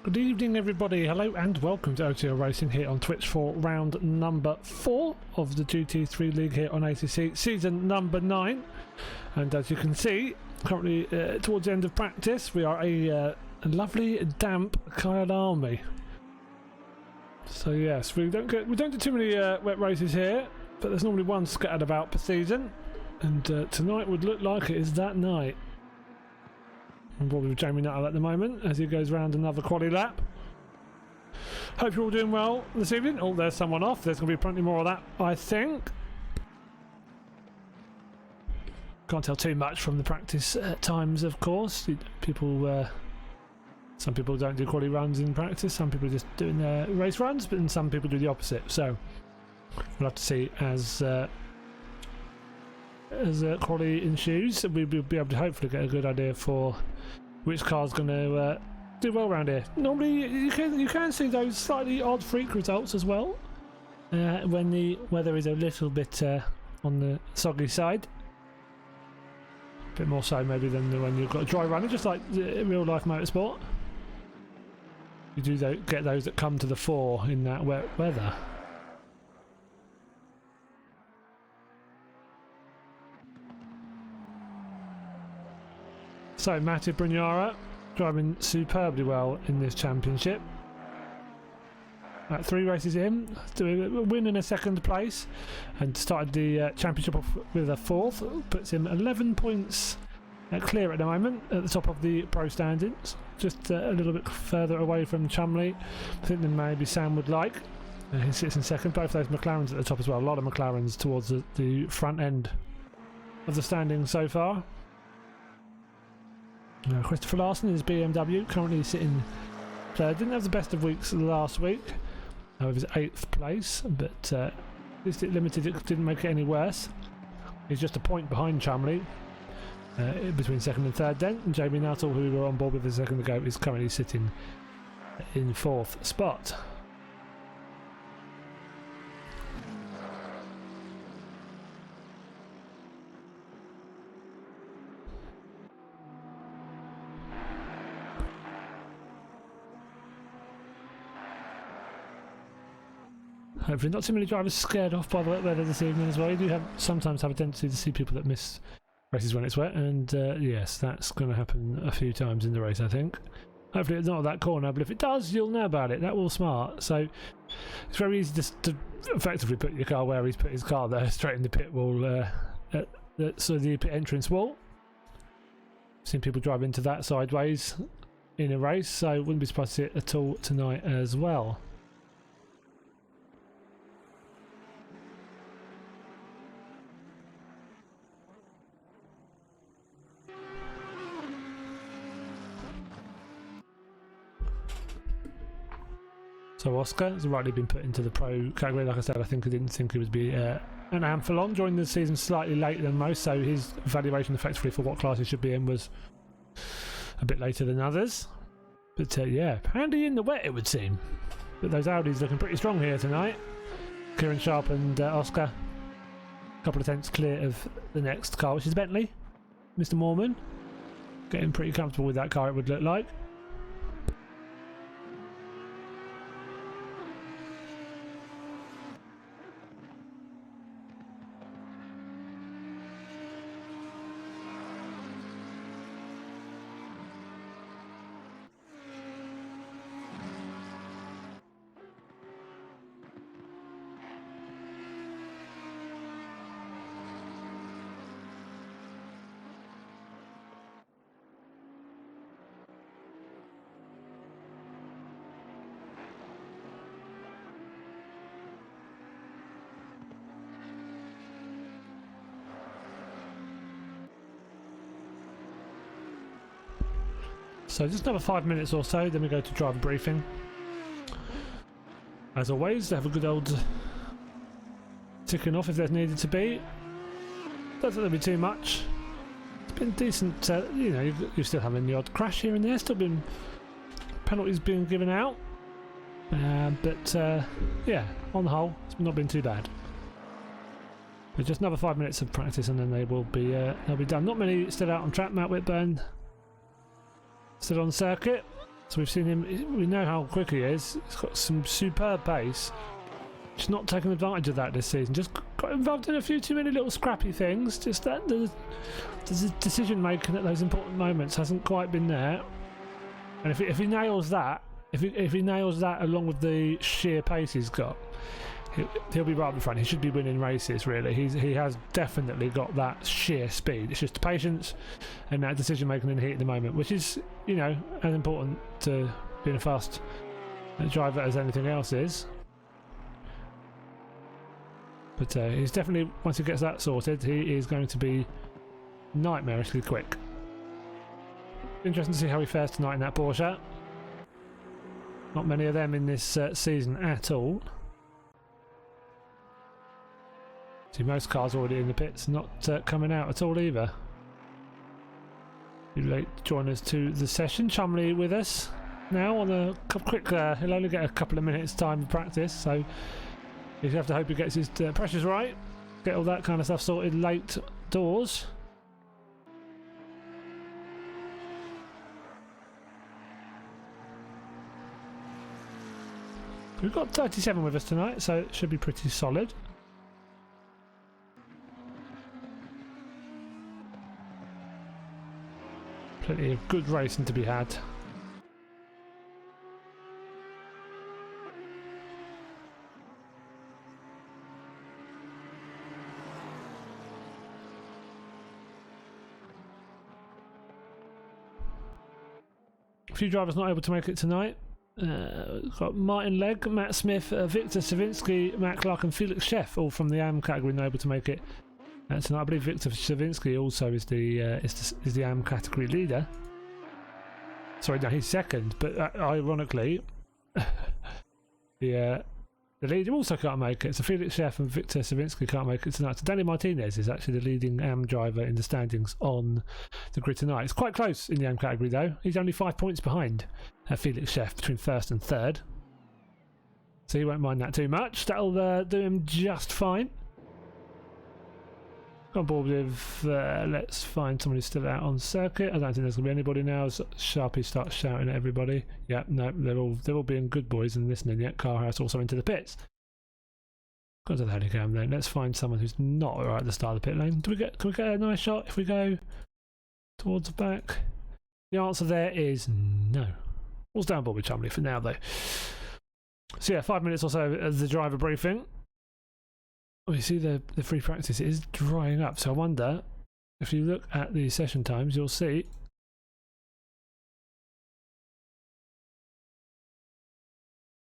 Good evening everybody, hello and welcome to OTL Racing here on Twitch for round number 4 of the GT3 League here on ACC, season number 9. And as you can see, currently towards the end of practice, we are a lovely damp Kyalami. So yes, we don't do too many wet races here, but there's normally one scattered about per season, and tonight would look like it is that night. I'm probably with Jamie Nuttall at the moment as he goes round another quali lap. Hope you're all doing well this evening. Oh, there's someone off. There's going to be plenty more of that, I think. Can't tell too much from the practice times, of course. People, some people don't do quali runs in practice. Some people are just doing their race runs, but then some people do the opposite. So we'll have to see as quality ensues. We'll be able to hopefully get a good idea for which car's going to do well around here. Normally you can see those slightly odd freak results as well when the weather is a little bit on the soggy side. A bit more so maybe than when you've got a dry runner, just like real life motorsport. You do get those that come to the fore in that wet weather. So Mattia Brugnara driving superbly well in this championship. At 3 races in, doing a win in a 2nd place, and started the championship off with a 4th. Puts him 11 points clear at the moment at the top of the pro standings. Just a little bit further away from Chumley, I think, than maybe Sam would like. He sits in 2nd. Both those McLarens at the top as well. A lot of McLarens towards the front end of the standings so far. Christopher Larson in his BMW, currently sitting 3rd. Didn't have the best of weeks last week with his 8th place, but at least it limited it, didn't make it any worse. He's just a point behind Chumley, between 2nd and 3rd then. And Jamie Nuttall, who we were on board with a second ago, is currently sitting in 4th spot. Hopefully not too many drivers scared off by the wet weather this evening as well. You do sometimes have a tendency to see people that miss races when it's wet, and yes, that's going to happen a few times in the race, I think. Hopefully it's not at that corner, but if it does, you'll know about it. That will smart. So it's very easy just to effectively put your car where he's put his car there, straight in the pit wall, the pit entrance wall. I've seen people drive into that sideways in a race, so wouldn't be surprised to see it at all tonight as well. So Oscar has rightly been put into the pro category. Like I said, I didn't think he would be an Amphelon. Joined the season slightly later than most, so his evaluation effectively for what class he should be in was a bit later than others. But yeah, handy in the wet it would seem. But those Audis looking pretty strong here tonight. Kieran Sharp and Oscar, a couple of tenths clear of the next car, which is Bentley. Mr. Mormon getting pretty comfortable with that car, it would look like. So just another 5 minutes or so, then we go to driver briefing. As always, they have a good old ticking off if there's needed to be. Don't think there'll be too much. It's been decent, you know, you're still having the odd crash here and there, still been penalties being given out. But yeah, on the whole, it's not been too bad. But just another 5 minutes of practice and then they will be they'll be done. Not many still out on track. Matt Whitburn still on circuit. So we've seen him, we know how quick he is. He's got some superb pace. Just not taking advantage of that this season. Just got involved in a few too many little scrappy things. Just that the decision making at those important moments hasn't quite been there. And if he nails that, if he nails that along with the sheer pace he's got, he'll be right up the front. He should be winning races, really. He has definitely got that sheer speed. It's just the patience and that decision making in the heat at the moment, which is, you know, as important to being a fast driver as anything else is. But he's definitely, once he gets that sorted, he is going to be nightmarishly quick. Interesting to see how he fares tonight in that Porsche. Not many of them in this season at all. See, most cars already in the pits, not coming out at all either. You'd like to join us to the session. Chumley with us now on a quick, he'll only get a couple of minutes time of practice, so you have to hope he gets his pressures right, get all that kind of stuff sorted late doors. We've got 37 with us tonight, so it should be pretty solid. Plenty of good racing to be had. A few drivers not able to make it tonight. We've got Martin Legg, Matt Smith, Victor Savinsky, Matt Clark and Felix Sheff, all from the AM category not able to make it tonight. I believe Victor Savinsky also is the AM category leader. Sorry, no, he's second, but ironically the leader also can't make it. So Felix Sheff and Victor Savinsky can't make it tonight. So Danny Martinez is actually the leading AM driver in the standings on the grid tonight. It's quite close in the AM category though. He's only 5 points behind Felix Sheff between first and third. So he won't mind that too much. That'll do him just fine. Got on board with, let's find someone who's still out on circuit. I don't think there's going to be anybody now as Sharpie starts shouting at everybody. Yeah, no, they're all being good boys and listening yet. Carhouse also into the pits. Got to the helicam then. Let's find someone who's not right at the start of the pit lane. Can we get a nice shot if we go towards the back? The answer there is no. All's down board with Chumley for now though. So yeah, 5 minutes or so as the driver briefing. We see the free practice is drying up, so I wonder if you look at the session times, you'll see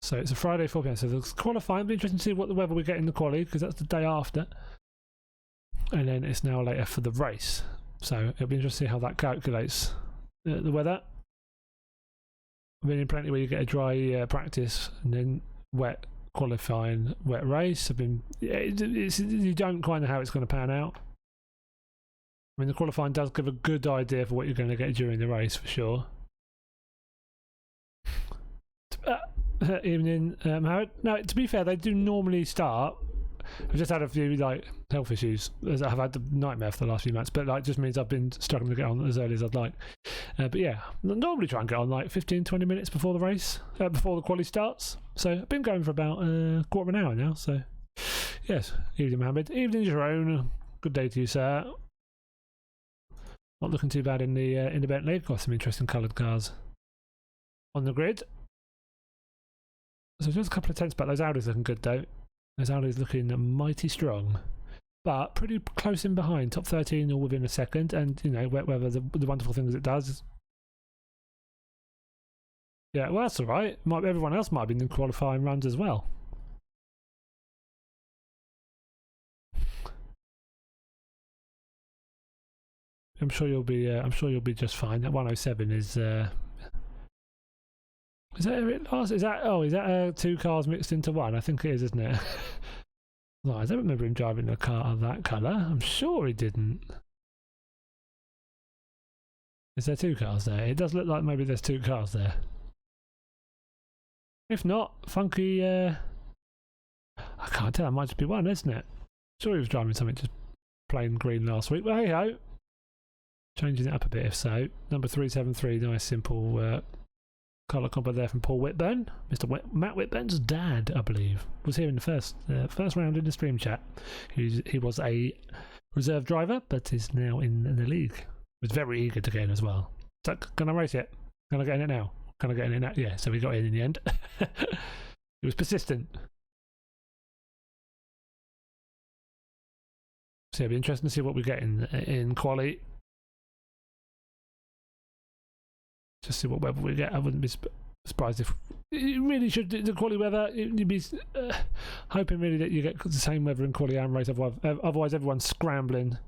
so it's a Friday 4 p.m. so the qualifying. It'll be interesting to see what the weather we get in the quali, because that's the day after, and then it's now later for the race, so it'll be interesting to see how that calculates the weather. I've been in plenty where you get a dry practice and then wet qualifying, wet race. You don't quite know how it's going to pan out. I mean, the qualifying does give a good idea for what you're going to get during the race for sure. Evening, Howard. No, to be fair, they do normally start. I've just had a few health issues. I've had the nightmare for the last few months, but just means I've been struggling to get on as early as I'd like. But yeah, I normally try and get on 15-20 minutes before the race, before the quali starts. So I've been going for about a quarter of an hour now. So yes, evening Mohammed, evening Jerome. Good day to you, sir. Not looking too bad in the Bentley. Got some interesting coloured cars on the grid. So just a couple of tenths back. Those Audis looking good though. Those Audis looking mighty strong, but pretty close in behind. Top 13 all within a second, and you know, wet weather, the wonderful things it does. Yeah, well that's all right. Everyone else might have been in qualifying runs as well. I'm sure you'll be. I'm sure you'll be just fine. That 107 is. Is that it last? Is that 2 cars mixed into one? I think it is, isn't it? No, I don't remember him driving a car of that colour. I'm sure he didn't. Is there 2 cars there? It does look like maybe there's 2 cars there. If not, funky. I can't tell. It might just be one, isn't it? Sure, he was driving something just plain green last week. Well, hey ho. Changing it up a bit if so. Number 373, nice simple Colour combo there from Paul Whitburn. Matt Whitburn's dad, I believe, was here in the first round in the stream chat. He was a reserve driver, but is now in the league. Was very eager to get in as well. So, can I race it? Can I get in it now? Can I get in it now? Yeah, so we got in the end. He was persistent. So it'll be interesting to see what we get in quali. Just see what weather we get. I wouldn't be surprised if you really should do the quali weather. You'd be hoping really that you get the same weather in quali and race. Otherwise, everyone's scrambling,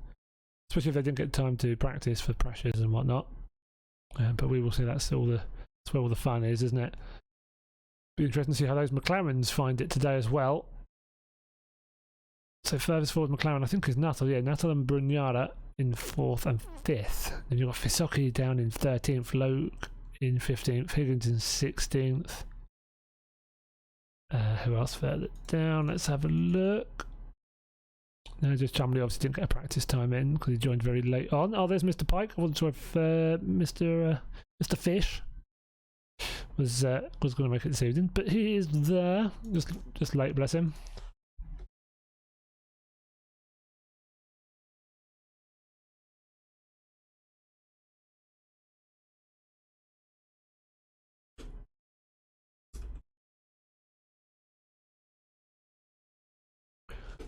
especially if they didn't get time to practice for pressures and whatnot. But we will see. That's where all the fun is, isn't it? Be interesting to see how those McLarens find it today as well. So furthest forward McLaren, I think, is Nuttall. Yeah, Nuttall and Brugnara in 4th and 5th. Then you've got Fisocchi down in 13th, Loke in 15th, Higgins in 16th. Who else further down? Let's have a look. No, just Chumley obviously didn't get a practice time in because he joined very late on. Oh, there's Mr. Pike. I wasn't sure if Mr. Fish was going to make it this evening, but he is there. Just late, bless him.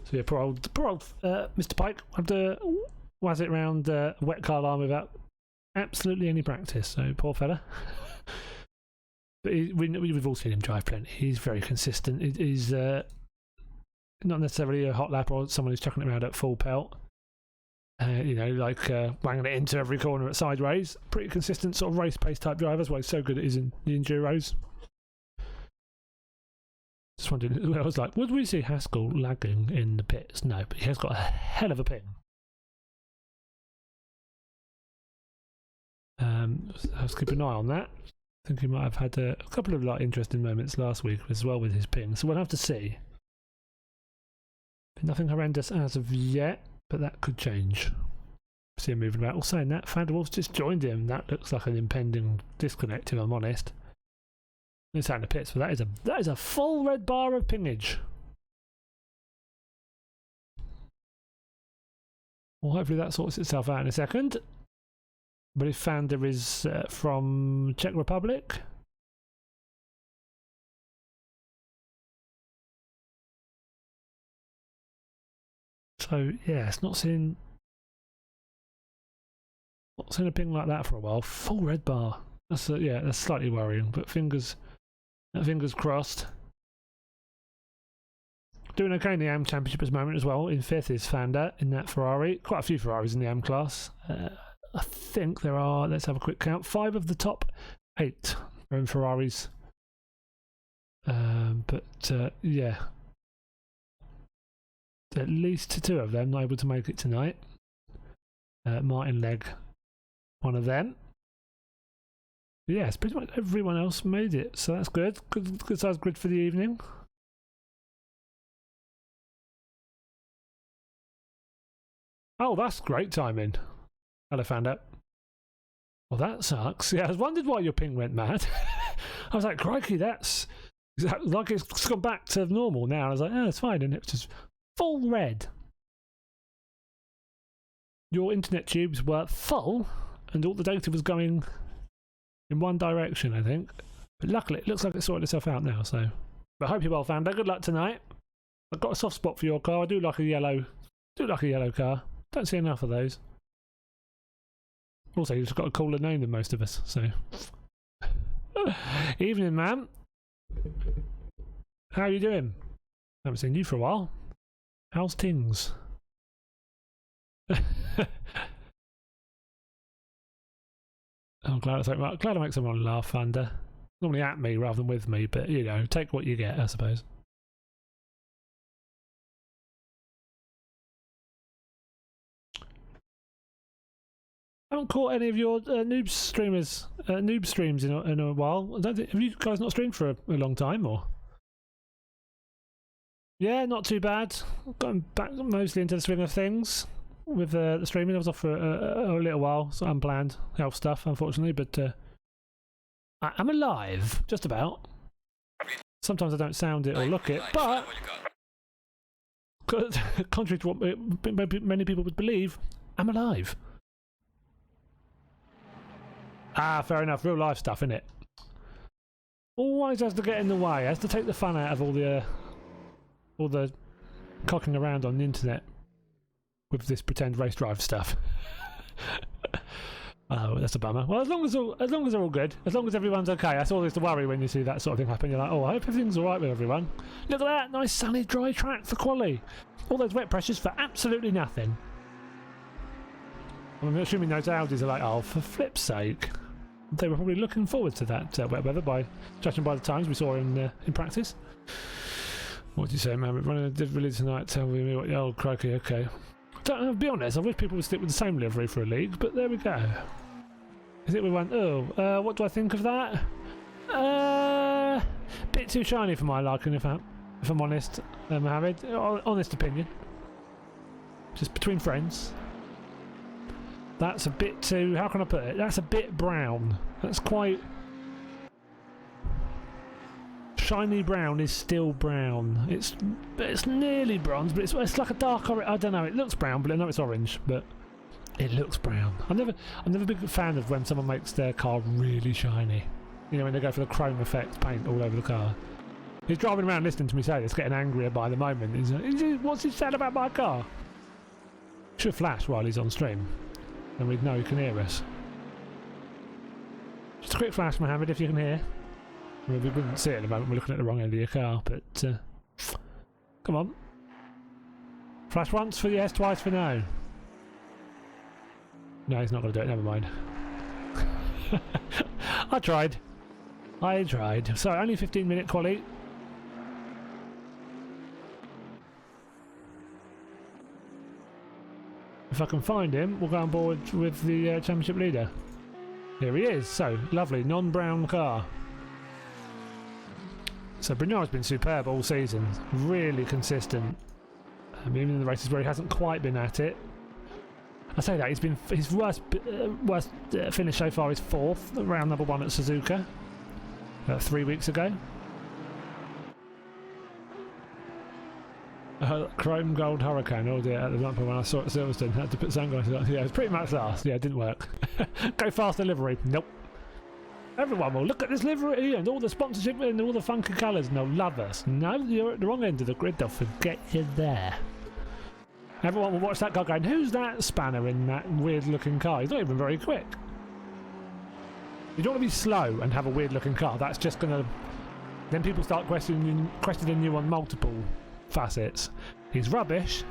So yeah, poor old Mr. Pike had to waz it round wet Kyalami without absolutely any practice. So poor fella. But we've all seen him drive plenty. He's very consistent. He's not necessarily a hot lap or someone who's chucking it around at full pelt. You know, like wanging it into every corner at sideways. Pretty consistent sort of race pace type driver. That's why he's so good at his the enduros. Just wondering, I was like, would we see Haskell lagging in the pits? No, but he has got a hell of a ping. Let's keep an eye on that. I think he might have had a couple of interesting moments last week as well with his ping, so we'll have to see. Nothing horrendous as of yet, but that could change. See him moving about. Well, saying that, Vanderwolf's just joined him. That looks like an impending disconnect, if I'm honest. It's out in the pits, but that is a full red bar of pingage. Well, hopefully that sorts itself out in a second. But if Fander is from Czech Republic, so yeah, it's not seen a ping like that for a while. Full red bar. That's that's slightly worrying, but fingers crossed. Doing okay in the AM Championship at the moment as well. In 5th is Fander in that Ferrari. Quite a few Ferraris in the AM class. I think there are, let's have a quick count, 5 of the top 8 are in Ferraris. Yeah. At least 2 of them not able to make it tonight. Martin Legg, one of them. Yes, pretty much everyone else made it, so that's good. Good size grid for the evening. Oh, that's great timing. Hello, found out. Well, that sucks. Yeah, I was wondered why your ping went mad. I was like, crikey, that's like it's gone back to normal now. I was like, oh, it's fine, and it was just full red. Your internet tubes were full, and all the data was going in one direction, I think. But luckily, it looks like it's sorted itself out now. So, but I hope you're well, Founder. Good luck tonight. I've got a soft spot for your car. I do like a yellow car. Don't see enough of those. Also, you've just got a cooler name than most of us. So, evening, man. How are you doing? Haven't seen you for a while. How's things? I'm glad I make someone laugh, Thunder. Normally at me rather than with me, but you know, take what you get, I suppose. I haven't caught any of your noob streams in a while. Have you guys not streamed for a long time, or? Yeah, not too bad. Gotten back mostly into the swing of things with the streaming. I was off for a little while, so unplanned health stuff, unfortunately. But I'm alive, just about. Sometimes I don't sound it or look it, but contrary to what many people would believe, I'm alive. Ah, fair enough. Real life stuff, innit? Always has to get in the way. Has to take the fun out of all the cocking around on the internet with this pretend race drive stuff. Oh, that's a bummer. Well, as long as they're all good, as long as everyone's okay, that's always the worry when you see that sort of thing happen. You're like, oh, I hope everything's all right with everyone. Look at that, nice sunny, dry track for quali. All those wet pressures for absolutely nothing. I'm assuming those Audis are like, oh, for flip's sake. They were probably looking forward to that wet weather, judging by the times we saw in practice. What do you say, man? We're running a div release tonight. Tell me what. Oh, crikey. Okay. I'll be honest. I wish people would stick with the same livery for a league, but there we go. Is it we went? Oh, what do I think of that? Bit too shiny for my liking, if I'm honest, Mohammed. Honest opinion. Just between friends. That's a bit too. How can I put it? That's a bit brown. That's quite. Shiny brown is still brown. It's nearly bronze, but it's like a dark orange. I don't know. It looks brown, but I know it's orange. But it looks brown. I'm never a big fan of when someone makes their car really shiny. You know, when they go for the chrome effect paint all over the car. He's driving around listening to me say this, getting angrier by the moment. He's like, what's he said about my car? Should flash while he's on stream, and we'd know he can hear us. Just a quick flash, Mohammed, if you can hear. Well, we wouldn't see it at the moment, we're looking at the wrong end of your car, but come on. Flash once for yes, twice for no. No, he's not going to do it, never mind. I tried. So, only 15-minute quali. If I can find him, we'll go on board with the championship leader. Here he is, so, lovely, non-brown car. So Brignard's been superb all season, really consistent. Even in the races where he hasn't quite been at it. I say that, his worst finish so far is 4th, round number 1 at Suzuka, 3 weeks ago. Chrome Gold Hurricane, oh dear, at the moment when I saw it at Silverstone, had to put sunglasses on. Yeah, it was pretty much last, yeah, it didn't work. Go faster livery, nope. Everyone will look at this livery and all the sponsorship and all the funky colours and they'll love us. No, you're at the wrong end of the grid, they'll forget you there. Everyone will watch that guy going, who's that spanner in that weird looking car? He's not even very quick. You don't want to be slow and have a weird looking car, that's just going to... Then people start questioning you on multiple facets. He's rubbish,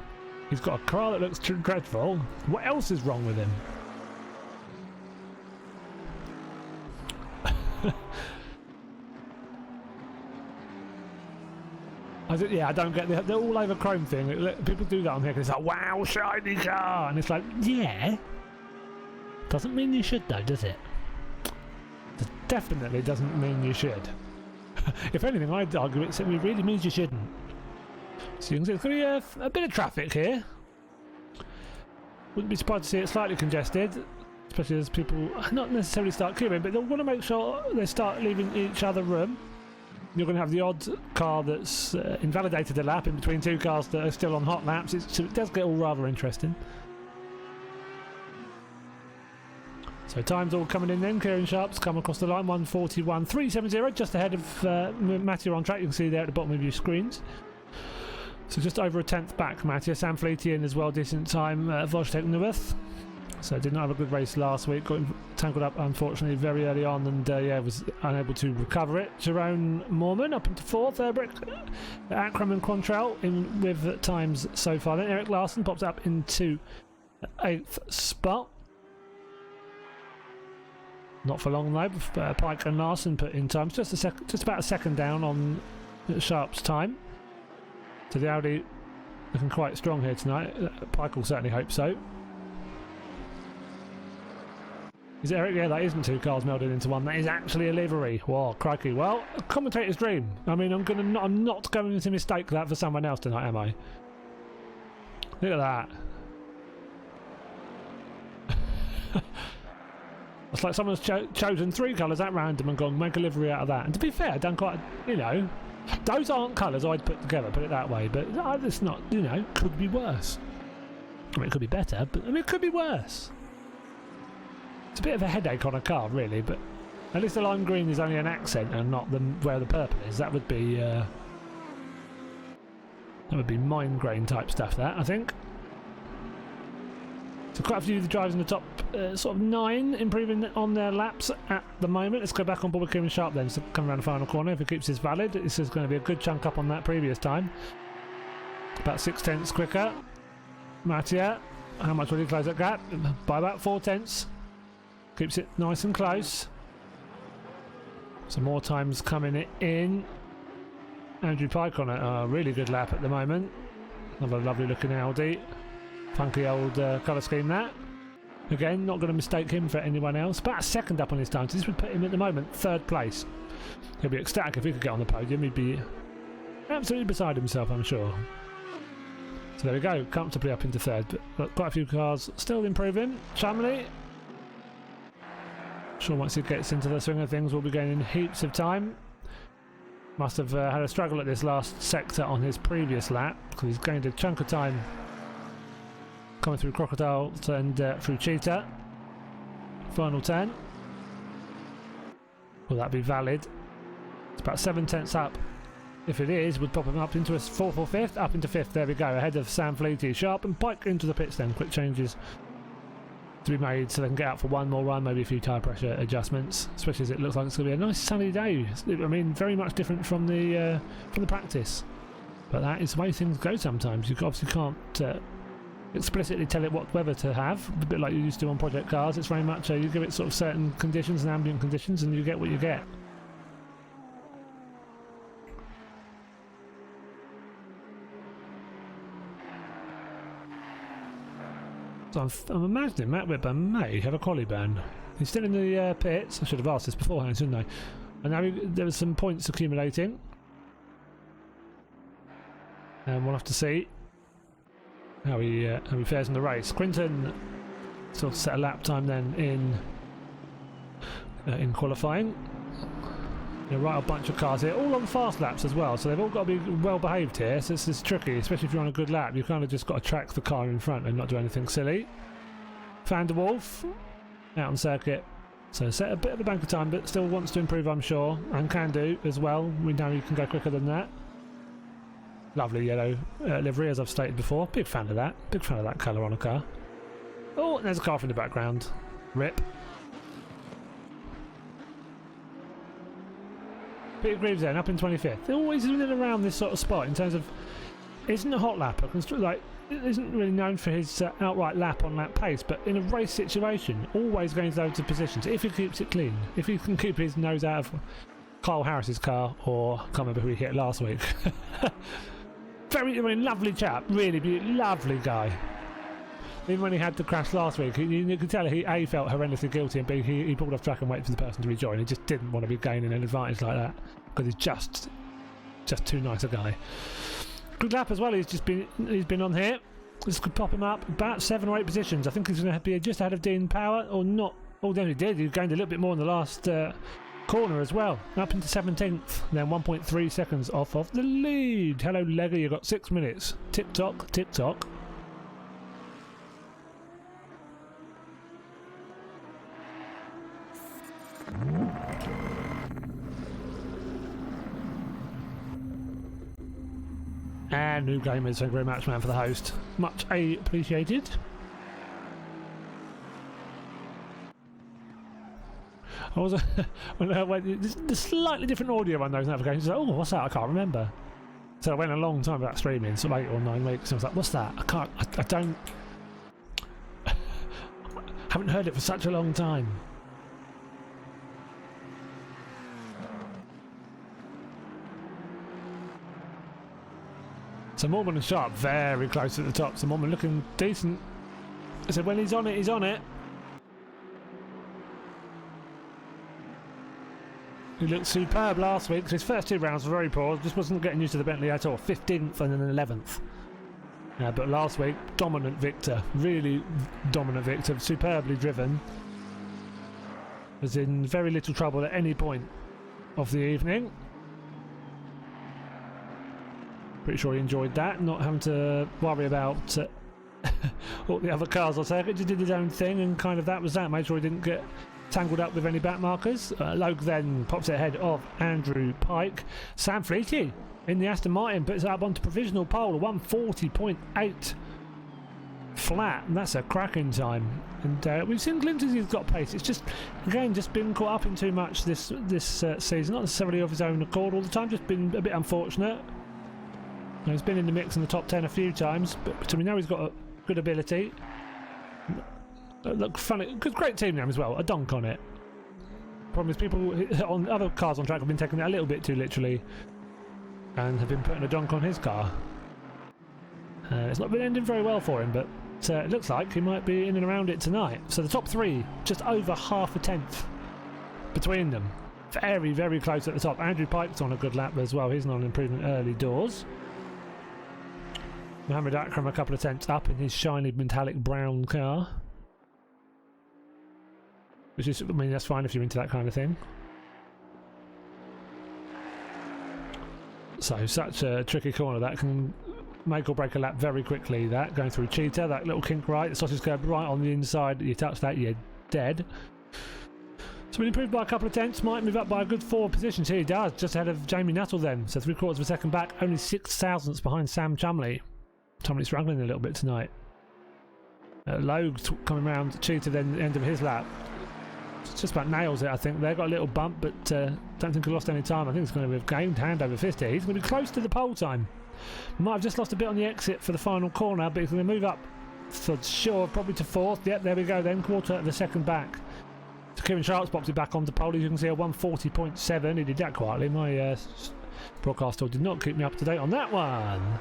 he's got a car that looks dreadful, what else is wrong with him? I don't get the all over chrome thing. People do that on here because it's like, wow, shiny car, and it's like, yeah, doesn't mean you should though, does it? It definitely doesn't mean you should. If anything, I'd argue it really means you shouldn't. So you can see there's going to be a bit of traffic here. Wouldn't be surprised to see it slightly congested, especially as people not necessarily start queuing, but they'll want to make sure they start leaving each other room. You're going to have the odd car that's invalidated a lap in between two cars that are still on hot laps, so it does get all rather interesting. So times all coming in then. Kieran Sharp's come across the line, 1:41.370, just ahead of Mattia on track. You can see there at the bottom of your screens. So just over a tenth back, Mattia. Sam Fleety in as well, decent time. Wojtek Neweth. So did not have a good race last week, got tangled up unfortunately very early on and was unable to recover it. Jerome Mormon up into 4th, Akram and Quantrell in with times so far. Then Eric Larson pops up into 8th spot. Not for long though, Pike and Larson put in times, just about a second down on Sharp's time. So the Audi looking quite strong here tonight. Pike will certainly hope so. Is it Eric? Yeah, that isn't two cars melded into one. That is actually a livery. Whoa, crikey. Well, a commentator's dream. I mean, I'm not going to mistake that for someone else tonight, am I? Look at that. It's like someone's chosen 3 colours at random and gone, make a livery out of that. And to be fair, done quite, you know, those aren't colours I'd put together, put it that way. But it's not, you know, could be worse. I mean, it could be better, but I mean, it could be worse. It's a bit of a headache on a car, really, but at least the lime green is only an accent and not where the purple is. That would be mine grain type stuff, that, I think. So quite a few of the drivers in the top sort of 9 improving on their laps at the moment. Let's go back on board with Kieran Sharp then, so come around the final corner. If he keeps this valid, this is going to be a good chunk up on that previous time. About 6/10 quicker. Mattia, how much will he close that gap? By about 4/10. Keeps it nice and close. Some more times coming in. Andrew Pike on a really good lap at the moment. Another lovely looking Audi. Funky old colour scheme that. Again, not going to mistake him for anyone else. About a second up on his time, so this would put him at the moment 3rd place. He'll be ecstatic if he could get on the podium. He'd be absolutely beside himself, I'm sure. So there we go, comfortably up into 3rd. But quite a few cars still improving. Chumley. Sure, once he gets into the swing of things, we'll be gaining heaps of time. Must have had a struggle at this last sector on his previous lap, because he's gained a chunk of time coming through Crocodile and through Cheetah. Final 10. Will that be valid? It's about 7/10 up. If it is, would pop him up into a 4th or 5th, up into 5th. There we go, ahead of Sam Fleety. Sharp and Pike into the pits then. Quick changes to be made so they can get out for one more run, maybe a few tyre pressure adjustments, especially as it looks like it's going to be a nice sunny day. I mean, very much different from the practice, but that is the way things go sometimes. You obviously can't explicitly tell it what weather to have, a bit like you used to on project cars. It's very much you give it sort of certain conditions and ambient conditions and you get what you get. So I'm imagining Matt Whitburn may have a quali ban. He's still in the pits. I should have asked this beforehand, shouldn't I? And now there was some points accumulating, and we'll have to see how he fares in the race. Quinton sort of set a lap time then in qualifying. Right, a bunch of cars here, all on fast laps as well, so they've all got to be well behaved here. So this is tricky, especially if you're on a good lap. You kind of just got to track the car in front and not do anything silly. Van der Wolf out on circuit, so set a bit of a bank of time, but still wants to improve, I'm sure, and can do as well. We know you can go quicker than that. Lovely yellow livery, as I've stated before. Big fan of that. Big fan of that colour on a car. Oh, and there's a car from the background. Rip. Peter Greaves then, up in 25th. They're always in and around this sort of spot in terms of... Isn't a hot lapper. Like, isn't really known for his outright lap on lap pace, but in a race situation, always going to those positions. If he keeps it clean. If he can keep his nose out of Kyle Harris's car, or I can't remember who he hit last week. Lovely chap. Really lovely guy. Even when he had the crash last week, you could tell he A, felt horrendously guilty, and B, he pulled off track and waited for the person to rejoin. He just didn't want to be gaining an advantage like that, because he's just too nice a guy. Good lap as well. He's been on here. This could pop him up about 7 or 8 positions. I think he's going to be just ahead of Dean Power, or not. Oh, then he did. He gained a little bit more in the last corner as well. Up into 17th, then 1.3 seconds off of the lead. Hello, Legger. You've got 6 minutes. Tick tock, tick tock. And new gamers, thank you very much, man, for the host. Much appreciated. I was the slightly different audio on those notifications. Oh, what's that? I can't remember. So I went a long time without streaming, so 8 or 9 weeks. I was like, what's that? I don't. Haven't heard it for such a long time. So Mormon and Sharp very close at the top. So Mormon looking decent. I said when he's on it, he's on it. He looked superb last week. His first 2 rounds were very poor. Just wasn't getting used to the Bentley at all. 15th and then 11th. But last week, dominant victor. Really dominant victor. Superbly driven. was in very little trouble at any point of the evening. Pretty sure he enjoyed that, not having to worry about all the other cars on circuit. Just did his own thing, and kind of that was that. Made sure he didn't get tangled up with any back markers. Logue then pops it ahead of Andrew Pike. Sam Fleety in the Aston Martin puts it up onto provisional pole, 140.8 flat, and that's a cracking time. And we've seen glimpses he's got pace. It's just, again, just been caught up in too much this season. Not necessarily of his own accord all the time, just been a bit unfortunate. He's been in the mix in the top 10 a few times, but we know he's got a good ability. Look funny, good, great team name as well. A donk on it. Problem is, people on other cars on track have been taking it a little bit too literally, and have been putting a donk on his car. It's not been ending very well for him, but it looks like he might be in and around it tonight. So the top three, just over half a tenth between them. Very, very close at the top. Andrew Pike's on a good lap as well. He's on an improvement early doors. Mohammed Akram a couple of tenths up in his shiny metallic brown car. Which is, I mean, that's fine if you're into that kind of thing. So, such a tricky corner that can make or break a lap very quickly. That going through Cheetah, that little kink right, the sausage curb right on the inside. You touch that, you're dead. So we improved by a couple of tenths, might move up by a good 4 positions here. He does, just ahead of Jamie Nuttall then. So 3/4 of a second back, only 6 thousandths behind Sam Chumley. Chumley struggling a little bit tonight. Logue coming round Cheetah then the end of his lap. Just about nails it, I think. They got a little bump, but don't think he lost any time. I think it's going to have gained hand over 50. He's going to be close to the pole time. Might have just lost a bit on the exit for the final corner, but he's going to move up for sure, probably to 4th. Yep, there we go then. 1/4 of a second back. So Kieran Sharp's popped it back onto pole. As you can see, a 140.7. He did that quietly. My broadcaster did not keep me up to date on that one.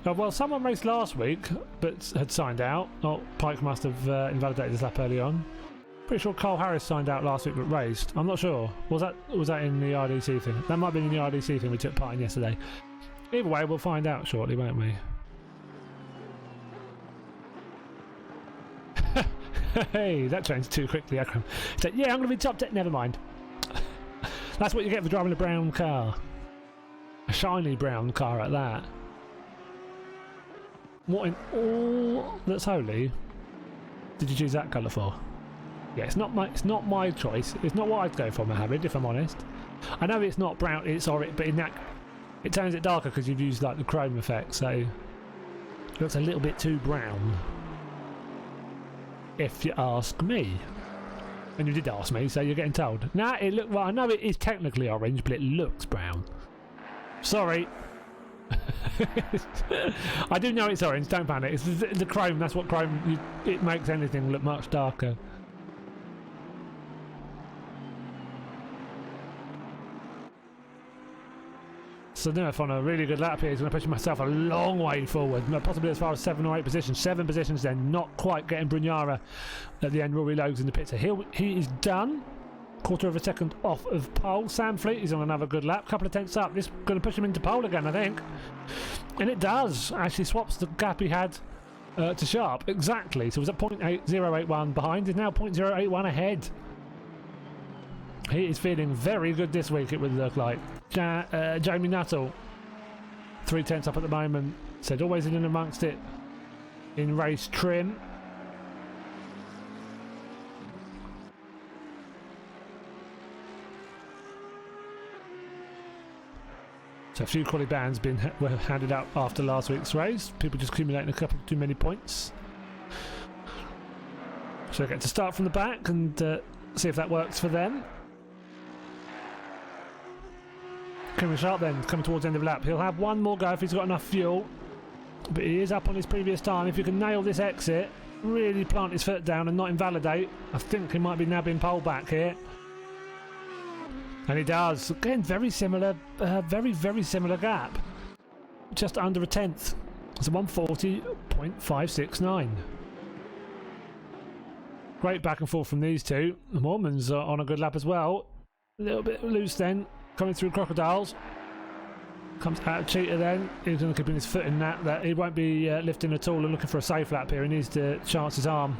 Well, someone raced last week, but had signed out. Oh, Pike must have invalidated his lap early on. Pretty sure Carl Harris signed out last week, but raced. I'm not sure. Was that in the RDC thing? That might have been in the RDC thing we took part in yesterday. Either way, we'll find out shortly, won't we? Hey, that changed too quickly, Akram. So, yeah, I'm going to be top 10. Never mind. That's what you get for driving a brown car. A shiny brown car at that. What in all that's holy did you choose that colour for? Yeah, it's not my choice. It's not what I'd go for, Mohammed, if I'm honest. I know it's not brown, it's orange, but in that it turns it darker because you've used like the chrome effect, so it looks a little bit too brown. If you ask me. And you did ask me, so you're getting told. Nah, it look well, I know it is technically orange, but it looks brown. Sorry. I do know it's orange, don't panic. It's the chrome, that's what chrome, it makes anything look much darker. So Nerf on a really good lap here. He's going to push himself a long way forward, possibly as far as 7 or 8 positions. 7 positions then, not quite getting Brugnara at the end. Rory Logue's in the pits. So he is done. 1/4 of a second off of pole. Sam Fleet is on another good lap. Couple of tenths up. This is going to push him into pole again, I think. And it does. Actually swaps the gap he had to Sharp. Exactly. So it was at 0.8081 behind. He's now 0.081 ahead. He is feeling very good this week, it would look like. Jamie Nuttall, 3 tenths up at the moment. Said always in and amongst it in race trim. So a few quality bands were handed out after last week's race. People just accumulating a couple too many points. So I get to start from the back and see if that works for them. Kieran Sharp then coming towards the end of the lap. He'll have one more go if he's got enough fuel, but he is up on his previous time. If you can nail this exit, really plant his foot down and not invalidate, I think he might be nabbing pole back here. And he does. Again, very similar, very similar gap. Just under a tenth. It's a 140.569. Great back and forth from these two. The Mormons are on a good lap as well. A little bit loose then. Coming through Crocodiles. Comes out of cheater then. He's going to keep his foot in that he won't be lifting at all and looking for a safe lap here. He needs to chance his arm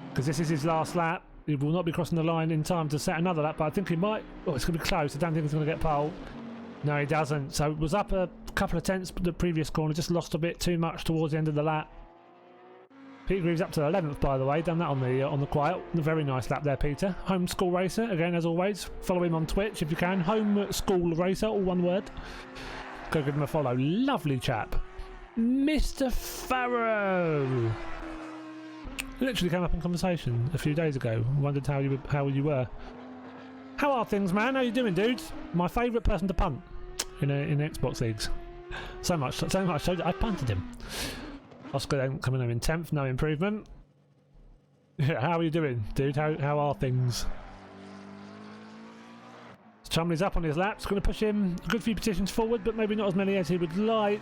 because this is his last lap. He will not be crossing the line in time to set another lap, but I think he might. Oh, it's going to be close. I don't think he's going to get pole. No, he doesn't. So it was up a couple of tenths the previous corner, just lost a bit too much towards the end of the lap. Peter Greaves up to 11th, by the way. Done that on the quiet. A very nice lap there, Peter. Home School Racer, again, as always. Follow him on Twitch if you can. Home School Racer, all one word. Go give him a follow. Lovely chap. Mr. Farrow. Literally came up in conversation a few days ago. Wondered how you were. How are things, man? How you doing, dude? My favourite person to punt in Xbox leagues. So much so I punted him. Oscar then coming home in 10th, no improvement. Yeah, how are you doing, dude? How are things? Chumley's up on his laps, going to push him a good few positions forward, but maybe not as many as he would like.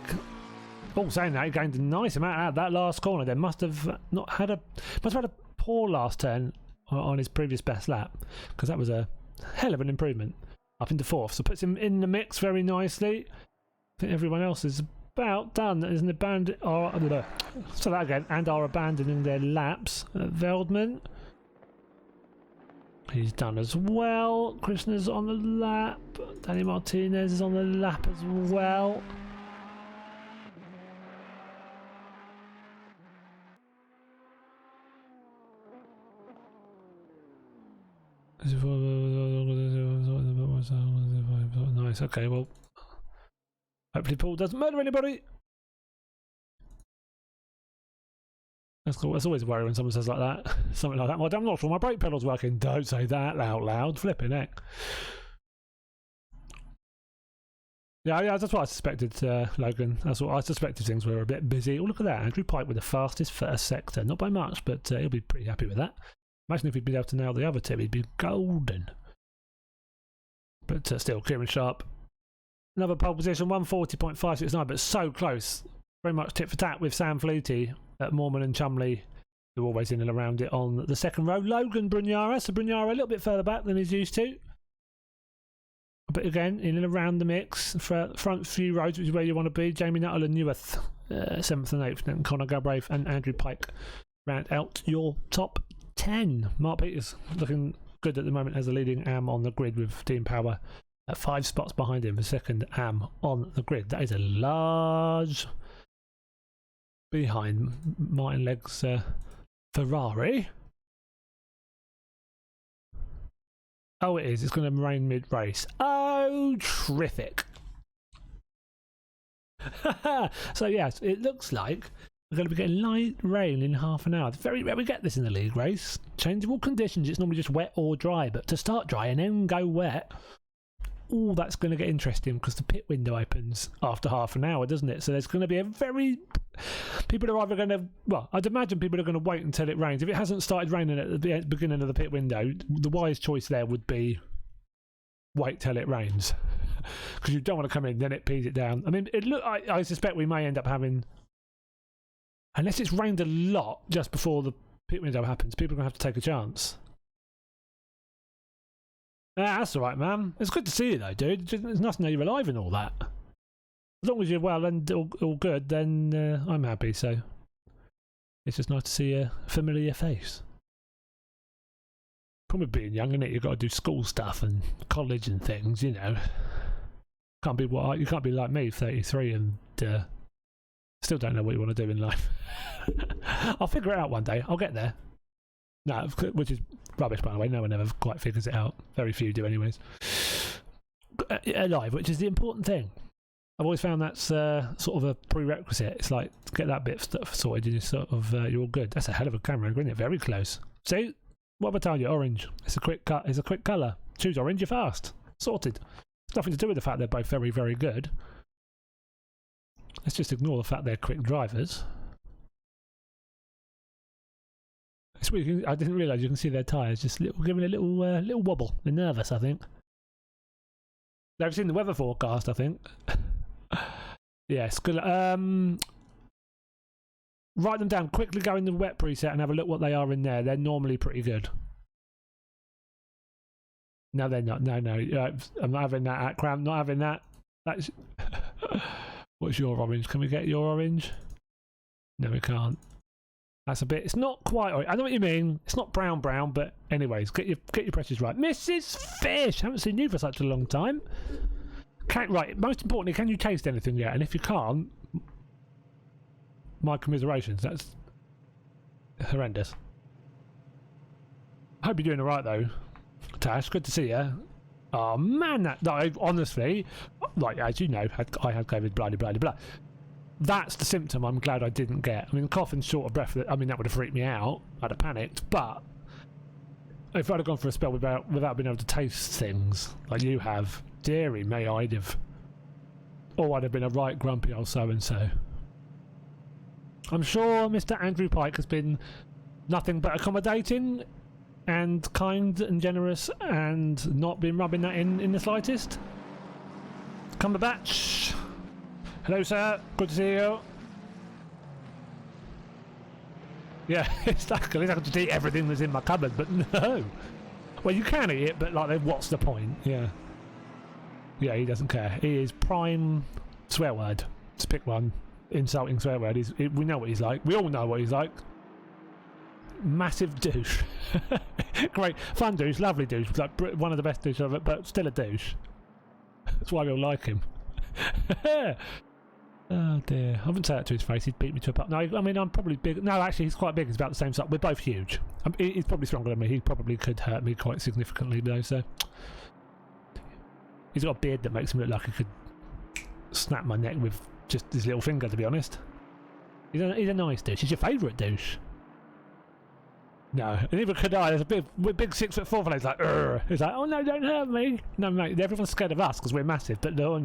Oh, saying that, he gained a nice amount out of that last corner. Then must have had a poor last turn on his previous best lap, because that was a hell of an improvement. Up into 4th, so puts him in the mix very nicely. I think everyone else is about done, isn't it? So that again, and are abandoning their laps. Veldman, he's done as well. Krishna's on the lap. Danny Martinez is on the lap as well. Nice, okay, well, hopefully Paul doesn't murder anybody. That's cool. That's always a worry when someone says like that. Something like that. Well, I'm not sure my brake pedal's working. Don't say that out loud. Flipping heck. Yeah, that's what I suspected, Logan. That's what I suspected. Things were a bit busy. Oh, look at that. Andrew Pike with the fastest first sector. Not by much, but he'll be pretty happy with that. Imagine if he'd been able to nail the other two. He'd be golden. But still, Kieran Sharp. Another pole position, 140.569, but so close. Very much tit for tat with Sam Fleety at Mormon and Chumley, who are always in and around it on the second row. Logan Brugnara, so Brugnara a little bit further back than he's used to. But again, in and around the mix, for front few rows, which is where you want to be. Jamie Nuttall and Neweth, 7th and 8th, and Conor Galbraith and Andrew Pike round out your top 10. Mark Peters looking good at the moment as the leading AM on the grid with Team Power at 5 spots behind him, the second AM on the grid. That is a large behind Martin Legg's Ferrari. Oh, it is. It's going to rain mid-race. Oh, terrific. So, yes, it looks like we're going to be getting light rain in half an hour. It's very rare we get this in the league race. Changeable conditions. It's normally just wet or dry, but to start dry and then go wet, oh, that's going to get interesting because the pit window opens after half an hour, doesn't it? So there's going to be a very... People are either going to... Well, I'd imagine people are going to wait until it rains. If it hasn't started raining at the beginning of the pit window, the wise choice there would be wait till it rains. Because you don't want to come in, then it pees it down. I mean, I suspect we may end up having... Unless it's rained a lot just before the pit window happens, people are going to have to take a chance. That's all right, man. It's good to see you, though, dude. There's nothing that you're alive and all that. As long as you're well and all good, then I'm happy, so... It's just nice to see a familiar face. Problem with being young, isn't it? You've got to do school stuff and college and things, you know. You can't be like me, 33, and still don't know what you want to do in life. I'll figure it out one day. I'll get there. No, which is rubbish, by the way. No one ever quite figures it out. Very few do, anyways. Alive, which is the important thing. I've always found that's sort of a prerequisite. It's like, get that bit sorted and you're all good. That's a hell of a camera, isn't it? Very close. See? What have I told you? Orange. It's a quick cut. It's a quick colour. Choose orange, you're fast. Sorted. It's nothing to do with the fact they're both very, very good. Let's just ignore the fact they're quick drivers. It's weird. I didn't realise you can see their tyres just giving a little wobble. They're nervous, I think. They've seen the weather forecast, I think. Yes, good. Write them down. Quickly go in the wet preset and have a look what they are in there. They're normally pretty good. No, they're not. No. I'm not having that at Cram. Not having that. That's... What's your orange? Can we get your orange? No, we can't. That's a bit. It's not quite. I know what you mean. It's not brown, but anyways, get your pressures right. Mrs. Fish, haven't seen you for such a long time. Right. Most importantly, can you taste anything yet? And if you can't, my commiserations. That's horrendous. I hope you're doing all right though, Tash. Good to see you. Oh man, honestly, like as you know, I had COVID, blah blah blah. That's the symptom I'm glad I didn't get. I mean, cough and short of breath, I mean, that would have freaked me out. I'd have panicked, but if I'd have gone for a spell without being able to taste things, like you have, dearie me, I'd have been a right grumpy old so-and-so. I'm sure Mr. Andrew Pike has been nothing but accommodating and kind and generous and not been rubbing that in the slightest. Cumberbatch. Hello, sir. Good to see you. Yeah, it's like I could just eat everything that's in my cupboard, but no. Well, you can eat it, but like, what's the point? Yeah. Yeah, he doesn't care. He is prime swear word. Let's pick one. Insulting swear word. We know what he's like. We all know what he's like. Massive douche. Great. Fun douche. Lovely douche. Like one of the best douches of it, but still a douche. That's why we all like him. Oh dear. I wouldn't say that to his face. He'd beat me to a pulp. No, I mean, I'm probably big. No, actually, he's quite big. He's about the same size. We're both huge. He's probably stronger than me. He probably could hurt me quite significantly, though, so. He's got a beard that makes him look like he could snap my neck with just his little finger, to be honest. He's a nice douche. He's your favourite douche. No, and even could I. There's a big 6'4" fella. He's like, Urgh. He's like, oh no, don't hurt me. No, mate, everyone's scared of us because we're massive, but no,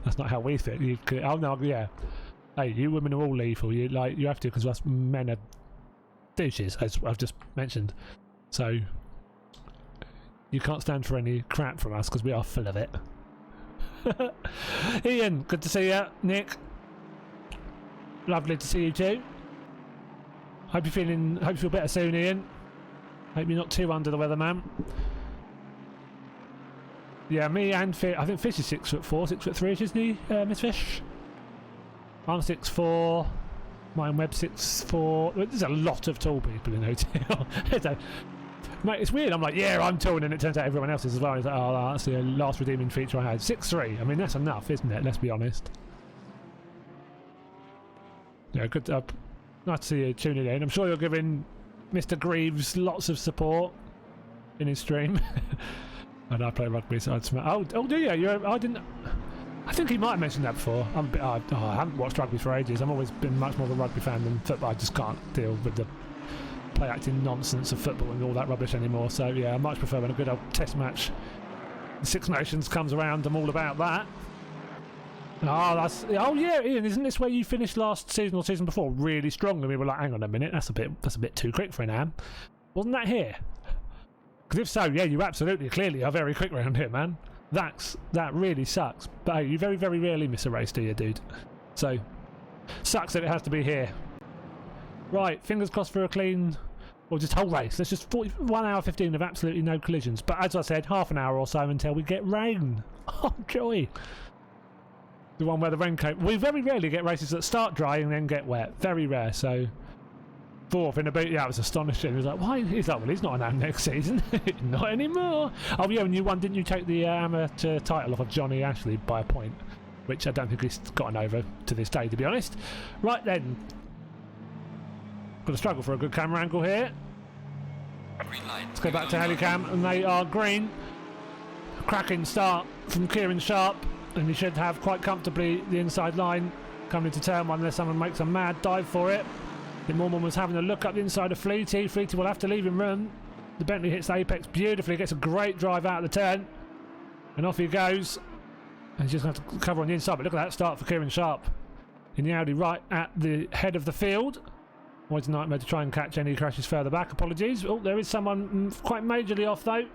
that's not how we fit. Oh no, yeah. Hey, you women are all lethal. You have to because us men are douches, as I've just mentioned. So you can't stand for any crap from us because we are full of it. Ian, good to see you. Nick, lovely to see you too. Hope you feel better soon, Ian. Hope you're not too under the weather, man. Yeah, me and Fish. I think Fish is 6'4", 6'3", isn't he, Miss Fish? I'm 6'4". Mine Webb 6'4". There's a lot of tall people in OTL. Mate, it's weird. I'm like, yeah, I'm tall, and then it turns out everyone else is as well. It's like, oh, that's the last redeeming feature I had. 6'3". I mean, that's enough, isn't it? Let's be honest. Yeah, good. Nice to see you tuning in. I'm sure you're giving Mr. Greaves lots of support in his stream. And I play rugby, so I'd smell. Oh, do you? I think he might have mentioned that before. I haven't watched rugby for ages. I've always been much more of a rugby fan than football. I just can't deal with the play-acting nonsense of football and all that rubbish anymore. So yeah, I much prefer when a good old test match, the Six Nations comes around. I'm all about that. Oh yeah, Ian, isn't this where you finished last season or season before really strong? And we were like, hang on a minute, that's a bit too quick for an AM. Wasn't that here? Because if so, yeah, you absolutely clearly are very quick round here, man. That really sucks. But hey, you very, very rarely miss a race, do you, dude? So sucks that it has to be here. Right, fingers crossed for a clean, or just whole race. Let's just 1 hour 15 of absolutely no collisions. But as I said, half an hour or so until we get rain. Oh joy. The one where the raincoat. We very rarely get races that start dry and then get wet. Very rare. So, fourth in a boot. Yeah, it was astonishing. He was like, why? He's like, well, he's not an AM next season. Not anymore. Oh, yeah, and you won, didn't you take the amateur title off of Johnny Ashley by a point? Which I don't think he's gotten over to this day, to be honest. Right then. Got to struggle for a good camera angle here. Let's go back to Helicam, and they are green. Cracking start from Kieran Sharp. And he should have quite comfortably the inside line coming into turn one unless someone makes a mad dive for it. The Mormon was having a look up the inside of Fleety. Fleety will have to leave him room. The Bentley hits the apex beautifully, gets a great drive out of the turn. And off he goes. And he's just going to have to cover on the inside. But look at that start for Kieran Sharp in the Audi right at the head of the field. Always a nightmare to try and catch any crashes further back. Apologies. Oh, there is someone quite majorly off though.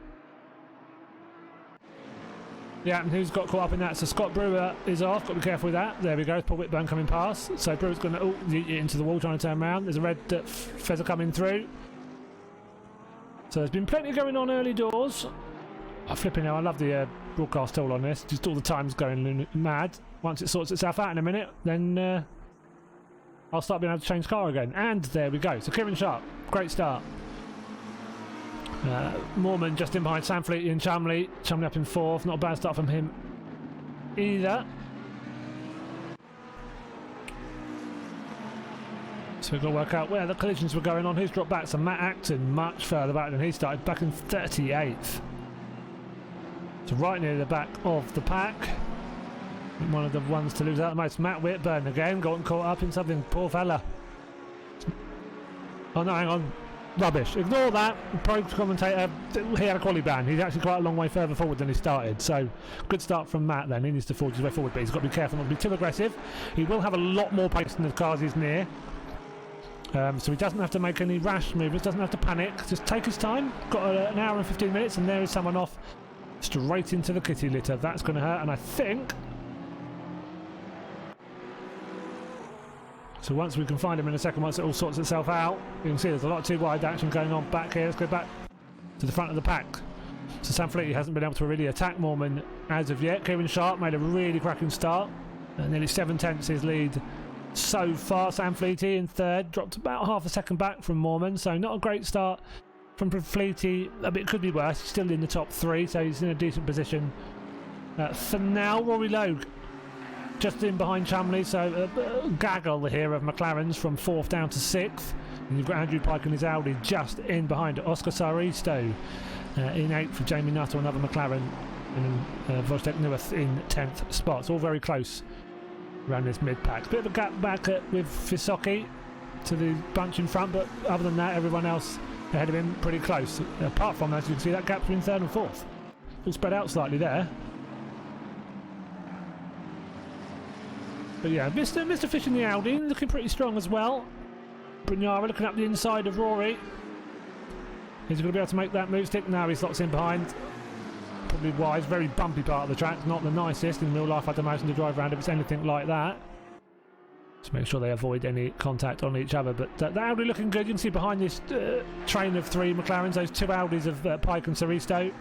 Yeah, and who's got caught up in that? So Scott Brewer is off. Got to be careful with that. There we go. Paul Whitburn coming past. So Brewer's going to into the wall trying to turn around. There's a red feather coming through. So there's been plenty going on early doors. Oh, flipping hell, I love the broadcast tool on this. Just all the times going mad. once it sorts itself out in a minute, then I'll start being able to change car again. And there we go. So Kieran Sharp, great start. Moorman just in behind Sam Fleety and Chumley. Chumley up in 4th. Not a bad start from him either. So we've got to work out where the collisions were going on. Who's dropped back? So Matt Acton much further back than he started, back in 38th. So right near the back of the pack. One of the ones to lose out the most. Matt Whitburn again, got caught up in something. Poor fella. Oh no, hang on. Rubbish. Ignore that. Pro commentator, he had a quality ban. He's actually quite a long way further forward than he started. So, good start from Matt then. He needs to forge his way forward, but he's got to be careful not to be too aggressive. He will have a lot more pace than the cars he's near. So he doesn't have to make any rash movements, doesn't have to panic. Just take his time. Got an hour and 15 minutes, and there is someone off straight into the kitty litter. That's going to hurt, and I think... So once we can find him in a second, once it all sorts itself out, you can see there's a lot of too wide action going on back here. Let's go back to the front of the pack. So Sam Fleety hasn't been able to really attack Moorman as of yet. Kieran Sharp made a really cracking start. Nearly 7/10 his lead so far. Sam Fleety in 3rd, dropped about half a second back from Moorman, so not a great start from Fleety. A bit could be worse. He's still in the top 3, so he's in a decent position. For now, Rory Logue just in behind Chumley, so a gaggle here of McLarens from 4th down to 6th. And you've got Andrew Pike and his Audi just in behind Oscar Saristo in 8th for Jamie Nuttall, another McLaren, and Wojtek Neweth in 10th spot. It's all very close around this mid-pack. Bit of a gap back with Fisocchi to the bunch in front, but other than that, everyone else ahead of him pretty close. Apart from, as you can see, that gap between 3rd and 4th. All spread out slightly there. But yeah, Mr. Fish in the Audi looking pretty strong as well. Brignara looking up the inside of Rory. He's going to be able to make that move stick. Now he's locked in behind. Probably wise, very bumpy part of the track. Not the nicest in real life, I'd imagine, to drive around if it's anything like that. Just make sure they avoid any contact on each other. But the Audi looking good. You can see behind this train of 3 McLarens, those 2 Audis of Pike and Saristo.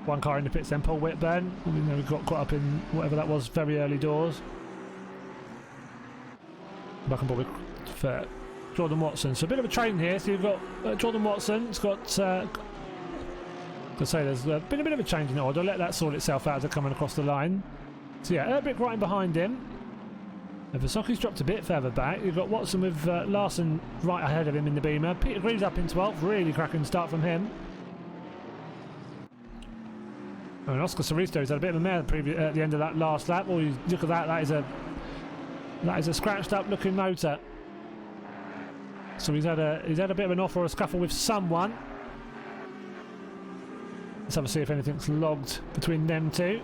One car in the pits then, Paul Whitburn. We got caught up in whatever that was very early doors. Back on board for Jordan Watson. So a bit of a train here. So you've got Jordan Watson. It's got... to say there's been a bit of a change in order. Let that sort itself out as they're coming across the line. So yeah, Erbic right in behind him. And Visocchi's dropped a bit further back. You've got Watson with Larson right ahead of him in the Beamer. Peter Green's up in 12th. Really cracking start from him. And Oscar Saristo's had a bit of a mare at the end of that last lap. Oh, you look at that. That is a scratched up looking motor. So he's had a bit of an off or a scuffle with someone. Let's have a see if anything's logged between them two.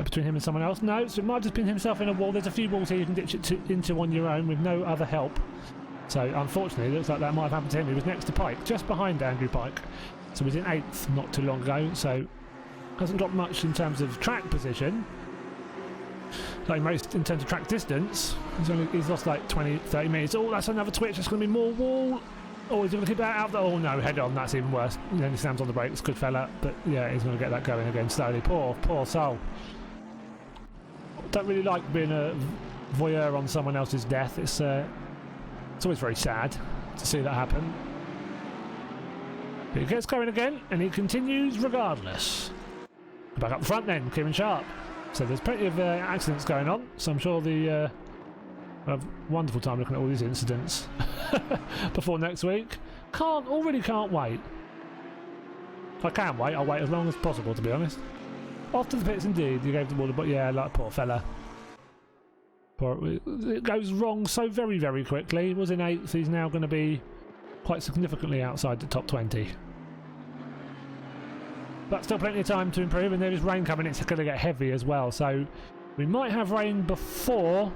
Between him and someone else. No, so it might have just been himself in a wall. There's a few walls here you can ditch it into on your own with no other help. So unfortunately, it looks like that might have happened to him. He was next to Pike, just behind Andrew Pike. So he was in 8th not too long ago, so hasn't got much in terms of track position. Like most in terms of track distance, he's lost like 20-30 minutes. Oh, that's another twitch. There's going to be more wall. Oh, he's going to keep that out of the... Oh no, head on. That's even worse. And then he slams on the brakes. Good fella, but yeah, he's going to get that going again slowly. Poor soul. Don't really like being a voyeur on someone else's death. It's always very sad to see that happen. He gets going again, and he continues regardless. Back up front then, Kieran Sharp. So there's plenty of accidents going on, so I'm sure I'll have a wonderful time looking at all these incidents before next week. Already can't wait. If I can wait, I'll wait as long as possible, to be honest. Off to the pits indeed, you gave the ball, but yeah, like poor fella. It goes wrong so very, very quickly. He was in 8th, he's now going to be quite significantly outside the top 20. But still plenty of time to improve, and there is rain coming. It's going to get heavy as well, so we might have rain before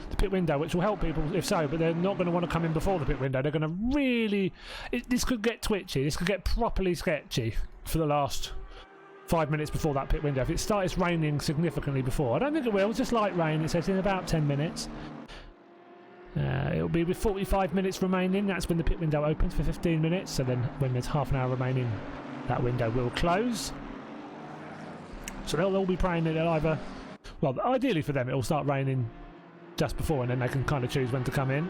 the pit window, which will help people if so, but they're not going to want to come in before the pit window. They're going to really... this could get twitchy. This could get properly sketchy for the last 5 minutes before that pit window. If it starts raining significantly before. I don't think it will. It's just light rain. It says in about 10 minutes. It'll be with 45 minutes remaining. That's when the pit window opens for 15 minutes. So then when there's half an hour remaining, that window will close. So they'll all be praying that they'll either... Well, ideally for them, it'll start raining just before, and then they can kind of choose when to come in.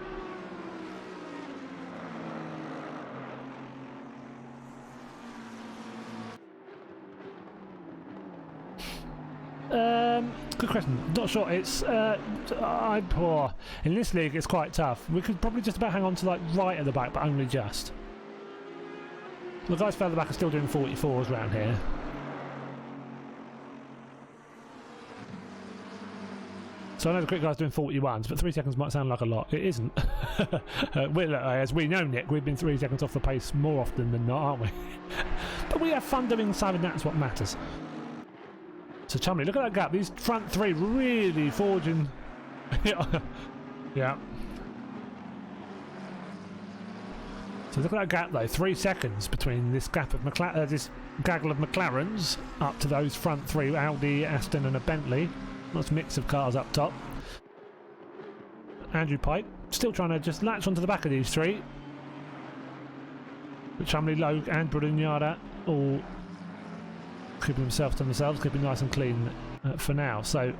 Good question. Not sure. It's in this league it's quite tough. We could probably just about hang on to like right at the back, but only just. The guys further back are still doing 44s around here. So I know the quick guy's doing 41s, but 3 seconds might sound like a lot. It isn't. As we know, Nick, we've been 3 seconds off the pace more often than not, aren't we? But we have fun doing so, and that's what matters. So Chumley, look at that gap. These front three really forging. Yeah. So look at that gap though. 3 seconds between this gap of this gaggle of McLarens up to those front three: Audi, Aston, and a Bentley. Nice mix of cars up top. Andrew Pike still trying to just latch onto the back of these three. But Chumley, Logue, and Brugnara all keeping themselves to themselves, keeping nice and clean for now. So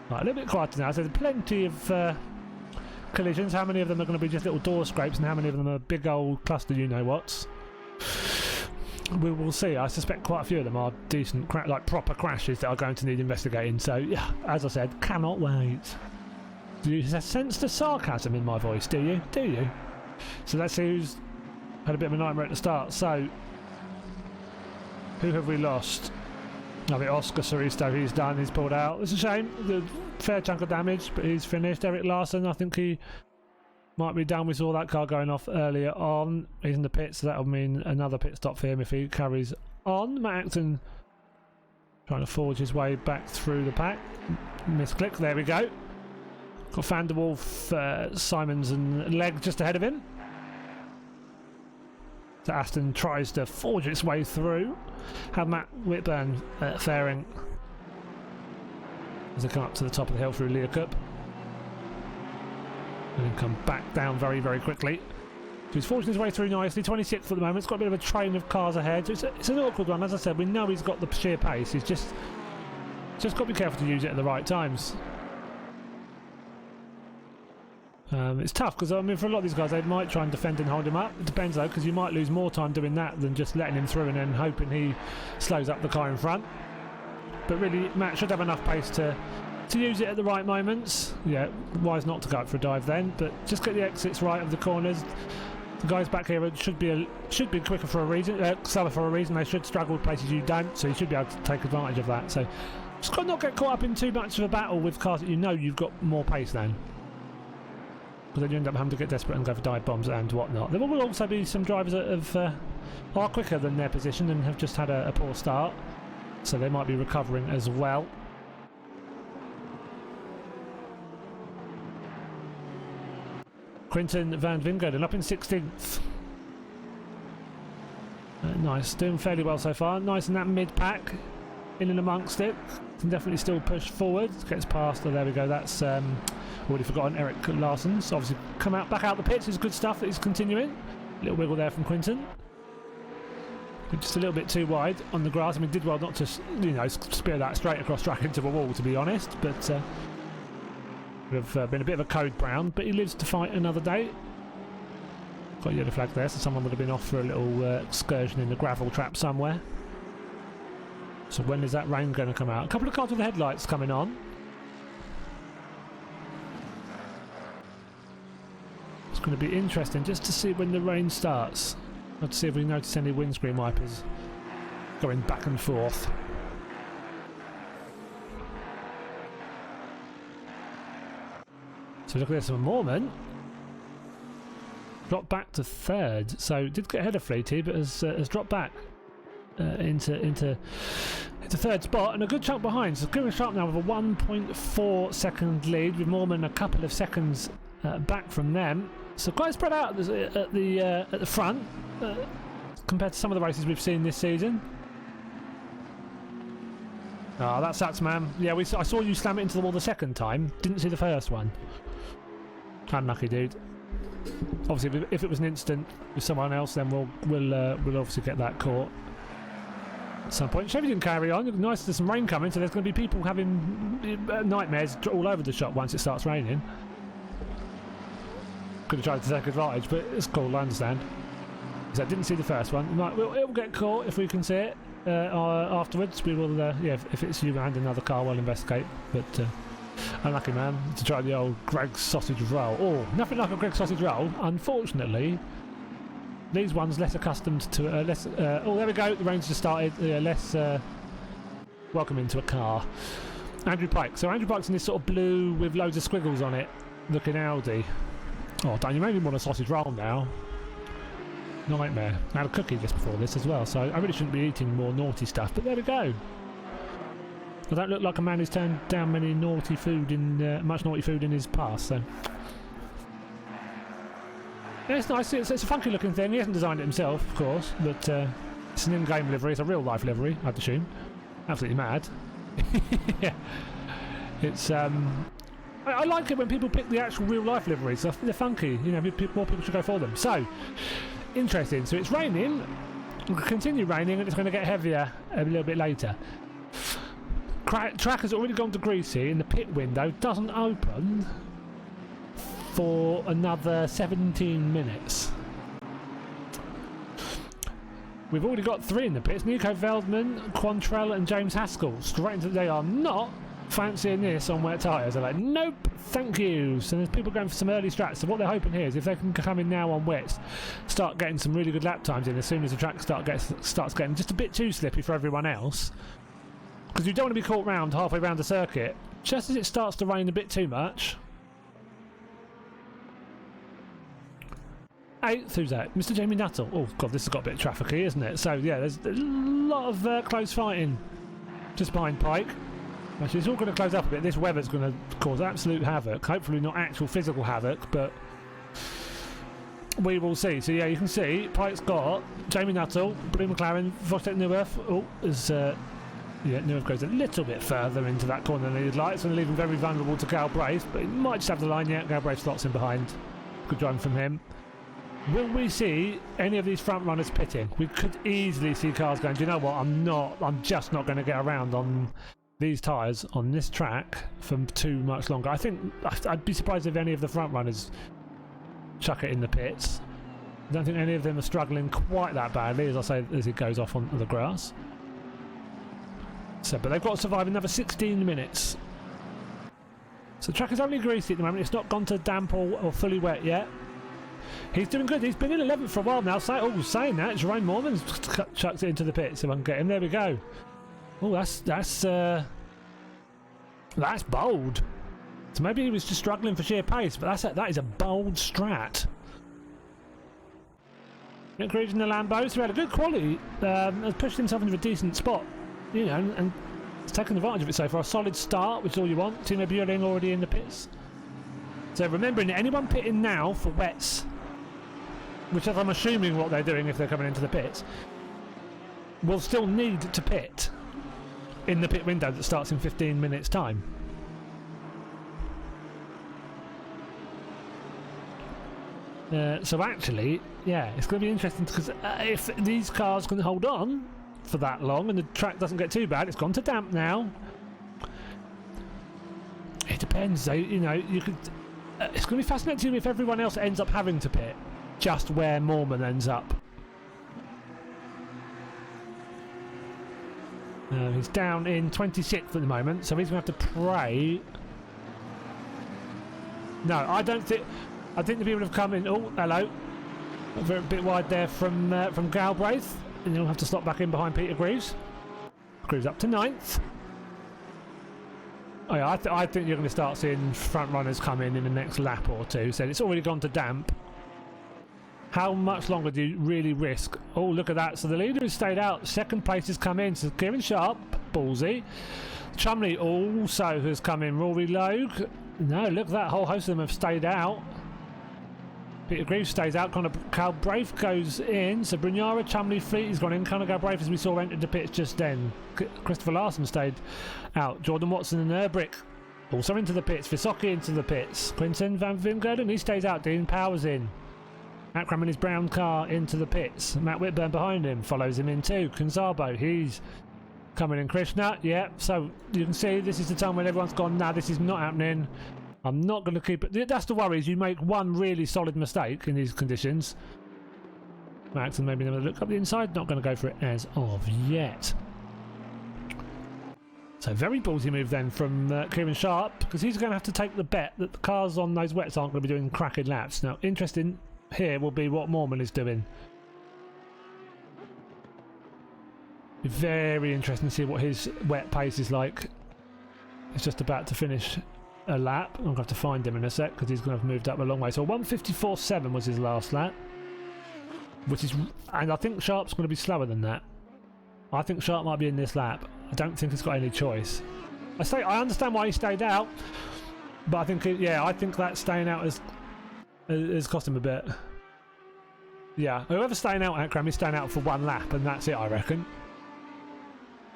right, a little bit quieter now. So there's plenty of collisions. How many of them are going to be just little door scrapes, and how many of them are big old cluster you-know-whats? We will see. I suspect quite a few of them are decent, like proper crashes that are going to need investigating. So yeah, as I said, cannot wait. Do you sense the sarcasm in my voice? Do you? Do you? So let's see who's had a bit of a nightmare at the start. So who have we lost? I think Oscar Soristo, he's done, he's pulled out. It's a shame, the fair chunk of damage, but he's finished. Eric Larson, I think he might be done. We saw that car going off earlier on. He's in the pits, so that'll mean another pit stop for him if he carries on. Matt Acton trying to forge his way back through the pack. Misclick, there we go. Got Van der Wolf, Simons and Legg just ahead of him. So Aston tries to forge its way through. Have Matt Whitburn faring as they come up to the top of the hill through Lear Cup. And then come back down very, very quickly. So he's forging his way through nicely. 26th at the moment. It's got a bit of a train of cars ahead. So it's an awkward one. As I said, we know he's got the sheer pace. He's just got to be careful to use it at the right times. It's tough because, I mean, for a lot of these guys, they might try and defend and hold him up. It depends though, because you might lose more time doing that than just letting him through and then hoping he slows up the car in front. But really, Matt should have enough pace to use it at the right moments. Yeah, wise not to go up for a dive then, but just get the exits right of the corners. The guys back here should be quicker for a reason, slower for a reason. They should struggle with places you don't, so you should be able to take advantage of that. So just got to not get caught up in too much of a battle with cars that you know you've got more pace than. Because then you end up having to get desperate and go for dive bombs and whatnot. There will also be some drivers that are quicker than their position and have just had a poor start, so they might be recovering as well. Quinton van Vingeren up in 16th. Nice, doing fairly well so far. Nice in that mid-pack, in and amongst it. Can definitely still push forward. Gets past, oh, there we go, that's already forgotten, Eric Larson's obviously come out, back out the pits. It's good stuff that he's continuing. A little wiggle there from Quinton. Just a little bit too wide on the grass. I mean, did well not to, you know, spear that straight across track into a wall, to be honest, but would have been a bit of a code brown, but he lives to fight another day. Got a yellow flag there, so someone would have been off for a little excursion in the gravel trap somewhere. So when is that rain going to come out? A couple of cars with the headlights coming on. It's going to be interesting just to see when the rain starts. Let's see if we notice any windscreen wipers going back and forth. So look at this, a moment. Dropped back to third, so did get ahead of Fleety, but has dropped back into third spot and a good chunk behind. So Kieran Sharp now with a 1.4 second lead, with Moorman a couple of seconds back from them. So quite spread out at the front compared to some of the races we've seen this season. Oh, that sucks, man. Yeah, I saw you slam it into the wall the second time. Didn't see the first one. Unlucky, dude. Obviously, if it was an instant with someone else, then we'll obviously get that caught at some point. Chevy didn't carry on. Nice, there's some rain coming, so there's going to be people having nightmares all over the shop once it starts raining. Could have tried to take advantage, but it's cool, I understand. So I didn't see the first one. It will get caught if we can see it afterwards. We will, yeah, if it's you and another car, we'll investigate. But unlucky, man, to try the old Greg's sausage roll. Oh, nothing like a Greg's sausage roll. Unfortunately, these ones less accustomed to less. Oh, there we go. The rain's just started. Less welcoming to a car. Andrew Pike. So Andrew Pike's in this sort of blue with loads of squiggles on it, looking Audi. Oh, Dan, you made me want a sausage roll now. Nightmare. I had a cookie just before this as well, so I really shouldn't be eating more naughty stuff, but there we go. I don't look like a man who's turned down many naughty food much naughty food in his past, so. Yeah, it's nice. It's a funky looking thing. He hasn't designed it himself, of course, but it's an in-game livery. It's a real life livery, I'd assume. Absolutely mad. Yeah. It's I like it when people pick the actual real life liveries. They're funky. You know, more people should go for them. So, interesting. So it's raining. It'll continue raining, and it's going to get heavier a little bit later. Track has already gone to greasy, and the pit window doesn't open for another 17 minutes. We've already got 3 in the pits. Nico Veldman, Quantrell, and James Haskell. Straight into they are not fancying this on wet tyres. They're like, nope, thank you. So there's people going for some early strats. So what they're hoping here is if they can come in now on wets, start getting some really good lap times in as soon as the track starts getting just a bit too slippy for everyone else. Because you don't want to be caught round halfway around the circuit just as it starts to rain a bit too much. 8th, who's that? Mr. Jamie Nuttall. Oh god, this has got a bit trafficy, isn't it? So yeah, there's a lot of close fighting just behind Pike. Actually, it's all going to close up a bit. This weather's going to cause absolute havoc. Hopefully not actual physical havoc, but we will see. So yeah, you can see Pike's got Jamie Nuttall, Blue McLaren, Vostek Neuwerf. Oh, there's yeah, Neuwerf goes a little bit further into that corner than he'd like. It's going to leave him very vulnerable to Galbraith, but he might just have the line yet. Galbraith slots in behind. Good run from him. Will we see any of these front runners pitting? We could easily see cars going, do you know what, I'm just not going to get around on these tyres on this track for too much longer. I think I'd be surprised if any of the front runners chuck it in the pits. I don't think any of them are struggling quite that badly, as I say, as it goes off on the grass. So, but they've got to survive another 16 minutes. So the track is only greasy at the moment. It's not gone to damp or fully wet yet. He's doing good. He's been in 11th for a while now. Saying that, Jerome Morman's chucked it into the pits. If I can get him, there we go. Oh, that's bold. So maybe he was just struggling for sheer pace, but that is a bold strat. Nick Reeves in the Lambos, who had a good quality, has pushed himself into a decent spot, you know, and has taken advantage of it so far. A solid start, which is all you want. Timo Björling already in the pits. So remembering that anyone pitting now for wets, which is I'm assuming what they're doing if they're coming into the pits, will still need to pit in the pit window that starts in 15 minutes time. So actually, yeah, it's going to be interesting because if these cars can hold on for that long and the track doesn't get too bad, it's gone to damp now. It depends though, you know, you could. It's going to be fascinating if everyone else ends up having to pit just where Morman ends up. He's down in 26th at the moment, so he's going to have to pray. No, I don't think. I think the people have come in. Oh, hello. A bit wide there from Galbraith, and he'll have to stop back in behind Peter Greaves. Greaves up to 9th. Oh, yeah, I think you're going to start seeing front runners come in the next lap or two. So it's already gone to damp. How much longer do you really risk? Oh, look at that. So the leader has stayed out. Second place has come in. So Kieran Sharp, ballsy. Chumley also has come in. Rory Logue. No, look, that whole host of them have stayed out. Peter Greaves stays out. Conor Galbraith goes in. So Brugnara, Chumley, Fleet has gone in. Conor Galbraith, as we saw, entered the pits just then. Christopher Larson stayed out. Jordan Watson and Erbrick Also into the pits. Visocki into the pits. Quinton van Vingerdon, he stays out. Dean powers in. Akram in his brown car into the pits. Matt Whitburn behind him. Follows him in too. Kunzabo, he's coming in. Krishna, yeah. So you can see this is the time when everyone's gone, nah, this is not happening. I'm not going to keep it. That's the worry, is you make one really solid mistake in these conditions. Max and maybe another look up the inside. Not going to go for it as of yet. So very ballsy move then from Kieran Sharp, because he's going to have to take the bet that the cars on those wets aren't going to be doing cracking laps. Now, interesting here will be what Mormon is doing. Very interesting to see what his wet pace is like. He's just about to finish a lap. I'm going to have to find him in a sec because he's going to have moved up a long way. So 1:54.7 was his last lap, which is, and I think Sharp's going to be slower than that. I think Sharp might be in this lap. I don't think he's got any choice. I understand why he stayed out, but I think I think that staying out has cost him a bit. Yeah, whoever's staying out at Cram is staying out for one lap, and that's it, I reckon.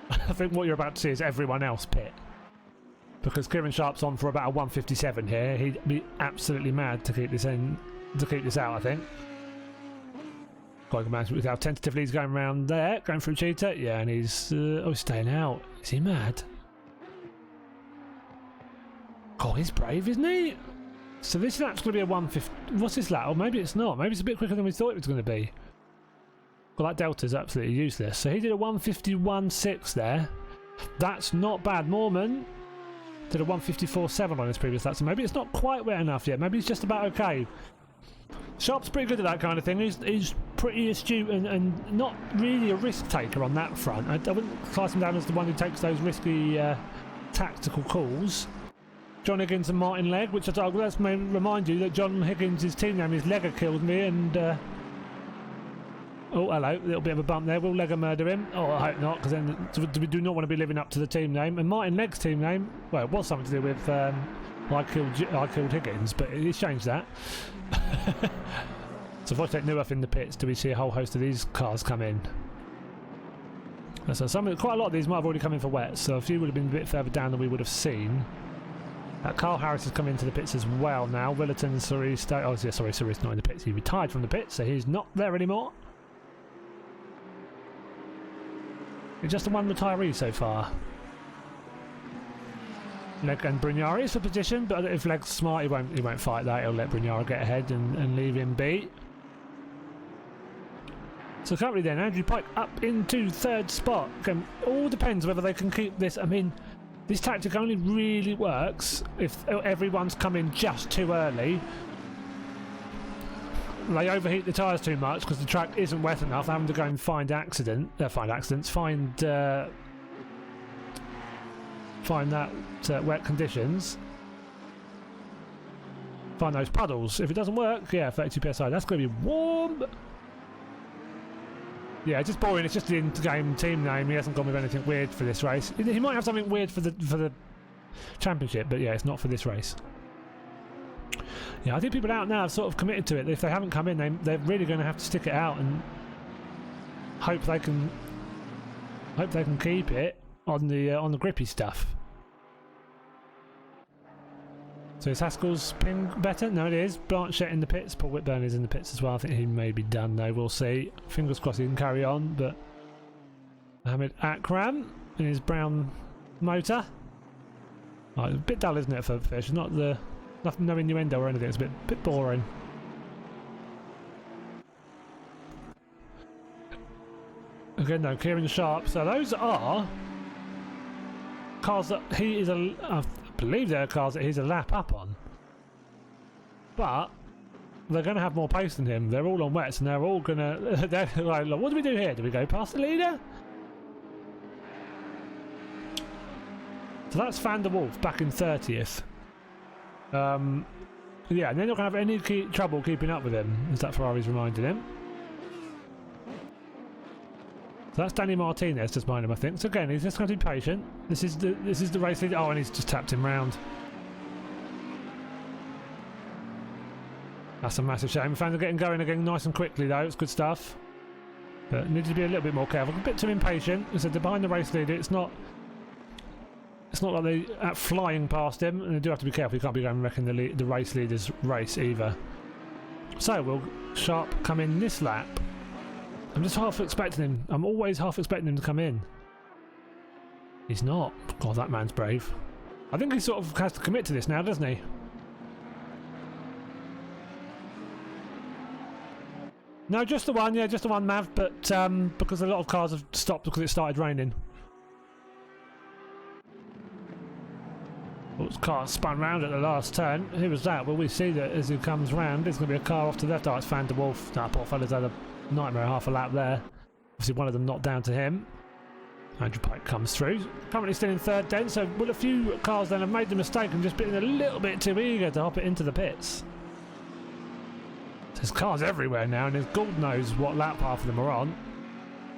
I think what you're about to see is everyone else pit, because Kieran Sharp's on for about a 1:57 here. He'd be absolutely mad to keep this out, I think. Quite imagine with how tentatively he's going around there, going through Cheetah. Yeah, and he's staying out. Is he mad? Oh, he's brave, isn't he? So this lap's going to be a 1:50. What's this lap? Or maybe it's not. Maybe it's a bit quicker than we thought it was going to be. Well, that delta's absolutely useless. So he did a 1:51.6 there. That's not bad. Mormon did a 1:54.7 on his previous lap, so maybe it's not quite wet enough yet. Maybe he's just about okay. Sharp's pretty good at that kind of thing. He's pretty astute and not really a risk taker on that front. I wouldn't class him down as the one who takes those risky tactical calls. John Higgins and Martin Legg, which let's remind you that John Higgins' team name is Legger Killed Me, and oh, hello, a little bit of a bump there. Will Legger murder him? Oh, I hope not, because then we do not want to be living up to the team name. And Martin Legg's team name, well, it was something to do with I killed Higgins, but he's changed that. So if I take Newuff in the pits, do we see a whole host of these cars come in? So quite a lot of these might have already come in for wet, so a few would have been a bit further down than we would have seen. Carl Harris has come into the pits as well now. Willerton, Cerise, Cerise not in the pits. He retired from the pits, so he's not there anymore. It's just the one retiree so far. Legg and Brignari is for position, but if Legg's smart, he won't fight that. He'll let Brignari get ahead and leave him be. So currently then, Andrew Pike up into third spot. Again, all depends whether they can keep this. I mean, this tactic only really works if everyone's come in just too early. They overheat the tyres too much because the track isn't wet enough, having to go and find wet conditions. Find those puddles. If it doesn't work, yeah, 32 psi. That's going to be warm. Yeah, just boring. It's just the in-game team name. He hasn't gone with anything weird for this race. He might have something weird for the championship, but yeah, it's not for this race. Yeah, I think people out now have sort of committed to it. If they haven't come in, they're really going to have to stick it out and hope they can keep it on the grippy stuff. So is Haskell's ping better? No, it is. Blanchett in the pits. Paul Whitburn is in the pits as well. I think he may be done though. We'll see. Fingers crossed he can carry on. But Mohammed Akram in his brown motor. Oh, it's a bit dull, isn't it, for Fish? No innuendo or anything. It's a bit boring. Again, no, Kieran Sharp. So those are cars that he is I believe they're cars that he's a lap up on. But they're going to have more pace than him. They're all on wets and they're all going to... They're like, look, what do we do here? Do we go past the leader? So that's Van der Wolf back in 30th. Yeah, and they're not going to have any trouble keeping up with him, as that Ferrari's reminded him. So that's Danny Martinez just behind him, I think. So again, he's just going to be patient. This is the race leader. Oh, and he's just tapped him round. That's a massive shame. Fans are getting going again nice and quickly though. It's good stuff. But need to be a little bit more careful. A bit too impatient. As I said, they're behind the race leader. It's not It's not like they're flying past him, and they do have to be careful. You can't be going wrecking the race leader's race either. So will Sharp come in this lap? I'm just half expecting him. I'm always half expecting him to come in. He's not. God, that man's brave. I think he sort of has to commit to this now, doesn't he? No, just the one. Yeah, just the one, Mav. But because a lot of cars have stopped because it started raining. Oh, car spun round at the last turn. Who was that? Well, we see that as he comes round, there's going to be a car off to the left. Oh, it's Van der Wolf. That poor fella's had a nightmare half a lap there. Obviously, one of them knocked down to him. Andrew Pike comes through. Currently still in third then, so will a few cars then have made the mistake and just been a little bit too eager to hop it into the pits. There's cars everywhere now, and there's God knows what lap half of them are on.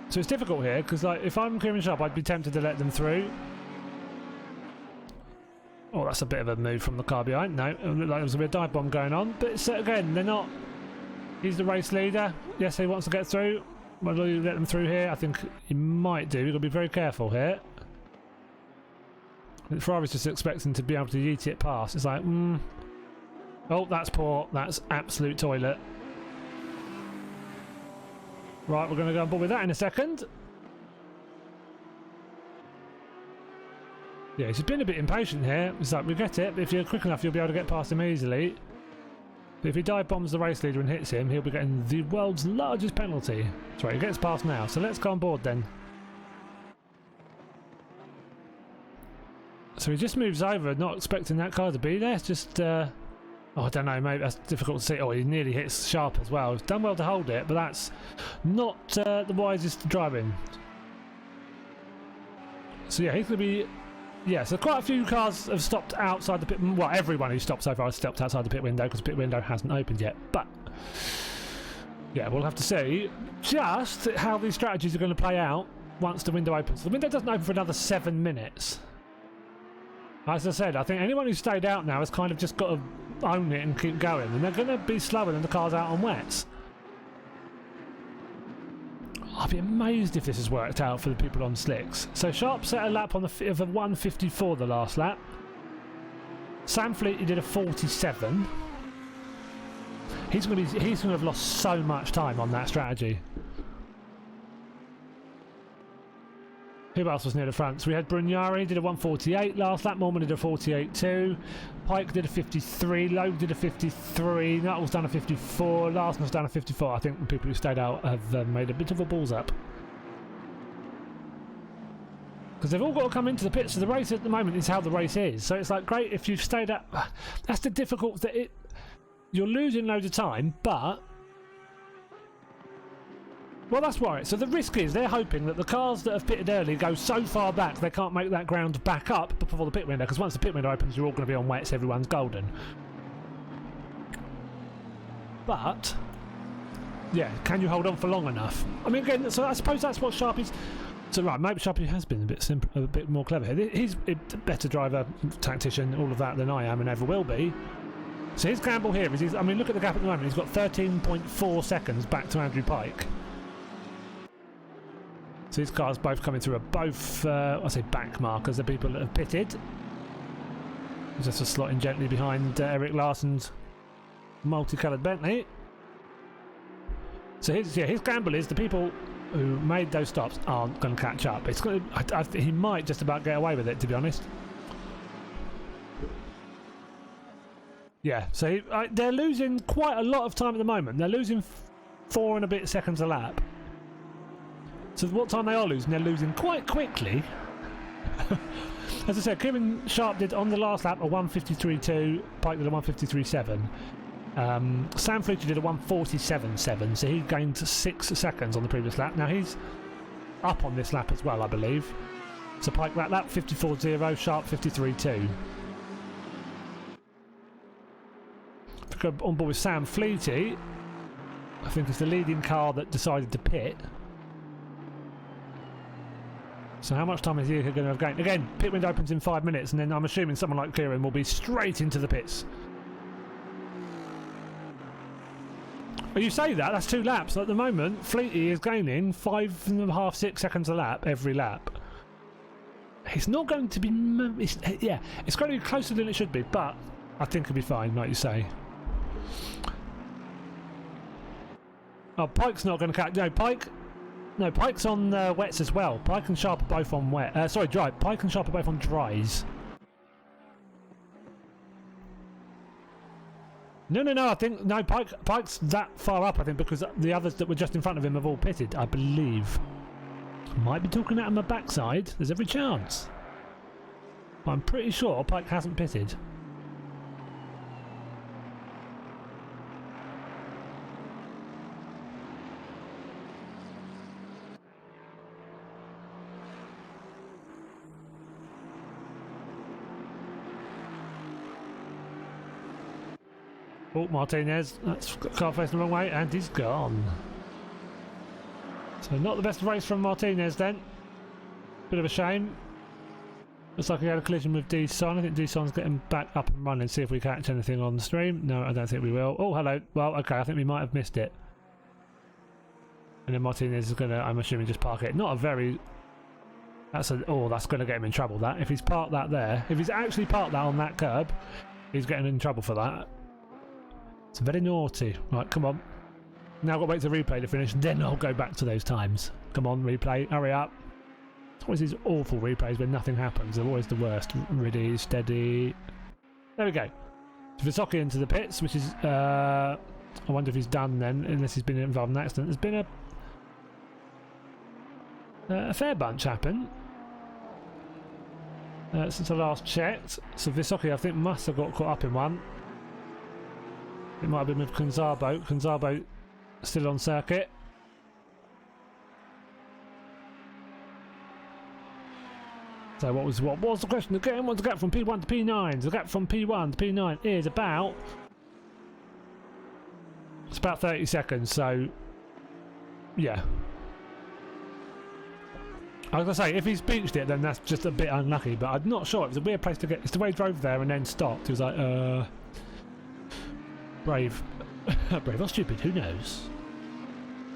So it's difficult here, because like, if I'm Kieran Sharp, I'd be tempted to let them through. Oh, that's a bit of a move from the car behind. No, it looked like there was going to be a dive bomb going on. But it's, again, they're not... He's the race leader. Yes, he wants to get through. Will you let them through here? I think he might do. You've got to be very careful here. Ferrari's just expecting to be able to yeet it past. It's like, oh, that's poor. That's absolute toilet. Right, we're going to go on board with that in a second. Yeah, he's been a bit impatient here. It's like, we get it, but if you're quick enough, you'll be able to get past him easily. But if he dive bombs the race leader and hits him, he'll be getting the world's largest penalty. That's right, he gets past now. So let's go on board then. So he just moves over, not expecting that car to be there. It's just, oh, I don't know, maybe that's difficult to see. Oh, he nearly hits Sharp as well. He's done well to hold it, but that's not the wisest driving. So yeah, he's going to be... Yeah, so quite a few cars have stopped outside the pit. Well, everyone who stopped so far has stopped outside the pit window because the pit window hasn't opened yet. But yeah, we'll have to see just how these strategies are going to play out once the window opens. The window doesn't open for another 7 minutes. As I said, I think anyone who stayed out now has kind of just got to own it and keep going. And they're going to be slower than the cars out on wets. I'd be amazed if this has worked out for the people on slicks. So Sharp set a lap on the of a 1:54 the last lap. Sam Fleet, he did a 47. He's going to have lost so much time on that strategy. Who else was near the front? So we had Brugnari, did a 1:48 last lap. Mormon did a 48.2. Pike did a 53. Logue did a 53. Nuttall's done a 54. Larson's done a 54. I think the people who stayed out have made a bit of a balls up. Because they've all got to come into the pits. So the race at the moment is how the race is. So it's like, great if you've stayed out. That's the difficult... You're losing loads of time, but... Well, that's right. So the risk is they're hoping that the cars that have pitted early go so far back they can't make that ground back up before the pit window, because once the pit window opens, you're all going to be on wets, everyone's golden. But, yeah, can you hold on for long enough? I mean, again, so I suppose that's what Sharpie's... So, right, maybe Sharpie has been a bit more clever here. He's a better driver, tactician, all of that than I am and ever will be. So his gamble here is, I mean, look at the gap at the moment. He's got 13.4 seconds back to Andrew Pike. So these cars both coming through are both, I say back markers, the people that have pitted. Just a slot in gently behind Eric Larson's multicoloured Bentley. So his gamble is the people who made those stops aren't going to catch up. It's going to, he might just about get away with it, to be honest. Yeah, so they're losing quite a lot of time at the moment. They're losing 4 and a bit seconds a lap. So what time they are losing, they're losing quite quickly. As I said, Kieran Sharp did on the last lap a 1:53.2, Pike did a 1:53.7. Sam Fleet did a 1:47.7, so he gained 6 seconds on the previous lap. Now he's up on this lap as well, I believe. So Pike that lap 54.0, Sharp 53.2. If we go on board with Sam Fleety, I think it's the leading car that decided to pit. So how much time is he going to have gained? Again, pit window opens in 5 minutes, and then I'm assuming someone like Kieran will be straight into the pits. But you say that, that's 2 laps. At the moment, Fleety is gaining 5.5, 6 seconds a lap every lap. It's not going to be... yeah, it's going to be closer than it should be, but I think it'll be fine, like you say. Oh, Pike's not going to catch... No, Pike... No, Pike's on wets as well. Pike and Sharp are both on wet. Sorry, dry. Pike and Sharp are both on dries. No, I think... No, Pike's that far up, I think, because the others that were just in front of him have all pitted, I believe. Might be talking out of my backside. There's every chance. But I'm pretty sure Pike hasn't pitted. Oh, Martinez, that's car facing the wrong way, and he's gone. So not the best race from Martinez then. Bit of a shame. Looks like he had a collision with D-Son. I think D-Son's getting back up and running. See if we catch anything on the stream. No, I don't think we will. Oh, hello. Well, okay, I think we might have missed it. And then Martinez is going to, I'm assuming, just park it. Not a very... That's going to get him in trouble, that. If he's parked that there, if he's actually parked that on that curb, he's getting in trouble for that. It's very naughty. Right, come on. Now I've got to wait for the replay to finish, then I'll go back to those times. Come on, replay, hurry up. It's always these awful replays where nothing happens. They're always the worst. Ready, steady. There we go. Visocki into the pits, which is... I wonder if he's done then, unless he's been involved in an accident. There's been a fair bunch happen since I last checked. So Visocki, I think, must have got caught up in one. It might have been with Kanzabo. Kanzabo still on circuit. So what was the question again? What's the gap from P1 to P9? The gap from P1 to P9 is about... It's about 30 seconds, so... Yeah. I was going to say, if he's beached it, then that's just a bit unlucky, but I'm not sure. It was a weird place to get... It's the way he drove there and then stopped. He was like, brave. Brave or stupid, who knows?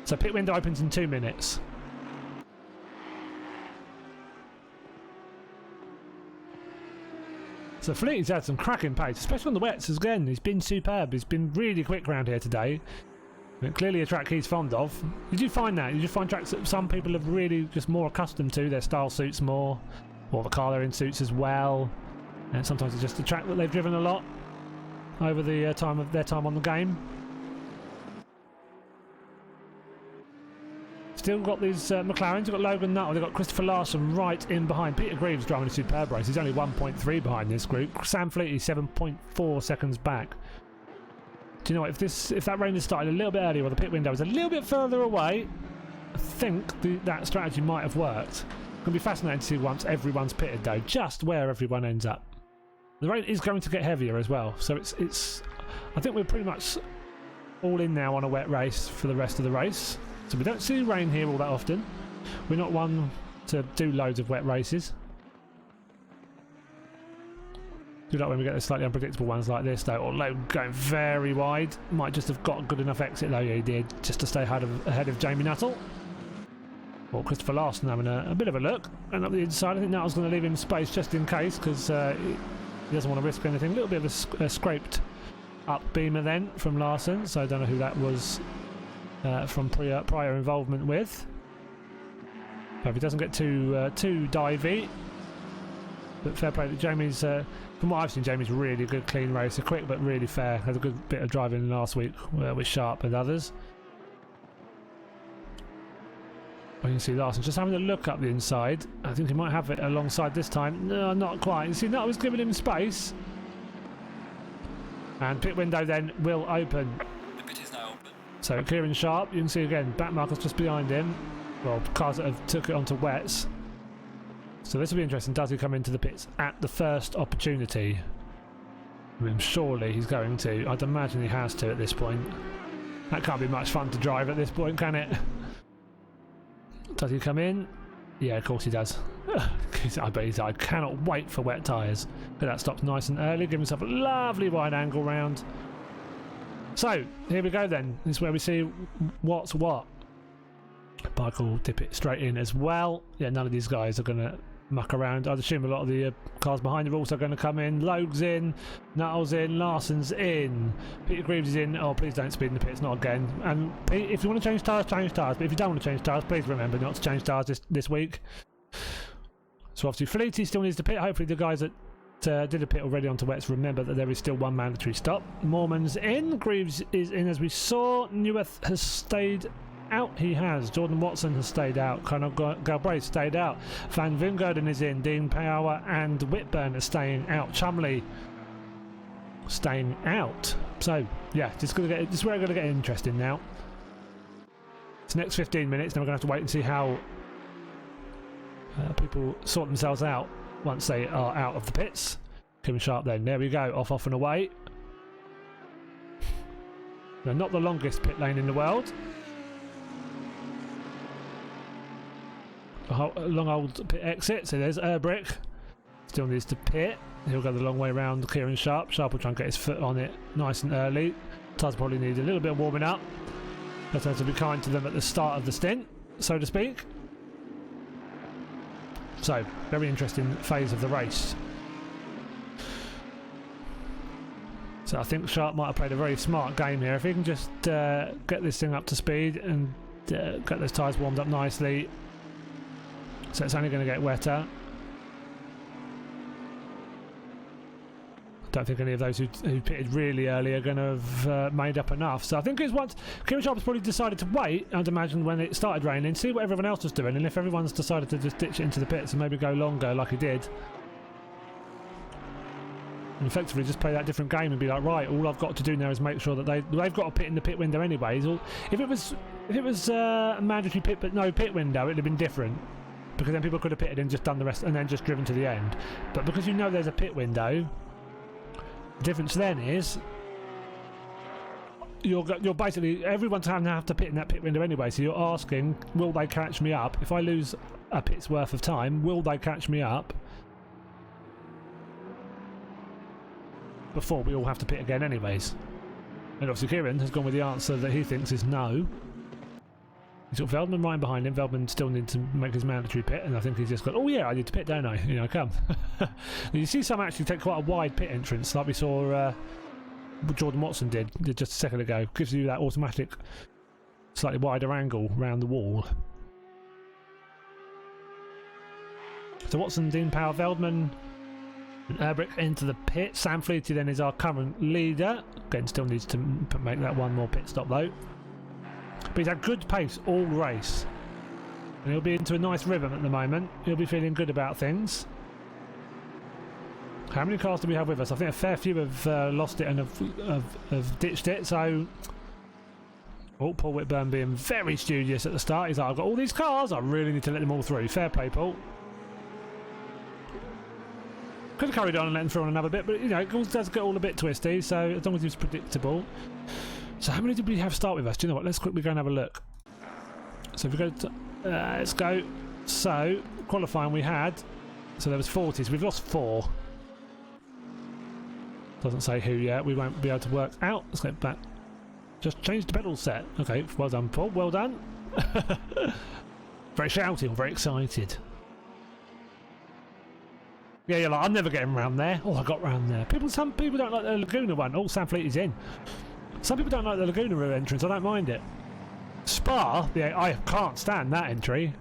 So pit window opens in 2 minutes. So Fleet's had some cracking pace, especially on the wets again. He's been superb. He's been really quick around here today. And clearly a track he's fond of. Did you find that? Did you find tracks that some people have really just more accustomed to? Their style suits more, or the car they're in suits as well. And sometimes it's just a track that they've driven a lot over the time of their time on the game. Still got these McLarens. We've got Logan Nuttall, they've got Christopher Larson right in behind. Peter Greaves driving a superb race. He's only 1.3 behind this group. Sam Fleet is 7.4 seconds back. Do you know what? If that rain had started a little bit earlier, or the pit window was a little bit further away, I think that strategy might have worked. It's going to be fascinating to see once everyone's pitted though, just where everyone ends up. The rain is going to get heavier as well, so it's. I think we're pretty much all in now on a wet race for the rest of the race. So we don't see rain here all that often. We're not one to do loads of wet races. Do like when we get the slightly unpredictable ones like this though, or Logan going very wide. Might just have got a good enough exit though, yeah he did, just to stay ahead of Jamie Nuttall. Or Christopher Larson having a bit of a look. And up the inside, I think Nuttall's going to leave him space just in case, because he doesn't want to risk anything. A little bit of a scraped up beamer then from Larson, so I don't know who that was from prior involvement with. Hope he doesn't get too divey. But fair play to Jamie's. From what I've seen, Jamie's really good, clean racer, quick but really fair. Had a good bit of driving last week with Sharp and others. You can see Larson just having a look up the inside. I think he might have it alongside this time. No, not quite. You see, that was giving him space. And pit window then will open. The pit is now open. So Kieran Sharp, you can see again, back markers just behind him. Well, cars that have took it onto wets. So this will be interesting. Does he come into the pits at the first opportunity? I mean, surely he's going to. I'd imagine he has to at this point. That can't be much fun to drive at this point, can it? Does he come in? Yeah, of course he does. I bet he's. I cannot wait for wet tyres. But that stops nice and early. Give himself a lovely wide angle round. So here we go then. This is where we see what's what. Bike will dip it straight in as well. Yeah, none of these guys are going to muck around. I'd assume a lot of the cars behind are also going to come in. Logue's in, Nuttall's in, Larson's in, Peter Greaves is in. Oh, please don't speed in the pits, not again. And Pete, if you want to change tyres, change tyres. But if you don't want to change tyres, please remember not to change tyres this week. So obviously Fleety still needs to pit. Hopefully the guys that did a pit already onto wets remember that there is still one mandatory stop. Moorman's in, Greaves is in as we saw, Neweth has stayed out. He has. Jordan Watson has stayed out. Conor Galbraith stayed out. Van Vingerden is in. Dean Power and Whitburn are staying out. Chumley staying out. So yeah, this is where we're going to get interesting now. It's the next 15 minutes. Then we're going to have to wait and see how people sort themselves out once they are out of the pits. Kevin Sharp then. There we go. Off and away. Now, not the longest pit lane in the world. A long old pit exit. So there's Erbrick. Still needs to pit. He'll go the long way around Kieran Sharp. Sharp will try and get his foot on it nice and early. Taz probably needs a little bit of warming up. Let's have to be kind to them at the start of the stint, so to speak. So, very interesting phase of the race. So I think Sharp might have played a very smart game here. If he can just get this thing up to speed and get those tyres warmed up nicely. So it's only going to get wetter. I don't think any of those who pitted really early are going to have made up enough. So I think it's once Kieran Sharp has probably decided to wait, I'd imagine, when it started raining, see what everyone else was doing, and if everyone's decided to just ditch it into the pits and maybe go longer like he did, and effectively just play that different game and be like, right, all I've got to do now is make sure that they've got to pit in the pit window anyways. Or if it was a mandatory pit but no pit window, it'd have been different, because then people could have pitted and just done the rest and then just driven to the end. But because you know there's a pit window, the difference then is you're basically, everyone's going to have to pit in that pit window anyway, so you're asking, will they catch me up? If I lose a pit's worth of time, will they catch me up before we all have to pit again anyways? And obviously Kieran has gone with the answer that he thinks is no. He's got Veldman right behind him. Veldman still needs to make his mandatory pit, and I think he's just got, oh yeah, I need to pit, don't I? You know, come. You see some actually take quite a wide pit entrance, like we saw Jordan Watson did just a second ago. Gives you that automatic, slightly wider angle around the wall. So Watson, Dean Power, Veldman, and Erbrick into the pit. Sam Fleety then is our current leader. Again, still needs to make that one more pit stop though. But he's had good pace all race, and he'll be into a nice rhythm at the moment. He'll be feeling good about things. How many cars do we have with us? I think a fair few have lost it and have ditched it. So, oh, Paul Whitburn being very studious at the start. He's like, I've got all these cars, I really need to let them all through. Fair play, Paul. Could have carried on and let them through on another bit, but you know, it does get all a bit twisty, so as long as it's predictable. So how many did we have start with us? Do you know what? Let's quickly go and have a look. So if we go to, let's go. So qualifying we had, so there was 40, so we've lost 4. Doesn't say who yet. We won't be able to work out. Let's get back. Just change the pedal set. Okay, well done, Paul. Well done. Very shouty, very excited. Yeah, you're like, I'm never getting round there. Oh, I got round there. Some people don't like the Laguna one. Oh, Sam Fleet is in. Some people don't like the Laguna entrance. I don't mind it. Spa, yeah, I can't stand that entry.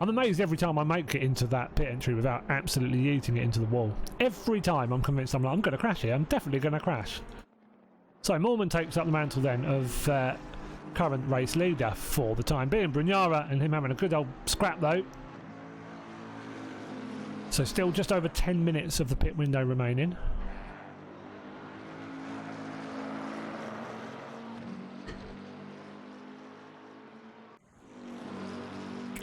I'm amazed every time I make it into that pit entry without absolutely yeeting it into the wall. Every time I'm convinced I'm going to crash here. I'm definitely going to crash. So Moorman takes up the mantle then of current race leader for the time being. Brugnara and him having a good old scrap though. So still just over 10 minutes of the pit window remaining.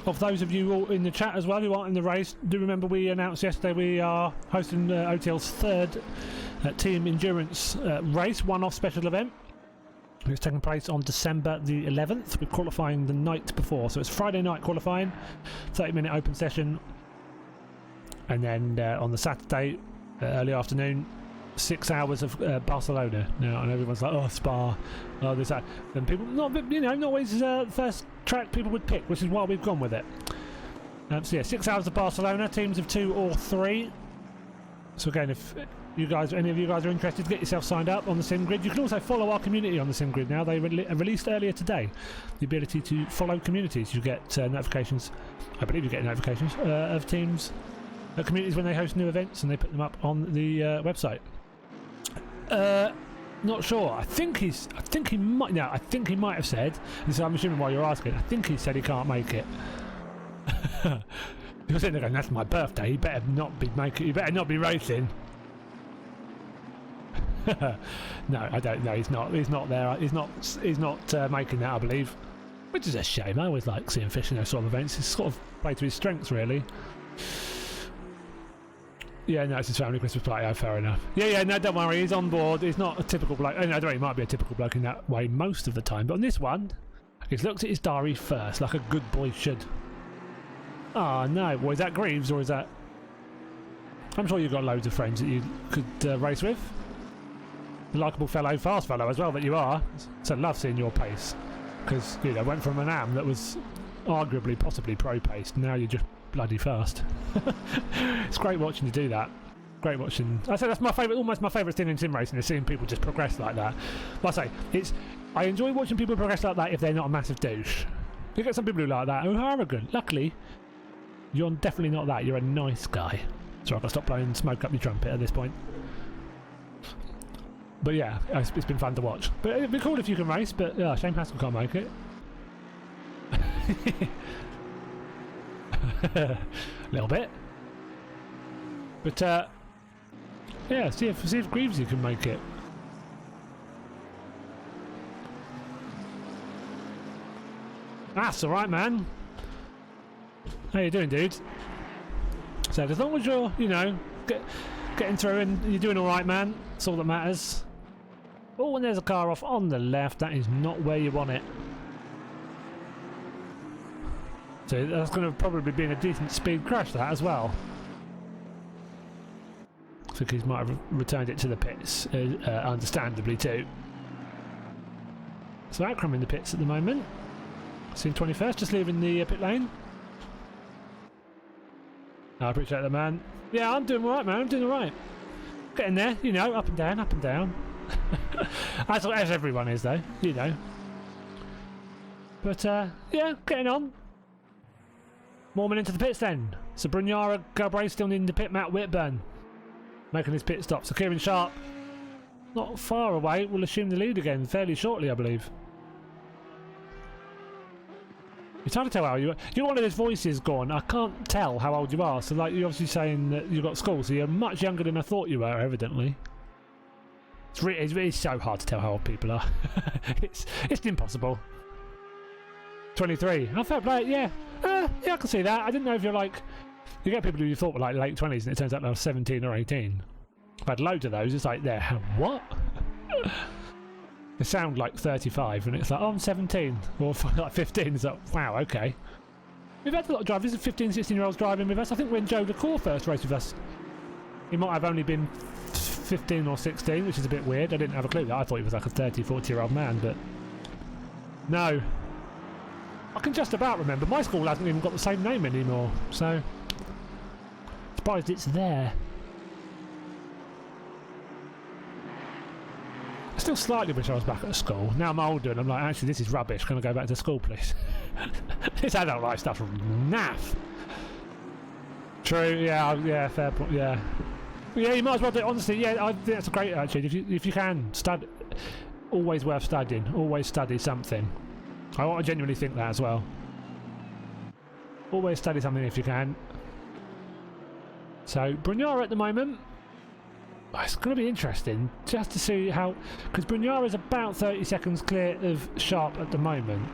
Of those of you all in the chat as well who aren't in the race, do remember we announced yesterday we are hosting OTL's third team endurance race, one-off special event. It's taking place on December the 11th. We're qualifying the night before, so it's Friday night qualifying, 30-minute open session, and then on the Saturday early afternoon, 6 hours of Barcelona. Now, and everyone's like, oh, Spa, oh, this, that. And people, not always the first track people would pick, which is why we've gone with it. So yeah, 6 hours of Barcelona, teams of 2 or 3. So again, if any of you guys are interested, get yourself signed up on the sim grid. You can also follow our community on the sim grid now. They released earlier today the ability to follow communities. You get notifications, I believe you get notifications of teams, communities when they host new events, and they put them up on the website. Not sure. I think he might have said, and so I'm assuming why you're asking, I think he said he can't make it. You're sitting there going, that's my birthday, you better not be racing. No, I don't know, he's not there, he's not making that, I believe. Which is a shame. I always like seeing Fish in those sort of events. It's sort of play to his strengths, really. Yeah, no, it's his family Christmas party. Oh, fair enough. Yeah, no, don't worry. He's on board. He's not a typical bloke. I don't know, he might be a typical bloke in that way most of the time. But on this one, he's looked at his diary first, like a good boy should. Oh, no. Well, is that Greaves or is that... I'm sure you've got loads of friends that you could race with. A likeable fellow, fast fellow as well that you are. So love seeing your pace. Because, you know, went from an AM that was arguably, possibly pro-paced. Now you're just bloody fast. It's great watching you do that. Great watching. I say that's my favourite, almost my favourite thing in sim racing is seeing people just progress like that. Like I say, I enjoy watching people progress like that if they're not a massive douche. You get some people who like that who are arrogant. Luckily, you're definitely not that. You're a nice guy. So I've got to stop blowing smoke up your trumpet at this point. But yeah, it's been fun to watch. But it'd be cool if you can race, but shame Haskell can't make it. A little bit. But yeah, see if Greavesy can make it. That's alright, man. How you doing, dude? So as long as you're, you know, getting through and you're doing alright, man, that's all that matters. Oh, and there's a car off on the left. That is not where you want it. So that's going to probably be in a decent speed crash, that as well. I think he might have returned it to the pits, understandably too. So Akram in the pits at the moment. Seen 21st, just leaving the pit lane. I appreciate that, man. Yeah, I'm doing alright, man. I'm doing alright. Getting there, you know, up and down, up and down. as everyone is, though, you know. But yeah, getting on. Mormon into the pits then. So Brunyara, Galbraith still in the pit. Matt Whitburn making his pit stop. So Kieran Sharp not far away. Will assume the lead again fairly shortly, I believe. It's hard to tell how you are. You're one of those voices gone. I can't tell how old you are. So like you're obviously saying that you've got school, so you're much younger than I thought you were, evidently. It's so hard to tell how old people are. it's impossible. 23. Oh, fair play, yeah. Yeah, I can see that. I didn't know if you're like... You get people who you thought were like late 20s and it turns out they're 17 or 18. I've had loads of those. It's like, they're what? They sound like 35 and it's like, oh, I'm 17. Or like 15. It's like, wow, okay. We've had a lot of drivers, 15, 16-year-olds driving with us. I think when Joe LaCour first raced with us, he might have only been 15 or 16, which is a bit weird. I didn't have a clue that. I thought he was like a 30, 40-year-old man, but... No. I can just about remember. My school hasn't even got the same name anymore, so... Surprised it's there. I still slightly wish I was back at school. Now I'm older and I'm like, actually this is rubbish. Can I go back to school, please? This adult life stuff naff. True, yeah, fair point, yeah. Yeah, you might as well do it, honestly, yeah, I think that's a great attitude. If you can, study, always worth studying. Always study something. I genuinely think that as well. Always study something if you can. So, Brunyara at the moment, it's going to be interesting just to see how... Because Brunyara is about 30 seconds clear of Sharp at the moment.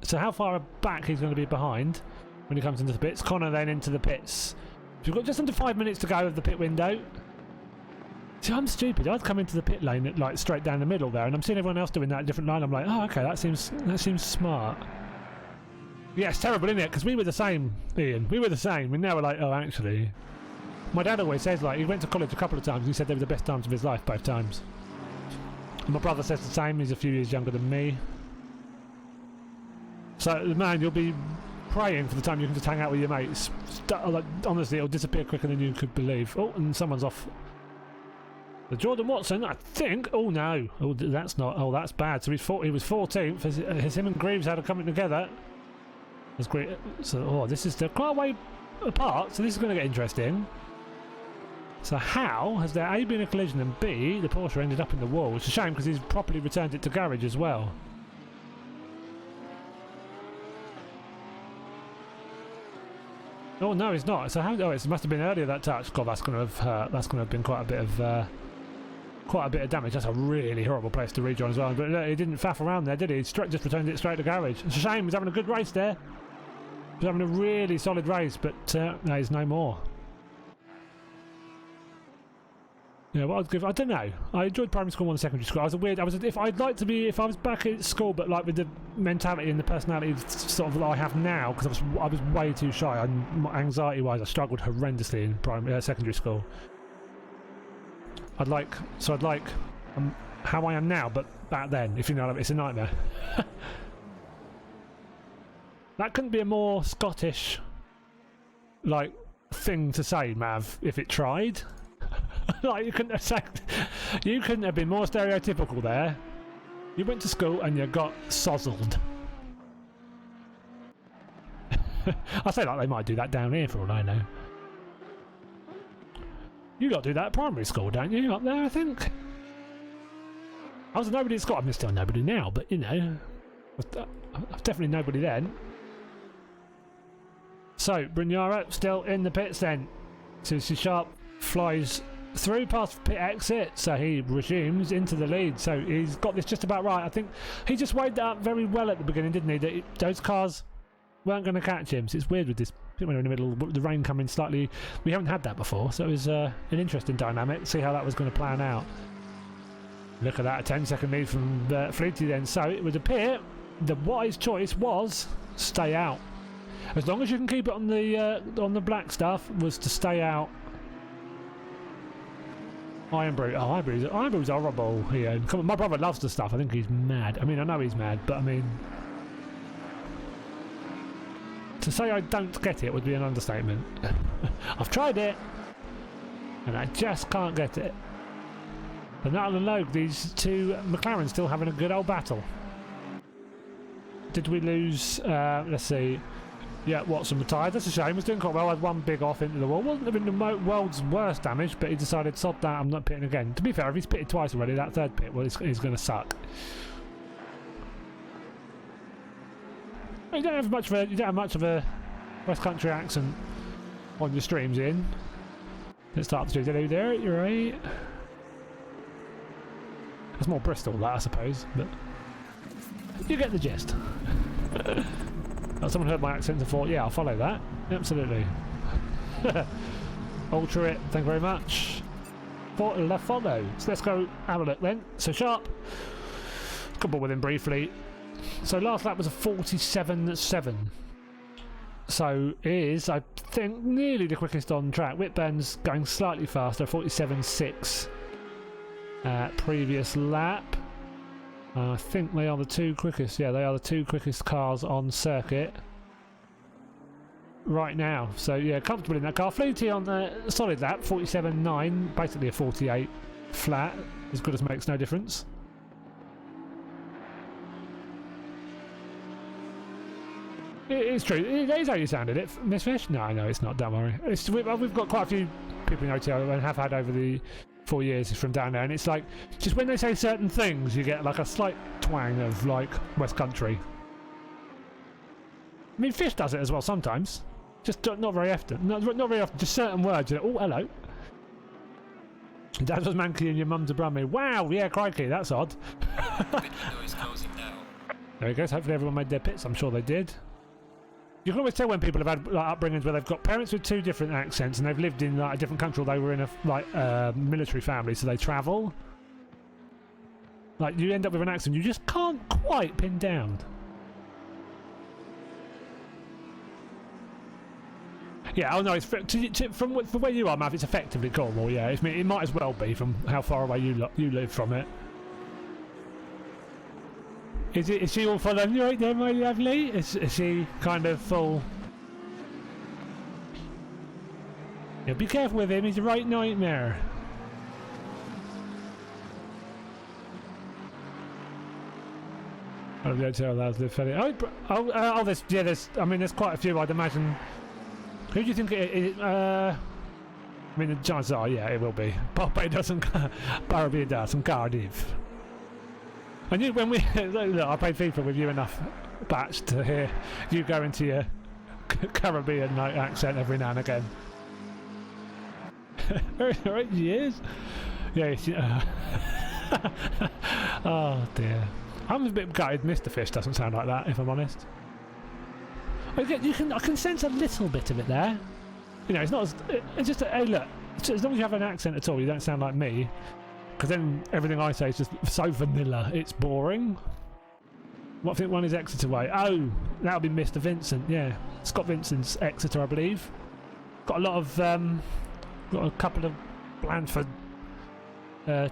So how far back he's going to be behind when he comes into the pits. Connor then into the pits. So we've got just under 5 minutes to go of the pit window. See, I'm stupid. I'd come into the pit lane at, like straight down the middle there, and I'm seeing everyone else doing that different line. I'm like, oh, okay, that seems smart. Yeah, it's terrible, isn't it? Because we were the same, Ian. We were the same. And now we're like, oh, actually. My dad always says, like, he went to college a couple of times and he said they were the best times of his life both times. And my brother says the same. He's a few years younger than me. So, man, you'll be praying for the time you can just hang out with your mates. Like, honestly, it'll disappear quicker than you could believe. Oh, and someone's off. The Jordan Watson, I think. Oh no. Oh, that's not. Oh, that's bad. So he was 14th. As him and Greaves had a coming together. That's great. So, oh, this is quite a way apart. So this is going to get interesting. So how has there A been a collision and B the Porsche ended up in the wall? It's a shame because he's properly returned it to garage as well. Oh no, he's not. So how? Oh, it must have been earlier that touch. God, that's going to have hurt. That's going to have been quite a bit of damage. That's a really horrible place to rejoin as well. But no, he didn't faff around there, did he? He just returned it straight to garage. It's a shame. He's having a good race there. He's having a really solid race, but no, he's no more. Yeah, what I'd give, I don't know. I enjoyed primary school more than secondary school. If I was back at school, but like with the mentality and the personality sort of that I have now, because I was way too shy. And anxiety-wise, I struggled horrendously in secondary school. I'd like how I am now, but back then, if you know what I mean, it's a nightmare. That couldn't be a more Scottish, like, thing to say, Mav, if it tried. Like, you couldn't have been more stereotypical there. You went to school and you got sozzled. I say like they might do that down here for all I know. You got to do that at primary school, don't you? Up there, I think. I was nobody at school. I'm still nobody now, but you know, I was definitely nobody then. So, Brignara still in the pits then. Susie Sharp flies through past pit exit, so he resumes into the lead. So he's got this just about right. I think he just weighed that up very well at the beginning, didn't he? That those cars weren't going to catch him. So it's weird with this. When we're in the middle, the rain coming slightly. We haven't had that before, so it was an interesting dynamic. See how that was going to plan out. Look at that, a 10-second lead from Fleety then. So it would appear the wise choice was stay out. As long as you can keep it on the black stuff, was to stay out. Iron Brew. Oh, Iron Brew's horrible here. Come on, my brother loves the stuff. I think he's mad. I mean, I know he's mad, but I mean, to say I don't get it would be an understatement. I've tried it, and I just can't get it. And not alone, these two McLarens still having a good old battle. Did we lose? Let's see. Yeah, Watson retired. That's a shame. He was doing quite well. Had one big off into the wall. Wasn't having the world's worst damage, but he decided, sod that, I'm not pitting again. To be fair, if he's pitted twice already, that third pit, well, he's going to suck. You don't have much of a West Country accent on your streams, Ian. Let's start the hello there. You're right. It's more Bristol, that I suppose, but you get the gist. Someone heard my accent and thought, yeah, I'll follow that. Absolutely. Ultra it, thank you very much. For the follow. So let's go have a look then. So Sharp, couple with him briefly. So last lap was a 47.7. So is, I think, nearly the quickest on track. Whitburn's going slightly faster, 47.6. Previous lap. I think they are the two quickest. Yeah, they are the two quickest cars on circuit right now. So yeah, comfortable in that car. Fleety on the solid lap, 47.9, basically a 48 flat, as good as makes no difference. It's true. It is how you sounded it, Miss Fish. No, it's not. Don't worry. We've got quite a few people in OTL and have had over the 4 years from down there, and it's like just when they say certain things you get like a slight twang of like West Country. I mean, Fish does it as well sometimes, just not very often. Not very often, just certain words. You're like, oh, hello. Dad was manky and your mum's a brummy. Wow, yeah, crikey, that's odd. There he goes. Hopefully everyone made their pits. I'm sure they did. You can always tell when people have had like, upbringings where they've got parents with two different accents and they've lived in like, a different country, or they were in a military family, so they travel. Like, you end up with an accent you just can't quite pin down. Yeah, oh no, it's from where you are, Mav, it's effectively Cornwall, yeah. It might as well be from how far away you live from it. Is she all full on you right there, my lovely? Is she kind of full? Yeah, be careful with him, he's a right nightmare. Oh, the OTL allows the Fed. There's quite a few, I'd imagine. Who do you think I mean, the chances are, yeah, it will be. Poppy doesn't. Barabia does, and Cardiff. I knew when we look, I played FIFA with you enough, Batch, to hear you go into your Caribbean accent every now and again. Right, she is. Yeah. Oh dear. I'm a bit gutted. Mr. Fish doesn't sound like that, if I'm honest. I can sense a little bit of it there. You know, it's not as. It's just hey, look. As long as you have an accent at all, you don't sound like me. Because then everything I say is just so vanilla, it's boring. What, I think one is Exeter way. Oh, that'll be Mr. Vincent, yeah. Scott Vincent's Exeter, I believe. Got a lot of, got a couple of Blandford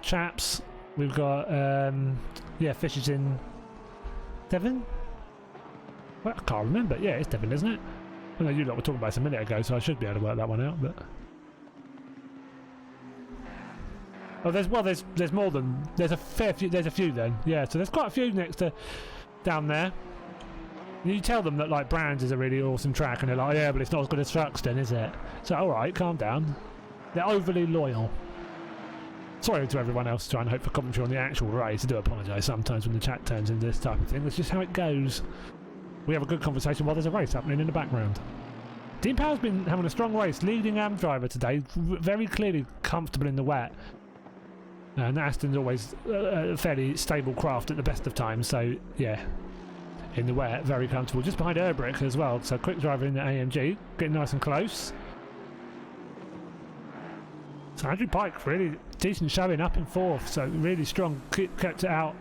chaps. We've got, yeah, Fisher's in Devon? Well, I can't remember. Yeah, it's Devon, isn't it? I know you lot were talking about this a minute ago, so I should be able to work that one out, but... Oh, there's more than there's a fair few. There's a few then, yeah. So there's quite a few next to down there. And you tell them that like Brands is a really awesome track, and they're like, yeah, but it's not as good as Truxton, is it? So all right, calm down. They're overly loyal. Sorry to everyone else trying to hope for commentary on the actual race. I do apologise sometimes when the chat turns into this type of thing. That's just how it goes. We have a good conversation while there's a race happening in the background. Dean Power's been having a strong race, leading AM driver today, very clearly comfortable in the wet. And Aston's always a fairly stable craft at the best of times, so yeah, in the wet, very comfortable. Just behind Erbrick as well, so quick driver in the AMG, getting nice and close. So Andrew Pike, really decent showing, up in fourth, so really strong, kept it out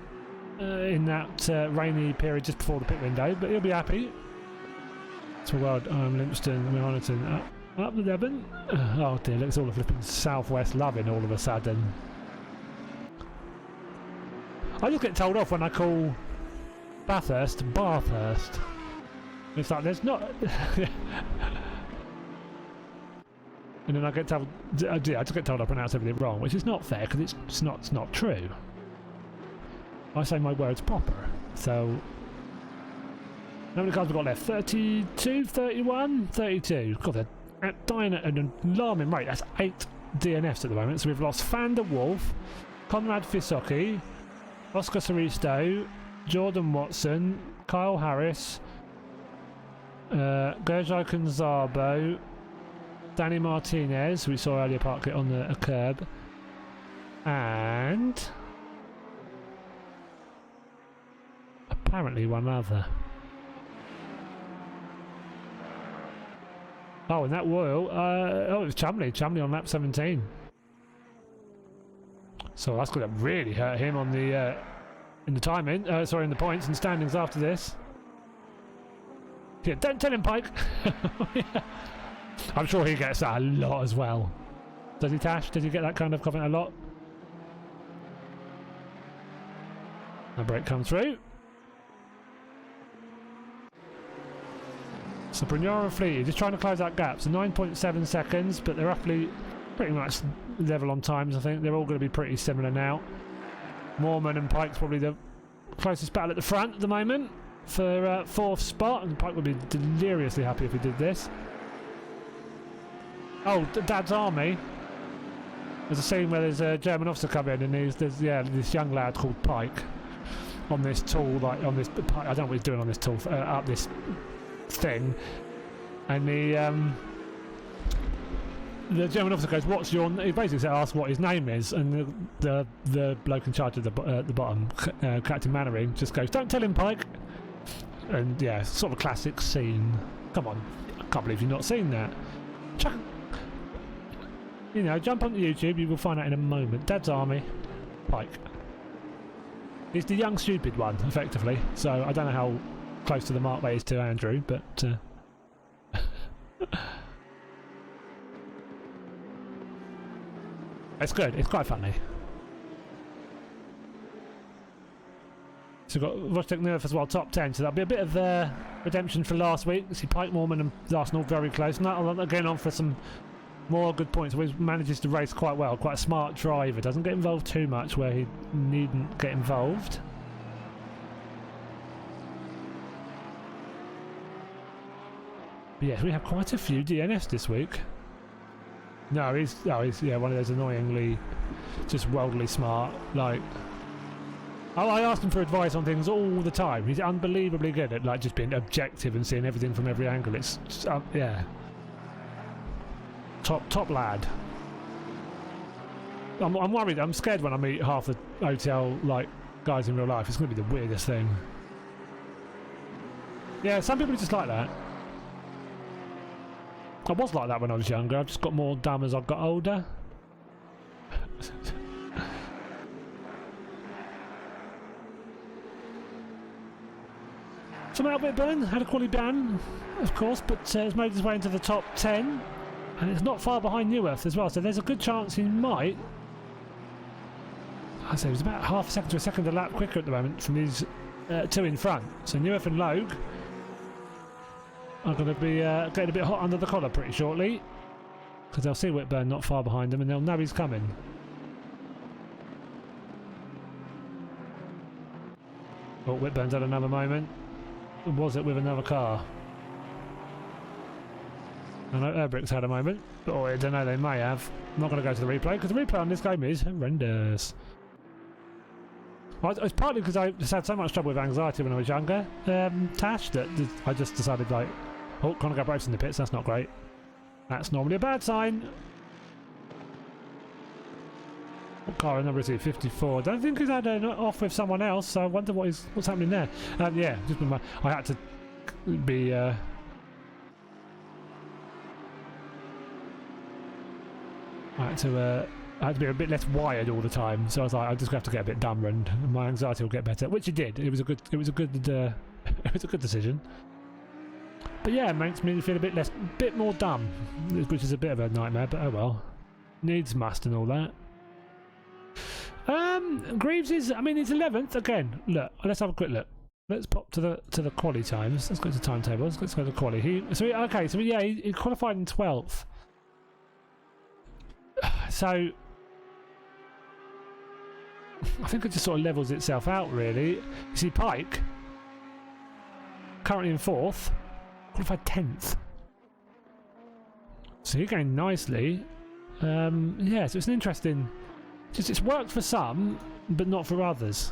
in that rainy period just before the pit window, but he'll be happy. So well, Limpston, Honiton, up the Devon. Oh dear, looks all the flipping southwest loving all of a sudden. I just get told off when I call Bathurst. It's like there's not. And then I get told, I just get told I pronounce everything wrong, which is not fair because it's not true. I say my words proper. So, how many cars have we got left? 32, 31, 32. God, they're dying at an alarming rate. That's 8 DNFs at the moment. So we've lost Van der Wolf, Conrad Fisocchi, Oscar Saristo, Jordan Watson, Kyle Harris, Gerjai Konzabo, Danny Martinez, who we saw earlier park it on a curb, and apparently one other. Oh, and that Royal, it was Chumley on lap 17. So that's going to really hurt him on the in the timing. Sorry, in the points and standings after this. Yeah, don't tell him, Pike. Yeah. I'm sure he gets that a lot as well. Does he, Tash? Does he get that kind of comment a lot? A break comes through. So Brignara and Fleety just trying to close that gap. So 9.7 seconds, but they're roughly pretty much level on times. I think they're all going to be pretty similar now. Moorman and Pike's probably the closest battle at the front at the moment for fourth spot, and Pike would be deliriously happy if he did this. Oh, Dad's Army. There's a scene where there's a German officer come in, and there's this young lad called Pike on this tool, like on this. I don't know what he's doing on this tool, up this thing, and the German officer goes, "What's your?" He basically asks what his name is, and the bloke in charge of the bottom, Captain Mannering, just goes, "Don't tell him, Pike." And yeah, sort of a classic scene. Come on, I can't believe you've not seen that. You know, jump onto YouTube, you will find out in a moment. Dad's Army, Pike. He's the young stupid one, effectively. So I don't know how close to the mark that is to Andrew, but it's good. It's quite funny. So we've got Rostek Nerf as well, top 10. So that'll be a bit of redemption for last week. See Pike Mormon and Arsenal very close. And that'll again on for some more good points. He manages to race quite well. Quite a smart driver. Doesn't get involved too much where he needn't get involved. But yes, we have quite a few DNFs this week. No, he's yeah, one of those annoyingly just worldly smart. Like, I ask him for advice on things all the time. He's unbelievably good at like just being objective and seeing everything from every angle. It's just, yeah, top lad. I'm worried. I'm scared when I meet half the OTL like guys in real life. It's going to be the weirdest thing. Yeah, some people are just like that. I was like that when I was younger. I've just got more dumb as I've got older. Some Albert Burn had a quality ban, of course, but has made his way into the top 10. And it's not far behind Neworth as well, so there's a good chance he might. I'd say he was about half a second to a second a lap quicker at the moment from these two in front. So Neworth and Logue are going to be getting a bit hot under the collar pretty shortly, because they'll see Whitburn not far behind them and they'll know he's coming. Oh, Whitburn's had another moment. Was it with another car? I know Erbrick's had a moment, but I don't know, they may have. I'm not going to go to the replay because the replay on this game is horrendous. Well, it's partly because I just had so much trouble with anxiety when I was younger, Tash, that I just decided like, oh, can't go brakes in the pits, that's not great. That's normally a bad sign. What car number is he? 54. I don't think he's had an off with someone else, so I wonder what's happening there. Yeah, just I had to be I had to be a bit less wired all the time, so I was like, I just have to get a bit dumber and my anxiety will get better, which it did. It was a good it was a good decision. But yeah, it makes me feel a bit more dumb, which is a bit of a nightmare, but oh well. Needs must and all that. Greaves is, I mean, he's 11th again. Look, let's have a quick look. Let's pop to the quali times. Let's go to timetables. Let's go to quali. He qualified in 12th. So I think it just sort of levels itself out, really. You see, Pike currently in 4th, qualified 10th. So he gained nicely. Yeah, so it's an interesting. It's worked for some, but not for others.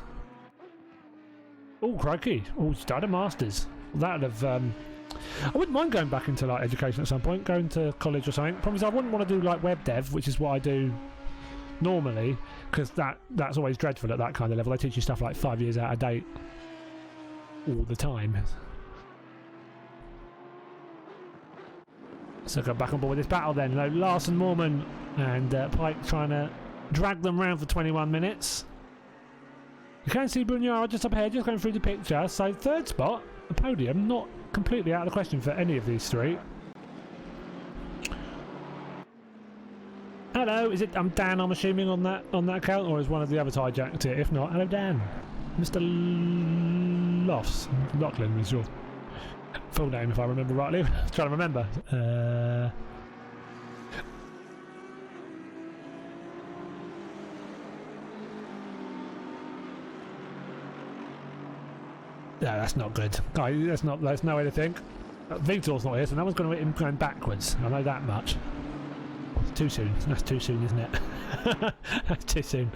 Oh, crikey. Oh, started a Masters. That'd have... I wouldn't mind going back into like education at some point, going to college or something. Problem is I wouldn't want to do like web dev, which is what I do normally, because that's always dreadful at that kind of level. They teach you stuff like 5 years out of date all the time. So go back on board with this battle then. Larson, Moorman and Pike trying to drag them round for 21 minutes. You can see Brugnara just up ahead, just going through the picture. So 3rd spot, a podium, not completely out of the question for any of these three. Hello, is it? I'm Dan, I'm assuming on that account, or is one of the others hijacked it? If not, hello Dan. Mr. Lachlan is your full name, if I remember rightly. I'm trying to remember. No, that's not good. That's no way to think. Vitor's not here, so no one's going to hit him going backwards. I know that much. It's too soon. That's too soon, isn't it? That's too soon.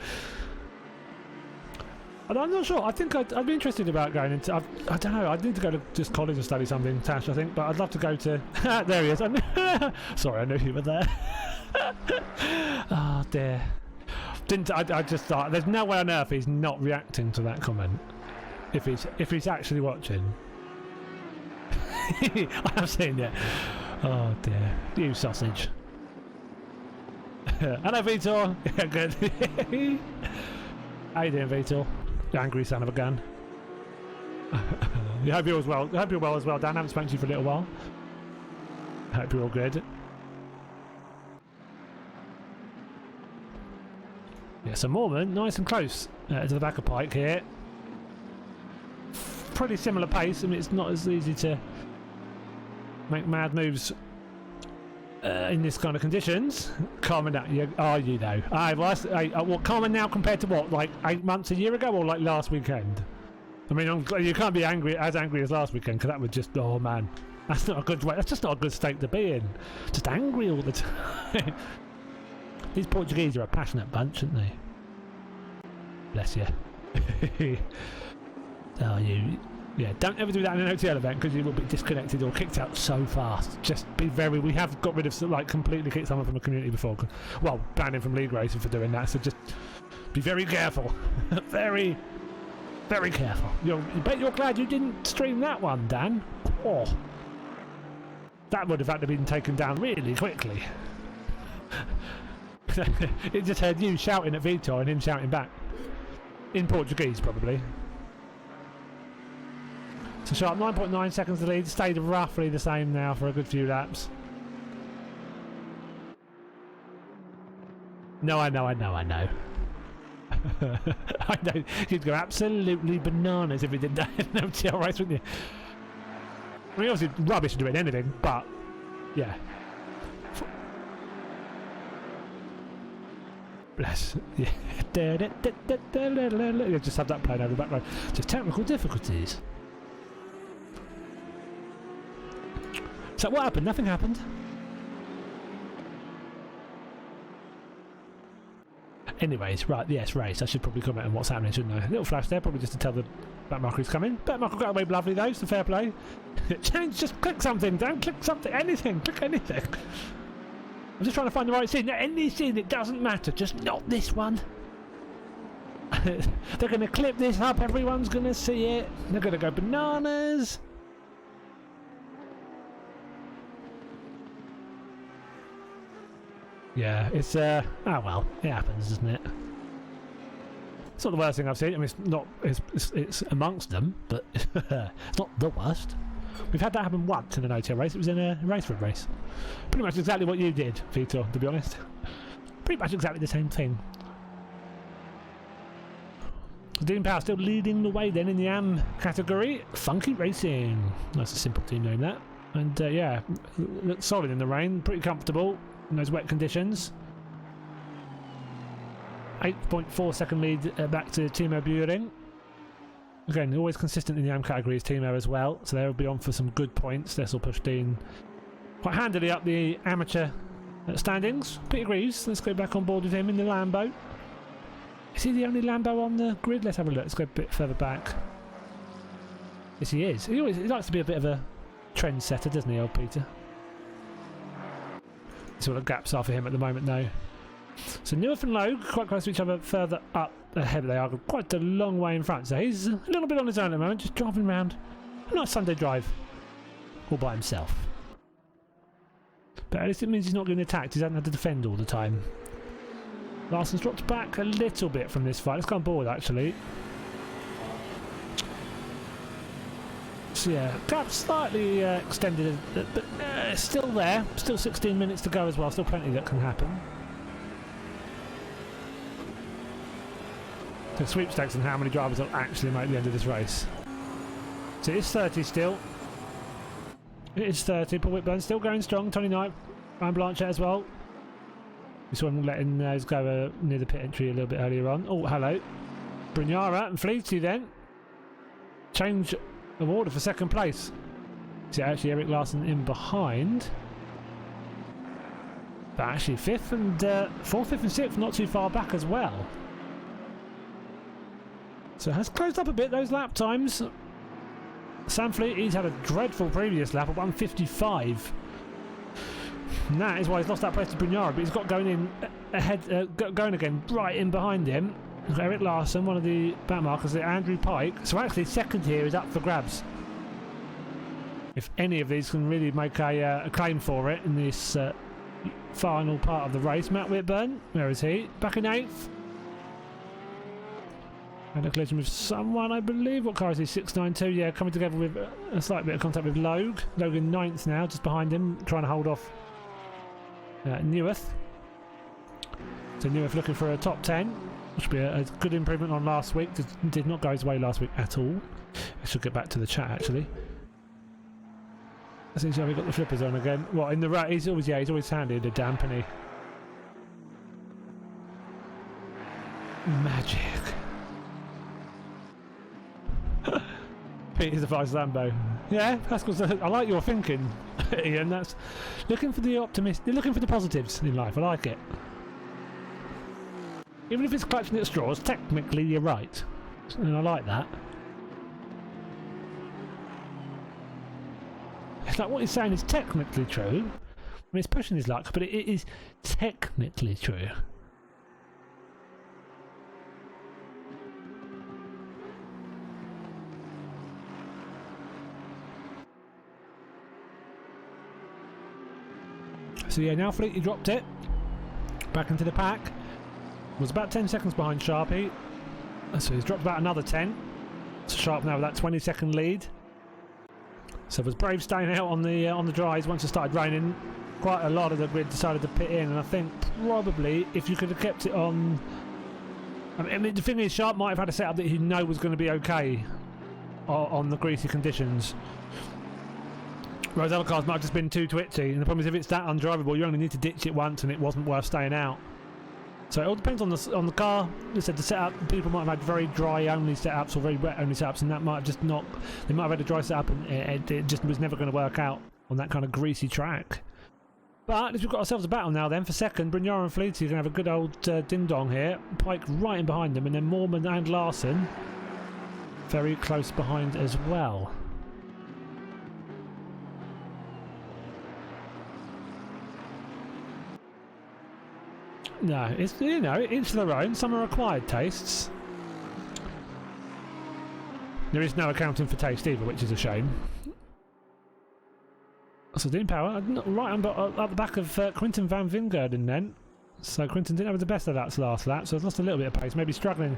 I'm not sure. I think I'd be interested about going into... I don't know. I'd need to go to just college and study something, Tash, I think. But I'd love to go to... There he is. Sorry, I knew you were there. Oh, dear. I just thought... There's no way on earth he's not reacting to that comment. If he's actually watching. I have seen it. Oh dear. You sausage. Hello Vitor. Yeah, good. How you doing, Vitor? You angry son of a gun. I hope you're as well. I hope you're well as well, Dan. I haven't spoken to you for a little while. I hope you're all good. Yeah, so Moorman, nice and close to the back of Pike here. pretty similar pace. I mean, it's not as easy to make mad moves in this kind of conditions. Calmer now, are you though? What calmer now compared to what, like 8 months, a year ago, or like last weekend? I mean, you can't be angry as last weekend, because that would just, oh man, that's not a good way. That's just not a good state to be in. Just angry all the time. These Portuguese are a passionate bunch, aren't they? Bless you. Oh, yeah, don't ever do that in an OTL event, because you will be disconnected or kicked out so fast. Just be very... We have got rid of, like, completely kicked someone from a community before. Well, banned him from league racing for doing that, so just be very careful. Very, very careful. I bet you're glad you didn't stream that one, Dan. Oh. That would have had to been taken down really quickly. It just heard you shouting at Vitor and him shouting back. In Portuguese, probably. So Sharp, 9.9 seconds to lead, stayed roughly the same now for a good few laps. No, I know. I know, you'd go absolutely bananas if we did that in an OTL race, wouldn't you? I mean, obviously rubbish doing anything, but yeah. Bless. Yeah. Just have that playing over the background. Just technical difficulties. So what happened? Nothing happened. Anyways, right, yes, race. I should probably comment on what's happening, shouldn't I? A little flash there, probably just to tell the backmarker he's coming. Backmarker got away lovely though, so fair play. Change, just click something, don't click something, anything, click anything. I'm just trying to find the right scene. Any scene, it doesn't matter, just not this one. They're going to clip this up, everyone's going to see it. They're going to go bananas. Yeah, it's oh well, it happens, doesn't it? It's not the worst thing I've seen. I mean, it's not. It's amongst them, but it's not the worst. We've had that happen once in an OTL race. It was in a Raceford race. Pretty much exactly what you did, Vitor. To be honest, pretty much exactly the same thing. Dean Power still leading the way then in the AM category. Funky Racing. That's a simple team name, that. And yeah, looks solid in the rain. Pretty comfortable in those wet conditions. 8.4 second lead back to Timo Buring. Again, always consistent in the AM category is Timo as well, so they'll be on for some good points. This will push Dean quite handily up the amateur standings. Peter Greaves, let's go back on board with him in the Lambo. Is he the only Lambo on the grid? Let's have a look. Let's go a bit further back. Yes, he is. He likes to be a bit of a trendsetter, doesn't he, old Peter? See what the gaps are for him at the moment, though. So Newarth and Logue quite close to each other, further up ahead. They are quite a long way in front. So he's a little bit on his own at the moment, just driving around. A nice Sunday drive, all by himself. But at least it means he's not getting attacked. He doesn't have to defend all the time. Larson's dropped back a little bit from this fight. Let's go on board, actually. So yeah, gap slightly extended, but still there. Still 16 minutes to go as well. Still plenty that can happen. The sweepstakes and how many drivers will actually make the end of this race. So it is 30 still. It is 30. Paul Whitburn still going strong. Tony Knight, Ryan Blanchett as well. We saw him letting those go near the pit entry a little bit earlier on. Oh, hello. Brignara and Fleety then. Change of order for second place. So actually Eric Larson in behind. But actually 5th and 4th, 5th and 6th not too far back as well. So it has closed up a bit, those lap times. Sam Fleet, he's had a dreadful previous lap at 1:55. And that is why he's lost that place to Brignara, but he's got going in ahead, going again right in behind him. Eric Larson, one of the backmarkers, Andrew Pike. So actually second here is up for grabs. If any of these can really make a claim for it in this final part of the race. Matt Whitburn, where is he? Back in 8th. And a collision with someone, I believe. What car is he? 692. Yeah, coming together with a slight bit of contact with Logue. Logue in 9th now, just behind him, trying to hold off Newarth. So Newarth looking for a top 10. which would be a good improvement on last week. Did not go his way last week at all. I should get back to the chat actually. I think we got the flippers on again. What in the right? He's always handy in the damp, isn't he? Magic. Peter's a vice Lambo. Yeah, that's because I like your thinking, Ian. That's looking for the looking for the positives in life. I like it. Even if it's clutching at straws, technically you're right, and I like that. It's like what he's saying is technically true. I mean, it's pushing his luck, but it is technically true. So yeah, now Fleet, he dropped it back into the pack. Was about 10 seconds behind Sharpie. So he's dropped about another 10. So Sharp now with that 20-second lead. So was Brave staying out on the dries once it started raining. Quite a lot of the grid decided to pit in, and I think probably if you could have kept it on. I mean the thing is, Sharp might have had a setup that he know was going to be okay on the greasy conditions. Whereas other cars might have just been too twitchy, and the problem is if it's that undrivable, you only need to ditch it once, and it wasn't worth staying out. So it all depends on the car. As I said, the setup, people might have had very dry only setups or very wet only setups, and that might have just not. They might have had a dry setup, and it just was never going to work out on that kind of greasy track. But if we've got ourselves a battle now, then for second, Brignara and Fleety are going to have a good old ding dong here. Pike right in behind them, and then Moorman and Larson very close behind as well. No, it's, you know, each their own. Some are acquired tastes. There is no accounting for taste either, which is a shame. So Dean Power, right at the back of Quinten van Vingerden then. So Quinten didn't have the best of that last lap, so he's lost a little bit of pace, maybe struggling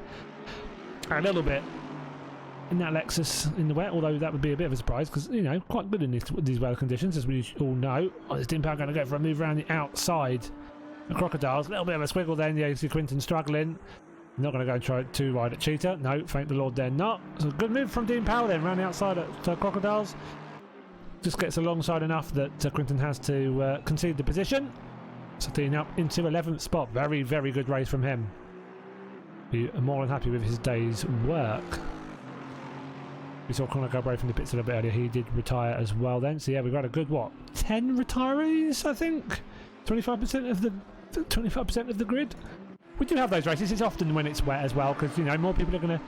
a little bit in that Lexus in the wet, although that would be a bit of a surprise because, you know, quite good in these weather conditions, as we all know. Oh, is Dean Power going to go for a move around the outside? The Crocodiles, a little bit of a squiggle then. Yeah, you see Quinten struggling. Not going to go and try too wide at Cheetah. No, thank the Lord they're not. So good move from Dean Powell then, around the outside at Crocodiles. Just gets alongside enough that Quinten has to concede the position. So Dean up into 11th spot. Very, very good race from him. Be more than happy with his day's work. We saw Conor go away from the pits a little bit earlier. He did retire as well then. So yeah, we've got a good, what, 10 retirees, I think? 25% of the grid. We do have those races. It's often when it's wet as well, because, you know, more people are going to.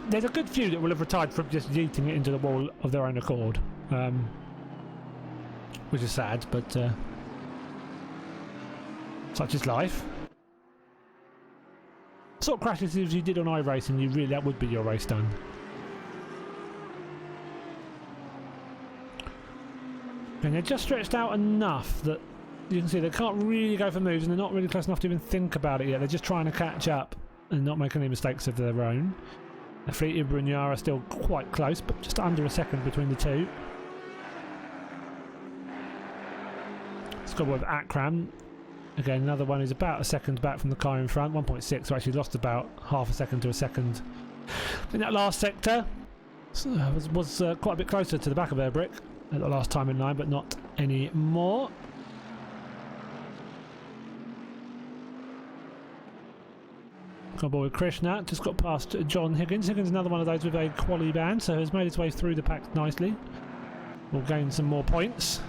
There's a good few that will have retired from just yeeting it into the wall of their own accord, which is sad, but such is life. Sort of crashes as you did on iRacing, that would be your race done. And they're just stretched out enough that you can see they can't really go for moves, and they're not really close enough to even think about it yet. They're just trying to catch up and not make any mistakes of their own. Fleety and Brignara are still quite close, but just under a second between the two. Scoreboard with Akram. Again, another one who's about a second back from the car in front. 1.6, so actually lost about half a second to a second in that last sector. So was quite a bit closer to the back of their brick at the last time in line, but not anymore. Got aboard with Krishna, just got past John Higgins. Higgins another one of those with a quali band, so has made his way through the pack nicely. Will gain some more points.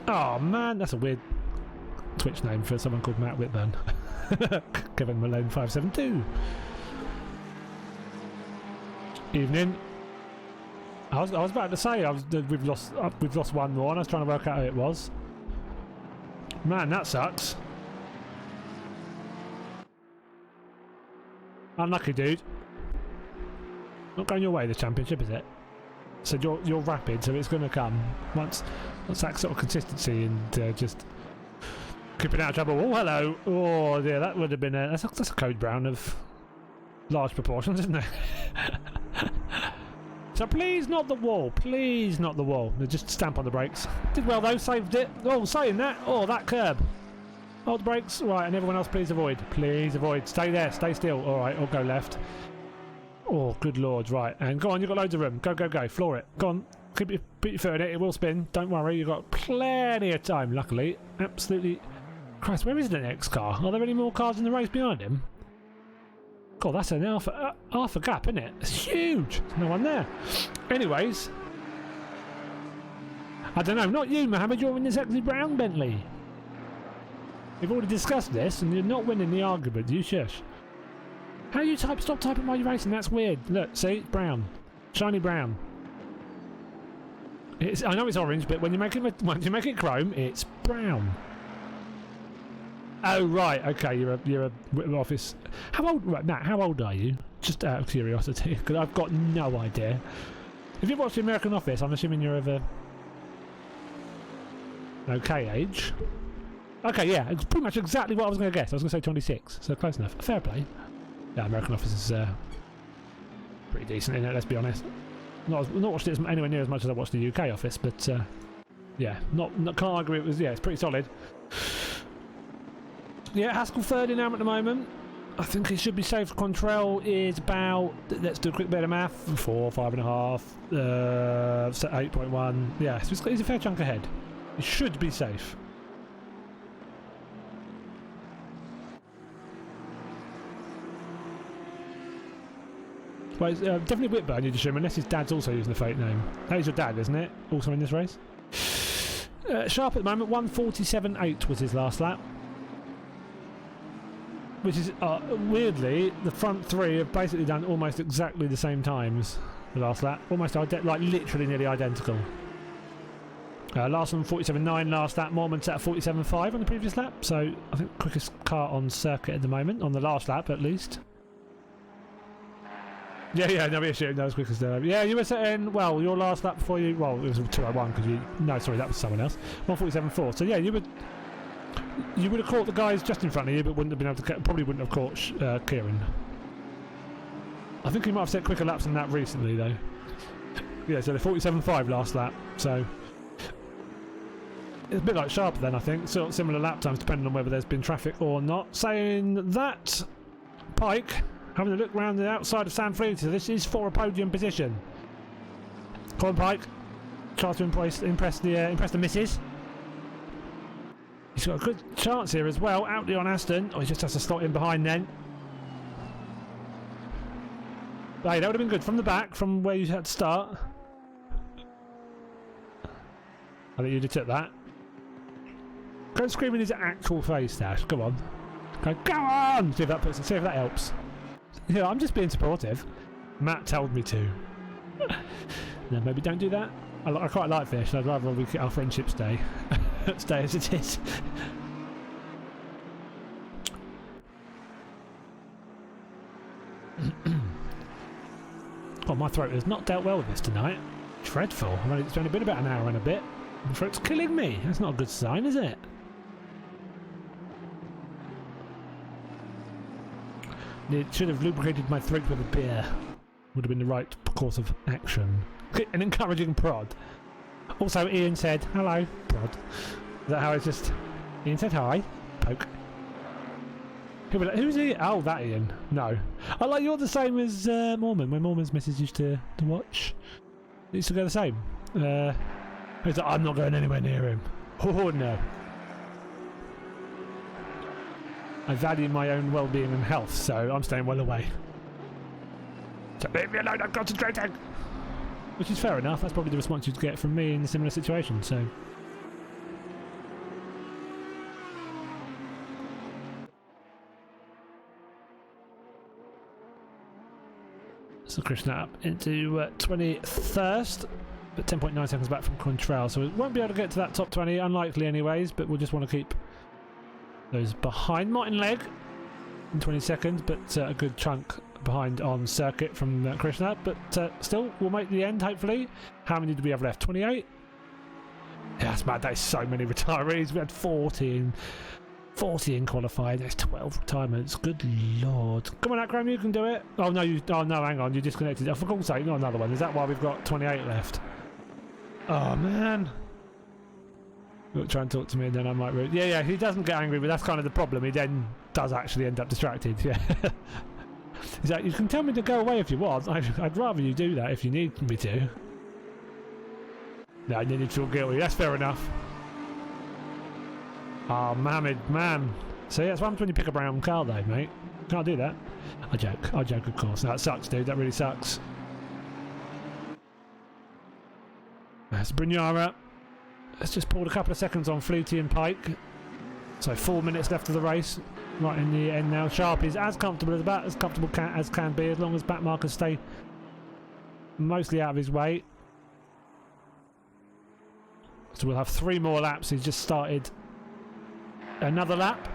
Oh man, that's a weird Twitch name for someone called Matt Whitburn. Kevin Malone 572. Evening. I was about to say we've lost one more, and I was trying to work out who it was. Man, that sucks. Unlucky, dude. Not going your way, the championship, is it? So you're rapid, so it's going to come once that sort of consistency and just keeping out of trouble. Oh, hello. Oh, yeah, that would have been that's a code brown of large proportions, isn't it? So please not the wall. Please not the wall. Just stamp on the brakes. Did well though, saved it. Oh, saying that. Oh, that curb. Hold the brakes. Right, and everyone else, please avoid. Please avoid. Stay there. Stay still. All right, or go left. Oh, good lord. Right, and go on. You've got loads of room. Go, go, go. Floor it. Go on. Put your foot in it. It will spin. Don't worry. You've got plenty of time, luckily. Absolutely. Christ, where is the next car? Are there any more cars in the race behind him? God, that's an half a gap, isn't it? It's huge. There's no one there. Anyways. I don't know. Not you, Mohammed. You're in this ugly brown Bentley. We've already discussed this, and you're not winning the argument. You shush. How you stop typing while you're racing? That's weird. Look, see? It's brown. Shiny brown. I know it's orange, but when you make it chrome, it's brown. Oh right, okay. You're a office. How old? Right, Matt. How old are you? Just out of curiosity, because I've got no idea. If you watch the American Office, I'm assuming you're of a okay age. Okay, yeah, it's pretty much exactly what I was going to guess. I was going to say 26, so close enough. Fair play. Yeah, American Office is pretty decent, isn't it? Let's be honest. Not watched it anywhere near as much as I watched the UK Office, but yeah, can't argue it was. Yeah, it's pretty solid. Yeah, Haskell third in at the moment. I think he should be safe. Control is about. Let's do a quick bit of math. 4, 5.5, 8.1. Yeah, so he's a fair chunk ahead. He should be safe. Well, it's definitely Whitburn, you'd assume, unless his dad's also using the fake name. That is your dad, isn't it? Also in this race. Sharp at the moment, 1:47.8 was his last lap. Which is, weirdly, the front three have basically done almost exactly the same times the last lap. Almost, like, literally nearly identical. Larson 47.9 last lap, Mormon set at 47.5 on the previous lap. So, I think quickest car on circuit at the moment, on the last lap at least. Yeah, no issue. No, as quick as yeah, you were saying, well, your last lap before you, well, it was 2:01 because you, no, sorry, that was someone else. 1:47.4. So yeah, you would have caught the guys just in front of you, but wouldn't have been able to, probably wouldn't have caught Kieran. I think he might have set quicker laps than that recently, though. Yeah, so the 47.5 last lap. So it's a bit like Sharp then, I think. Sort of similar lap times, depending on whether there's been traffic or not. Saying that, Pike. Having a look around the outside of San Francisco, this is for a podium position. Colin Pike tries to impress the missus. He's got a good chance here as well. Outley on Aston. Oh, he just has to slot in behind then. Hey, that would have been good from the back, from where you had to start. I think you'd have took that. Go scream in his actual face, Dash. Come on. Go on! See if that helps. Yeah, I'm just being supportive. Matt told me to. No, maybe don't do that. I quite like fish. I'd rather our friendship stay as it is. Oh, my throat has not dealt well with this tonight. Dreadful. It's only been about an hour and a bit. My throat's killing me. That's not a good sign, is it? It should have lubricated my throat with a beer. Would have been the right course of action. An encouraging prod. Also, Ian said, hello, prod. Is that how it's just... Ian said hi. Poke. Who's he? Oh, that Ian. No. I like you're the same as Mormon. When Mormon's missus used to watch. They used to go the same. He's like, I'm not going anywhere near him. Oh, no. I value my own well-being and health, so I'm staying well away. So leave me alone, I'm concentrating! Which is fair enough, that's probably the response you'd get from me in a similar situation, so... So Krishna up into 21st, but 10.9 seconds back from Contrail, so we won't be able to get to that top 20, unlikely anyways, but we'll just want to keep those behind. Martin Legg in 22nd, but a good chunk behind on circuit from Krishna, but still, we'll make the end, hopefully. How many do we have left? 28? Yeah, that's mad. That is so many retirees. We had 40 in qualified. There's 12 retirements. Good lord. Come on, Akram, you can do it. Oh no, hang on, you disconnected. Oh, for God's sake, not another one. Is that why we've got 28 left? Oh man. He'll try and talk to me and then I might... Yeah, he doesn't get angry, but that's kind of the problem. He then does actually end up distracted, yeah. He's like, you can tell me to go away if you want. I'd rather you do that if you need me to. No, you need to feel guilty. That's fair enough. Oh, Mohammed, man. See, that's what happens when you pick a brown car, though, mate. Can't do that. I joke, of course. No, that sucks, dude. That really sucks. That's Brignara. Let's just pulled a couple of seconds on Fleety and Pike. So 4 minutes left of the race. Right in the end now. Sharp is as comfortable, about as comfortable as can be, as long as back markers stay mostly out of his way. So we'll have 3 more laps. He's just started another lap.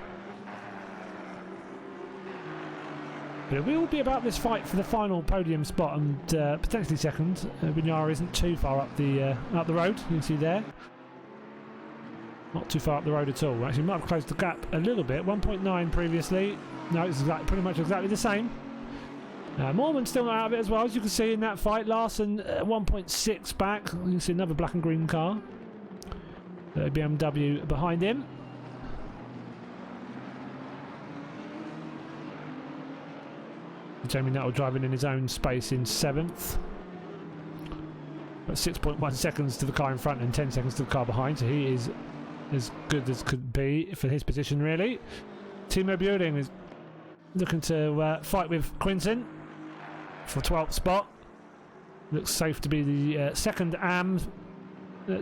But it will be about this fight for the final podium spot and potentially second. Brignara isn't too far up the road. You can see there. Not too far up the road at all. Actually, might have closed the gap a little bit. 1.9 previously. No, it's pretty much exactly the same. Mormon's still not out of it as well, as you can see in that fight. Larson 1.6 back. You can see another black and green car. BMW behind him. Jamie Nuttall driving in his own space in 7th. But 6.1 seconds to the car in front and 10 seconds to the car behind, so he is as good as could be for his position, really. Timo Building is looking to fight with Quinton for 12th spot. Looks safe to be the second AM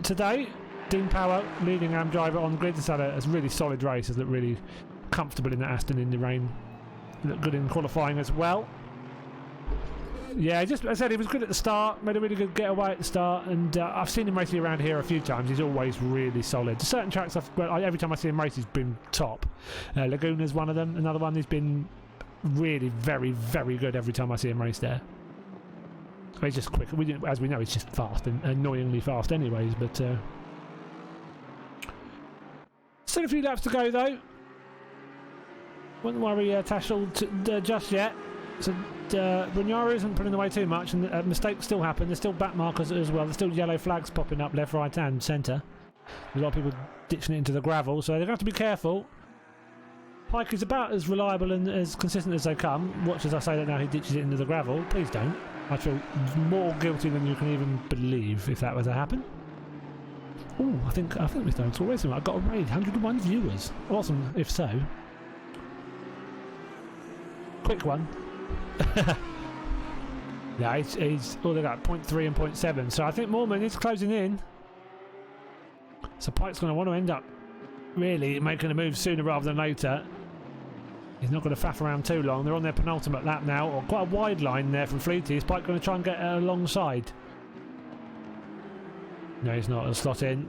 today. Dean Power, leading AM driver on the grid, has had a really solid race. Has looked really comfortable in the Aston in the rain. Looked good in qualifying as well. Yeah, just as I said, he was good at the start, made a really good getaway at the start, and I've seen him racing around here a few times. He's always really solid. Certain tracks, every time I see him race, he's been top. Laguna's one of them. Another one, he's been really very, very good every time I see him race there. He's just quick. As we know, he's just fast and annoyingly fast anyways, but... Still a few laps to go, though. Wouldn't worry Tashel just yet. So Brignara isn't pulling away too much, and mistakes still happen. There's still back markers as well. There's still yellow flags popping up left, right and centre. A lot of people ditching it into the gravel, so they're going to have to be careful. Pike is about as reliable and as consistent as they come. Watch as I say that now he ditches it into the gravel. Please don't. I feel more guilty than you can even believe if that were to happen. Oh, I think we're starting to racing. I got a raid, 101 viewers. Awesome, if so. Quick one. Yeah, he's all they got 0.3 and 0.7. So I think Mormon is closing in. So Pike's going to want to end up really making a move sooner rather than later. He's not going to faff around too long. They're on their penultimate lap now, or quite a wide line there from Fleety. Is Pike going to try and get alongside? No, he's not. He'll slot in.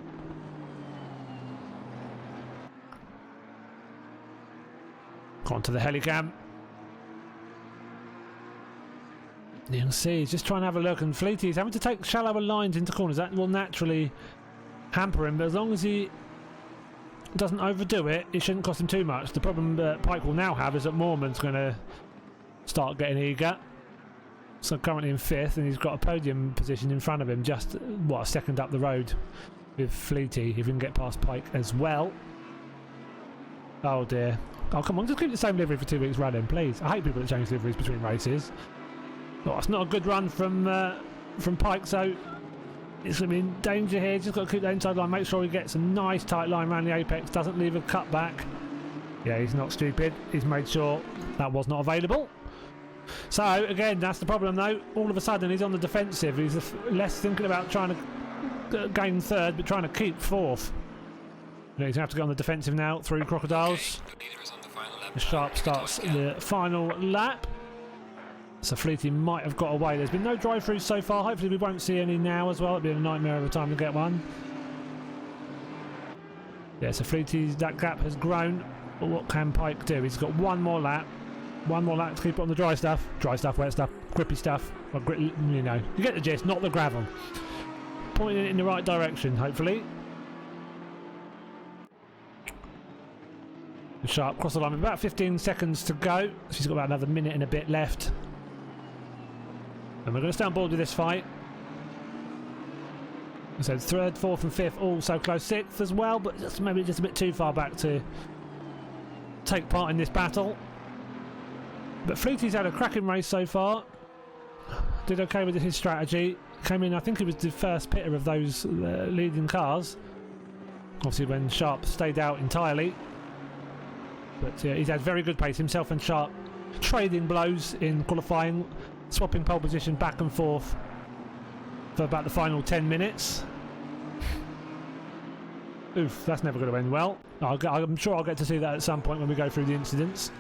On to the helicam. You can see he's just trying to have a look, and Fleety's having to take shallower lines into corners. That will naturally hamper him, but as long as he doesn't overdo it, it shouldn't cost him too much. The problem that Pike will now have is that Mormon's going to start getting eager. So currently in 5th, and he's got a podium position in front of him, just a second up the road with Fleety, if he can get past Pike as well. Oh dear. Oh come on, just keep the same livery for 2 weeks running, please. I hate people that change liveries between races. Oh, it's not a good run from Pike, so it's going to be in danger here. Just got to keep that inside line, make sure he gets a nice tight line around the apex, doesn't leave a cut back. Yeah, he's not stupid. He's made sure that was not available. So, again, that's the problem, though. All of a sudden, he's on the defensive. He's less thinking about trying to gain 3rd, but trying to keep 4th. He's going to have to go on the defensive now through Crocodiles. Sharp starts the final lap. So Fleety might have got away. There's been no drive-throughs so far. Hopefully we won't see any now as well. It'll be a nightmare of a time to get one. Yeah, so Fleety's, that gap has grown. But what can Pike do? He's got one more lap. One more lap to keep it on the dry stuff. Dry stuff, wet stuff, grippy stuff. Well, you know, you get the gist, not the gravel. Pointing it in the right direction, hopefully. Sharp cross the line with about 15 seconds to go. She's got about another minute and a bit left. And we're going to stay on board with this fight. So it's third, fourth and fifth all so close. Sixth as well, but maybe just a bit too far back to take part in this battle. But Fleety's had a cracking race so far. Did okay with his strategy. Came in, I think he was the first pitter of those leading cars. Obviously when Sharp stayed out entirely. But he's had very good pace. Himself and Sharp trading blows in qualifying, swapping pole position back and forth for about the final 10 minutes. Oof, that's never going to end well. I'm sure I'll get to see that at some point when we go through the incidents.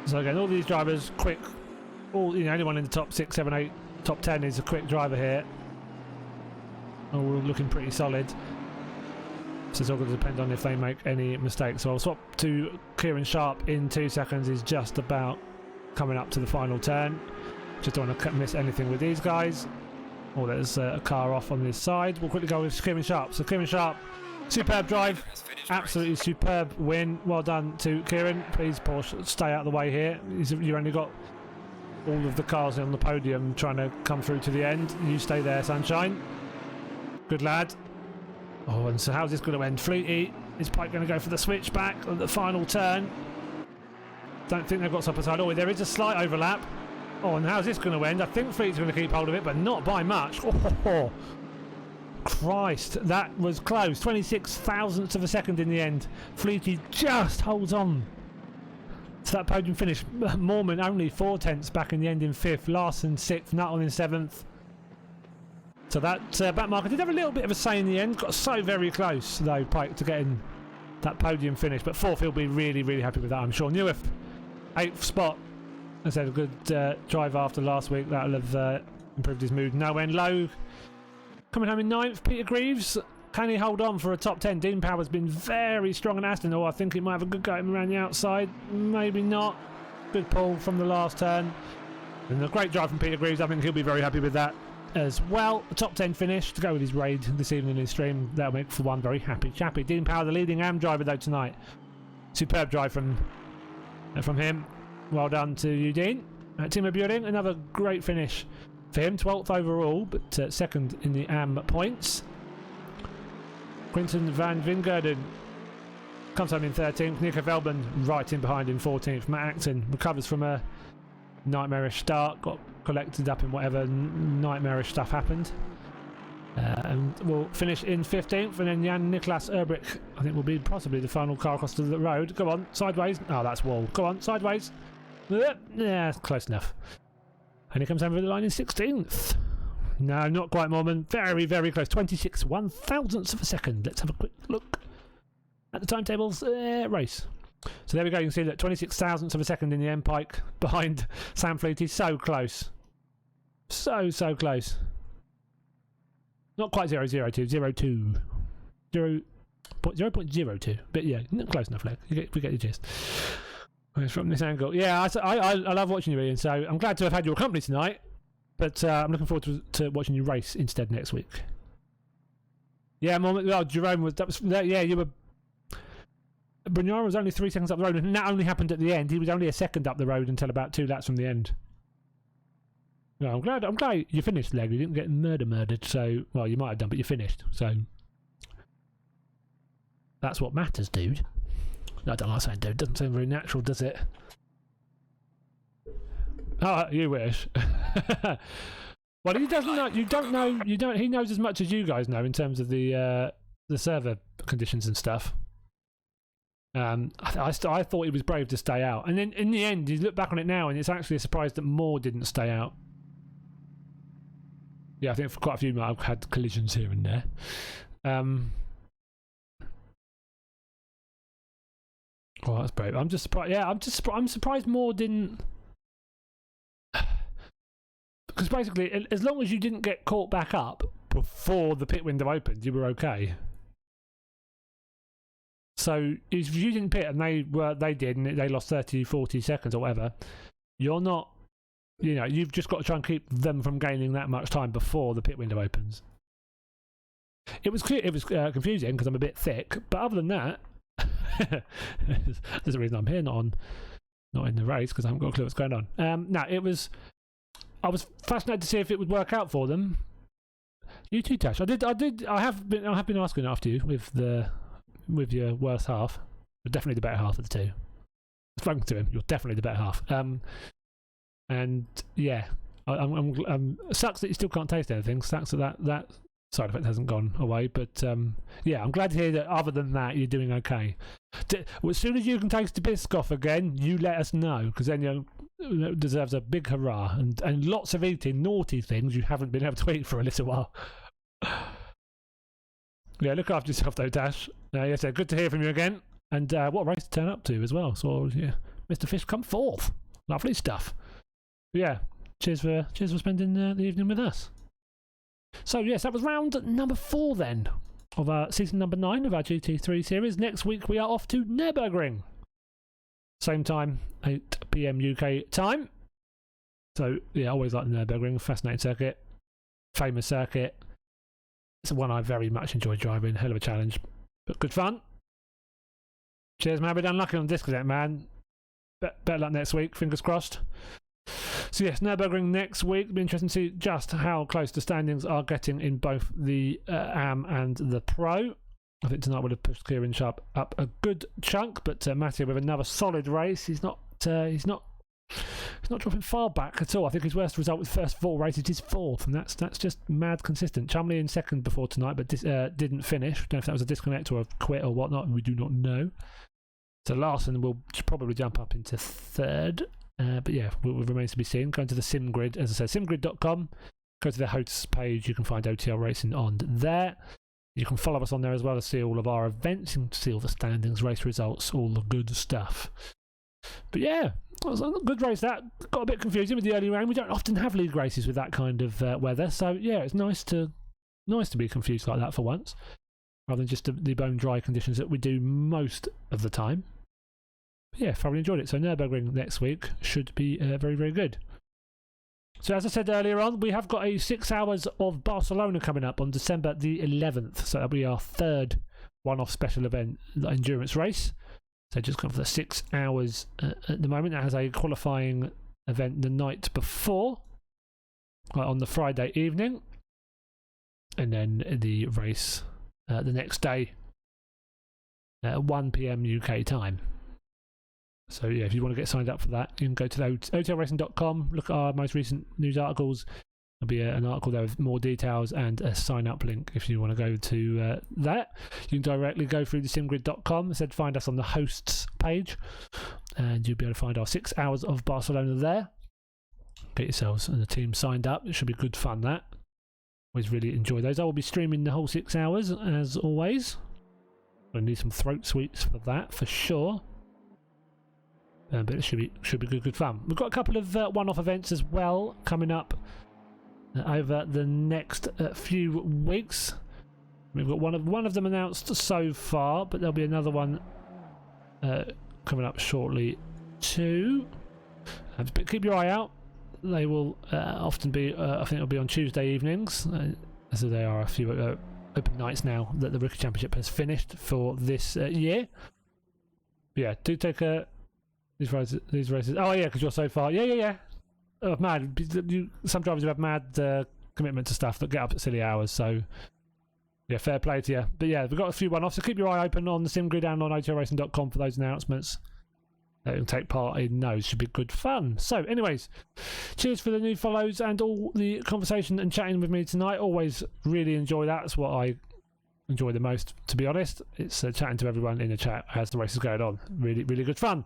So again, all these drivers quick. Anyone in the top 6, 7, 8, top 10 is a quick driver here. All looking pretty solid. So it's all going to depend on if they make any mistakes. So I'll swap to Kieran Sharp in 2 seconds. He's just about coming up to the final turn. Just don't want to miss anything with these guys. Oh, there's a car off on this side. We'll quickly go with Kieran Sharp. So Kieran Sharp, superb drive. Absolutely superb win. Well done to Kieran. Please, Porsche, stay out of the way here. You've only got all of the cars on the podium trying to come through to the end. You stay there, sunshine. Good lad. Oh, and so how's this going to end? Fleety is Pike going to go for the switchback on the final turn. Don't think they've got top side. Oh, there is a slight overlap. Oh, and how's this going to end? I think Fleet's going to keep hold of it, but not by much. Oh, Christ, that was close. 26 thousandths of a second in the end. Fleety just holds on to that podium finish. Mormon only 4 tenths back in the end in 5th. Larson 6th. Nuttall in 7th. So that back marker did have a little bit of a say in the end. Got so very close, though, Pike, to getting that podium finish. But 4th, he'll be really, really happy with that, I'm sure. Newiff, 8th spot. As I said, a good drive after last week. That'll have improved his mood no end. Low coming home in 9th. Peter Greaves, can he hold on for a top 10? Dean Power's been very strong in Aston. Oh, I think he might have a good go around the outside. Maybe not. Good pull from the last turn. And a great drive from Peter Greaves. I think he'll be very happy with that as well. A top 10 finish to go with his raid this evening in his stream. That'll make for one very happy chappy. Dean Power, the leading AM driver though tonight. Superb drive from him. Well done to you, Dean. Timo Building, another great finish for him. 12th overall, but 2nd in the AM points. Quinton van Vingerden comes home in 13th. Nico Velban right in behind in 14th. Matt Acton recovers from a nightmarish start. Got collected up in whatever nightmarish stuff happened. And we'll finish in 15th. And then Jan Niklas Erbrich, I think, will be possibly the final car across the road. Go on, sideways. Oh, that's wall. Go on, sideways. Yeah, close enough. And he comes over the line in 16th. No, not quite, Mormon. Very, very close. 26 1,000ths of a second. Let's have a quick look at the timetables race. So there we go. You can see that 26 thousandths of a second in the end, Pike behind Sam Fleety. So close. So close. Not quite 0.02. 0.02. But yeah, close enough, Leg. We get the gist. From this angle. Yeah, I love watching you, Ian, so I'm glad to have had your company tonight, but I'm looking forward to watching you race instead next week. Yeah, Jerome yeah, you were... Brugnara was only 3 seconds up the road, and that only happened at the end. He was only a second up the road until about 2 laps from the end. No, I'm glad you finished, Leg. You didn't get murdered, so... Well, you might have done, but you finished, so... That's what matters, dude. I don't like saying dude. Doesn't sound very natural, does it? Oh, you wish. Well, he doesn't know. You don't know. You don't. He knows as much as you guys know in terms of the server conditions and stuff. I thought he was brave to stay out, and then in the end, you look back on it now, and it's actually a surprise that Moore didn't stay out. Yeah, I think for quite a few might have had collisions here and there. Oh, that's brave. I'm just surprised. Yeah, I'm surprised Moore didn't. Because basically, as long as you didn't get caught back up before the pit window opened, you were okay. So if you didn't pit and they did, and they lost 30, 40 seconds or whatever, you're not. You've just got to try and keep them from gaining that much time before the pit window opens. It was clear. It was confusing because I'm a bit thick, but other than that. There's a reason I'm here, not on not in the race because I haven't got a clue what's going on. No, it was. I was fascinated to see if it would work out for them. You too, Tash. I have been asking after you with your worst half. You're definitely the better half of the two. I've spoken to him. You're definitely the better half. And yeah, I'm sucks that you still can't taste anything. Sucks that side effect hasn't gone away. But yeah, I'm glad to hear that. Other than that, you're doing okay. As soon as you can taste the Biscoff again, you let us know, because then you deserves a big hurrah and lots of eating naughty things you haven't been able to eat for a little while. Yeah, look after yourself though, Dash. Yes, good to hear from you again. And what a race to turn up to as well. So yeah, Mr. Fish come fourth. Lovely stuff. But yeah, cheers for spending the evening with us. So yes, that was round number 4 then of our season number 9 of our GT3 series. Next week we are off to Nürburgring. Same time, 8 PM UK time. So yeah, always like the Nürburgring, fascinating circuit, famous circuit. It's one I very much enjoy driving. Hell of a challenge, but good fun. Cheers, man. We're unlucky on disconnect, man. Better luck next week. Fingers crossed. So yes, Nürburgring next week. It'll be interesting to see just how close the standings are getting in both the AM and the Pro. I think tonight would have pushed Kieran Sharp up a good chunk, but Mattia with another solid race. He's not dropping far back at all. I think his worst result with first 4 races is 4th, and that's just mad consistent. Chumley in 2nd before tonight, but didn't finish. Don't know if that was a disconnect or a quit or whatnot. We do not know. So Larson will probably jump up into 3rd. But yeah, it remains to be seen. Going to the SimGrid, as I said, simgrid.com. Go to the hosts page. You can find OTL Racing on there. You can follow us on there as well to see all of our events. You can see all the standings, race results, all the good stuff. But yeah, it was a good race. That got a bit confusing with the early round. We don't often have league races with that kind of weather. So yeah, it's nice to be confused like that for once, rather than just the bone dry conditions that we do most of the time. Yeah, thoroughly enjoyed it. So Nürburgring next week should be very, very good. So as I said earlier on, we have got a 6 hours of Barcelona coming up on December the 11th. So that'll be our 3rd one-off special event, the endurance race. So just gone for the 6 hours at the moment. It has a qualifying event the night before, on the Friday evening. And then the race the next day at 1 PM UK time. So yeah, if you want to get signed up for that, you can go to otlracing.com, look at our most recent news articles. There'll be an article there with more details and a sign-up link if you want to go to that. You can directly go through the simgrid.com. I said find us on the hosts page, and you'll be able to find our 6 hours of Barcelona there. Get yourselves and the team signed up. It should be good fun, that. Always really enjoy those. I will be streaming the whole 6 hours, as always. I need some throat sweets for that, for sure. But it should be good fun. We've got a couple of one-off events as well coming up over the next few weeks. We've got one of them announced so far, but there'll be another one coming up shortly too. But keep your eye out. They will often be, I think it'll be on Tuesday evenings, as there are a few open nights now that the Rookie Championship has finished for this year. But yeah, do take these races. Oh yeah, because you're so far. Yeah. Oh, mad. Some drivers have mad commitment to stuff that get up at silly hours. So yeah, fair play to you. But yeah, we've got a few one-offs. So keep your eye open on the SimGrid and on otlracing.com for those announcements. You can take part in those. Should be good fun. So anyways, cheers for the new follows and all the conversation and chatting with me tonight. Always really enjoy that. That's what I enjoy the most, to be honest. It's chatting to everyone in the chat as the race is going on. Really, really good fun.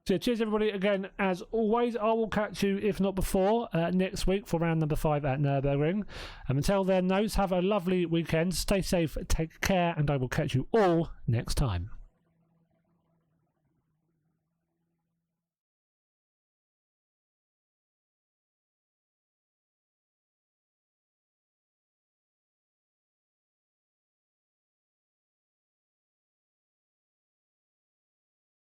So cheers everybody again, as always. I will catch you, if not before, next week for round number 5 at Nürburgring. Until then, have a lovely weekend. Stay safe, take care, and I will catch you all next time.